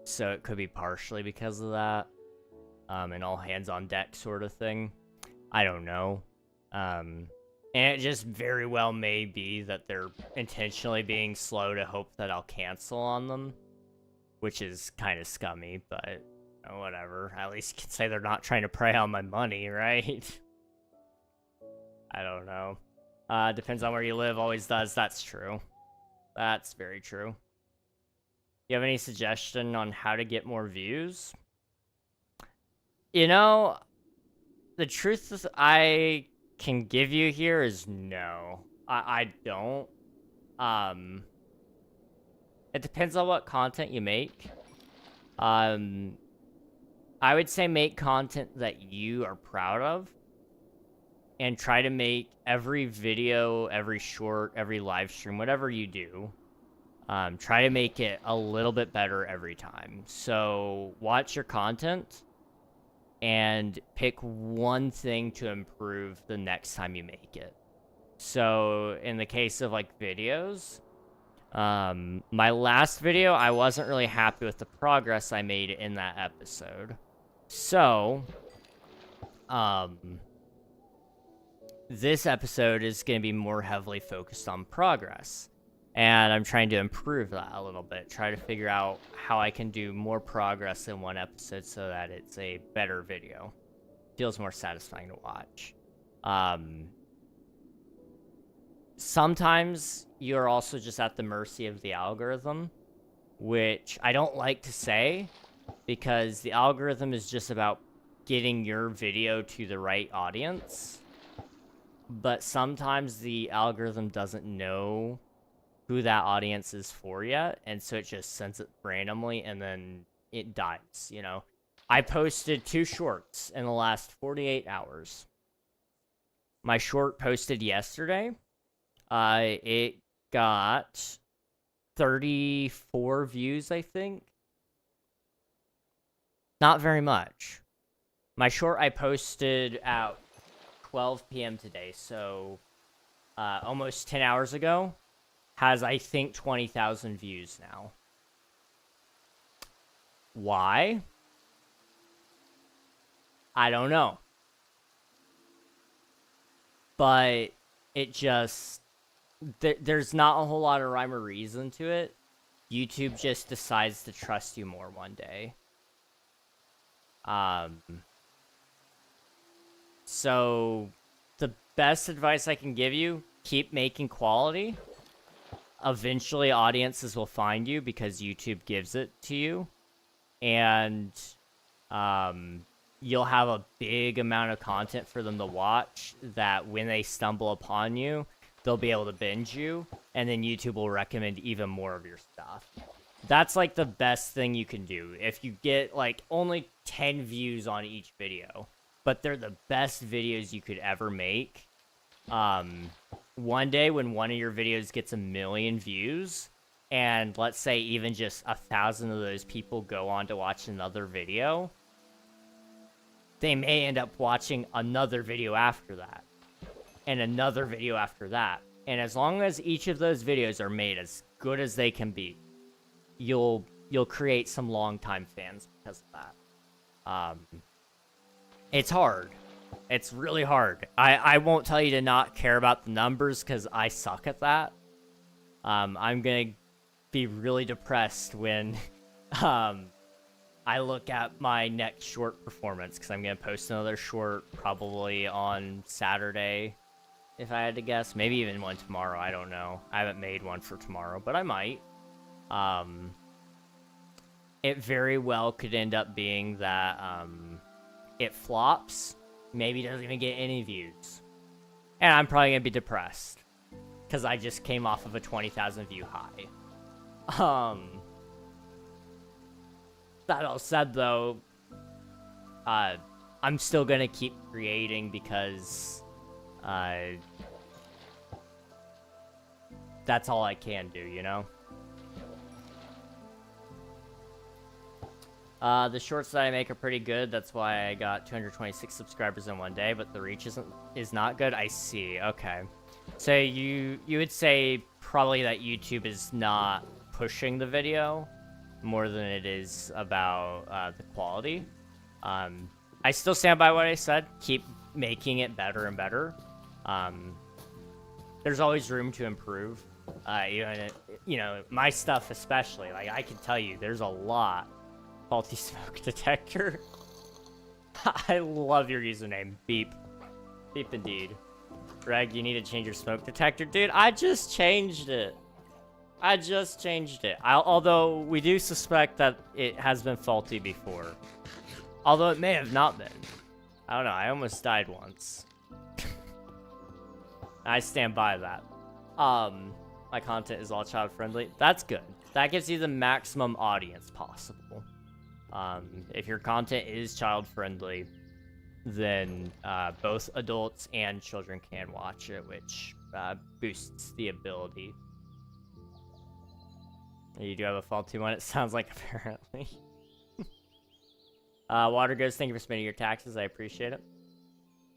So it could be partially because of that. An all hands on deck sort of thing. I don't know. And it just very well may be that they're intentionally being slow to hope that I'll cancel on them, which is kind of scummy, but whatever. At least you can say they're not trying to prey on my money, right? I don't know. Depends on where you live, always does. That's true. That's very true. You have any suggestion on how to get more views? You know, the truth I can give you here is no. I don't. It depends on what content you make. I would say make content that you are proud of. And try to make every video, every short, every live stream, whatever you do, try to make it a little bit better every time. So watch your content and pick one thing to improve the next time you make it. So in the case of like videos, my last video, I wasn't really happy with the progress I made in that episode. So, this episode is going to be more heavily focused on progress. And I'm trying to improve that a little bit. Try to figure out how I can do more progress in one episode so that it's a better video. Feels more satisfying to watch. Sometimes you're also just at the mercy of the algorithm, which I don't like to say, because the algorithm is just about getting your video to the right audience. But sometimes the algorithm doesn't know who that audience is for yet, and so it just sends it randomly, and then it dies, you know? I posted 2 shorts in the last 48 hours. My short posted yesterday. It got 34 views, I think. Not very much. My short I posted at 12 p.m. today, so almost 10 hours ago, has, I think, 20,000 views now. Why? I don't know. But it just... there's not a whole lot of rhyme or reason to it. YouTube just decides to trust you more one day. So the best advice I can give you, keep making quality. Eventually audiences will find you because YouTube gives it to you. And you'll have a big amount of content for them to watch that when they stumble upon you, they'll be able to binge you, and then YouTube will recommend even more of your stuff. That's like the best thing you can do. If you get like only 10 views on each video, but they're the best videos you could ever make. One day when one of your videos gets 1 million views, and let's say even just 1,000 of those people go on to watch another video, they may end up watching another video after that, and another video after that. And as long as each of those videos are made as good as they can be, you'll create some long-time fans because of that. It's hard. It's really hard. I won't tell you to not care about the numbers because I suck at that. I'm gonna be really depressed when I look at my next short performance, because I'm gonna post another short probably on Saturday, if I had to guess. Maybe even one tomorrow, I don't know. I haven't made one for tomorrow, but I might. It very well could end up being that it flops, maybe doesn't even get any views, and I'm probably gonna be depressed because I just came off of a 20,000 view high. That all said, though, I'm still gonna keep creating because that's all I can do, you know? The shorts that I make are pretty good. That's why I got 226 subscribers in one day, but the reach is not good. I see. Okay. So you would say probably that YouTube is not pushing the video more than it is about the quality. I still stand by what I said. Keep making it better and better. There's always room to improve. You know, my stuff especially. Like, I can tell you, there's a lot. Faulty smoke detector. I love your username. Beep. Beep indeed. Greg, you need to change your smoke detector. Dude, I just changed it. Although we do suspect that it has been faulty before. Although it may have not been. I don't know. I almost died once. I stand by that. My content is all child friendly. That's good. That gives you the maximum audience possible. If your content is child friendly, then both adults and children can watch it, which boosts the ability. You do have a faulty one, it sounds like, apparently. Water Ghost, thank you for submitting your taxes. I appreciate it.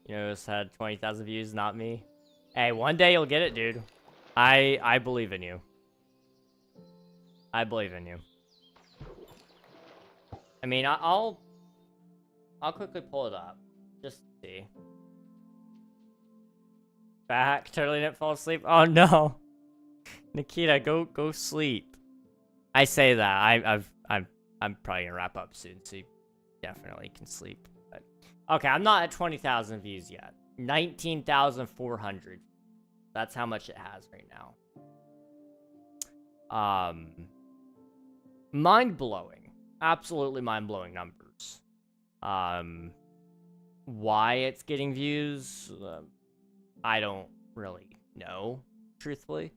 You know, it's had 20,000 views, not me. Hey, one day you'll get it, dude. I believe in you. I believe in you. I mean, I'll quickly pull it up. Just to see. Back. Totally didn't fall asleep. Oh, no. Nikita, go sleep. I say that. I'm probably gonna wrap up soon, so you definitely can sleep. But, okay, I'm not at 20,000 views yet. 19,400. That's how much it has right now. Mind-blowing. Absolutely mind-blowing numbers. Why it's getting views, I don't really know, truthfully.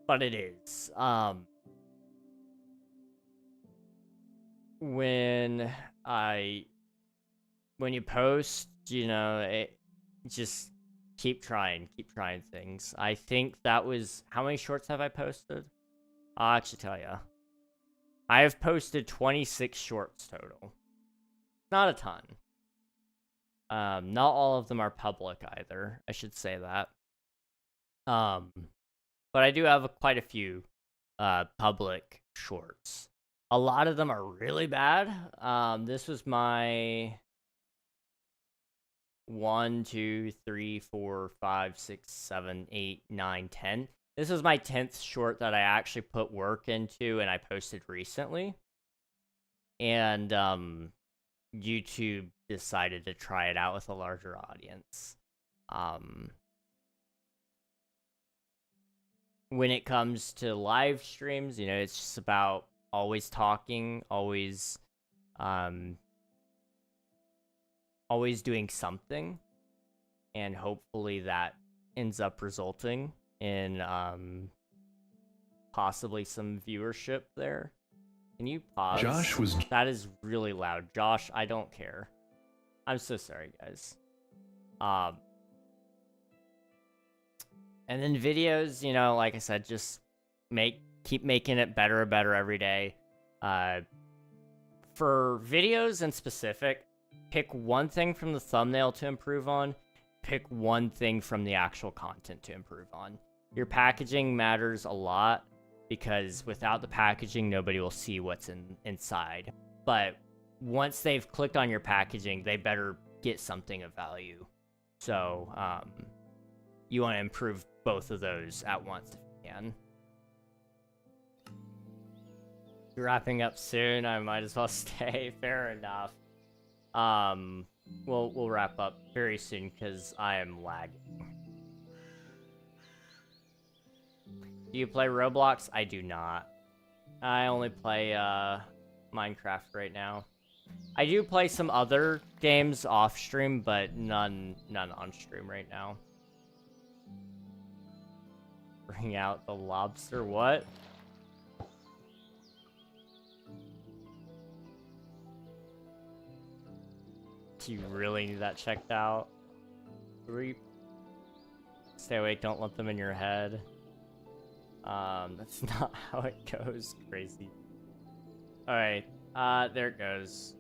But it is. When you post, you know, just keep trying things. I think that was, how many shorts have I posted? I'll actually tell you. I have posted 26 shorts total. Not a ton. Not all of them are public either. I should say that. But I do have quite a few public shorts. A lot of them are really bad. This was my 1, 2, 3, 4, 5, 6, 7, 8, 9, 10. This was my 10th short that I actually put work into and I posted recently. And YouTube decided to try it out with a larger audience. When it comes to live streams, you know, it's just about always talking, always doing something, and hopefully that ends up resulting in possibly some viewership there. Can you pause? Josh was... That is really loud. Josh, I don't care. I'm so sorry, guys. And then videos, you know, like I said, just keep making it better and better every day. For videos in specific, pick one thing from the thumbnail to improve on. Pick one thing from the actual content to improve on. Your packaging matters a lot because without the packaging, nobody will see what's inside. But once they've clicked on your packaging, they better get something of value. So, you want to improve both of those at once if you can. You're wrapping up soon. I might as well stay. Fair enough. We'll wrap up very soon because I am lagging. Do you play Roblox? I do not. I only play Minecraft right now. I do play some other games off stream, but none on stream right now. Bring out the lobster. What? Do you really need that checked out? Stay awake, don't let them in your head. That's not how it goes. Crazy. Alright, there it goes.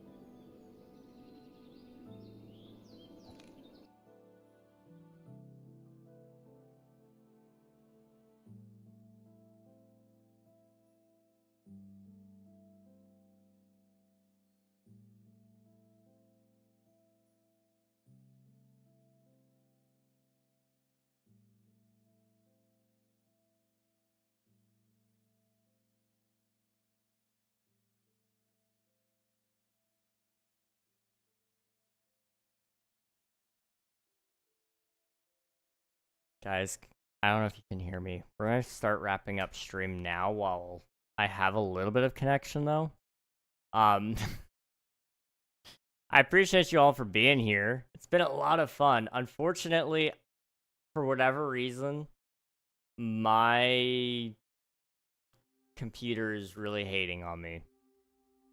Guys, I don't know if you can hear me. We're gonna start wrapping up stream now while I have a little bit of connection though. I appreciate you all for being here. It's been a lot of fun. Unfortunately, for whatever reason, my computer is really hating on me.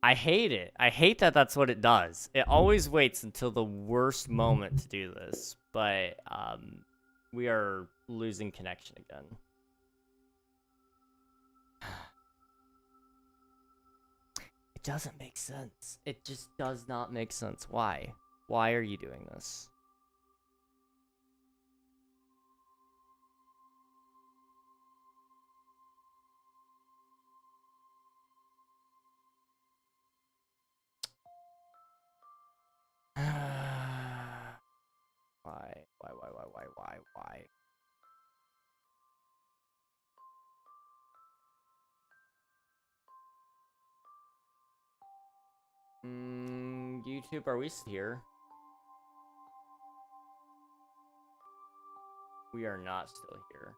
I hate it. I hate that that's what it does. It always waits until the worst moment to do this, but we are losing connection again. It doesn't make sense. It just does not make sense. Why? Why are you doing this? Why? Why? YouTube, are we still here? We are not still here.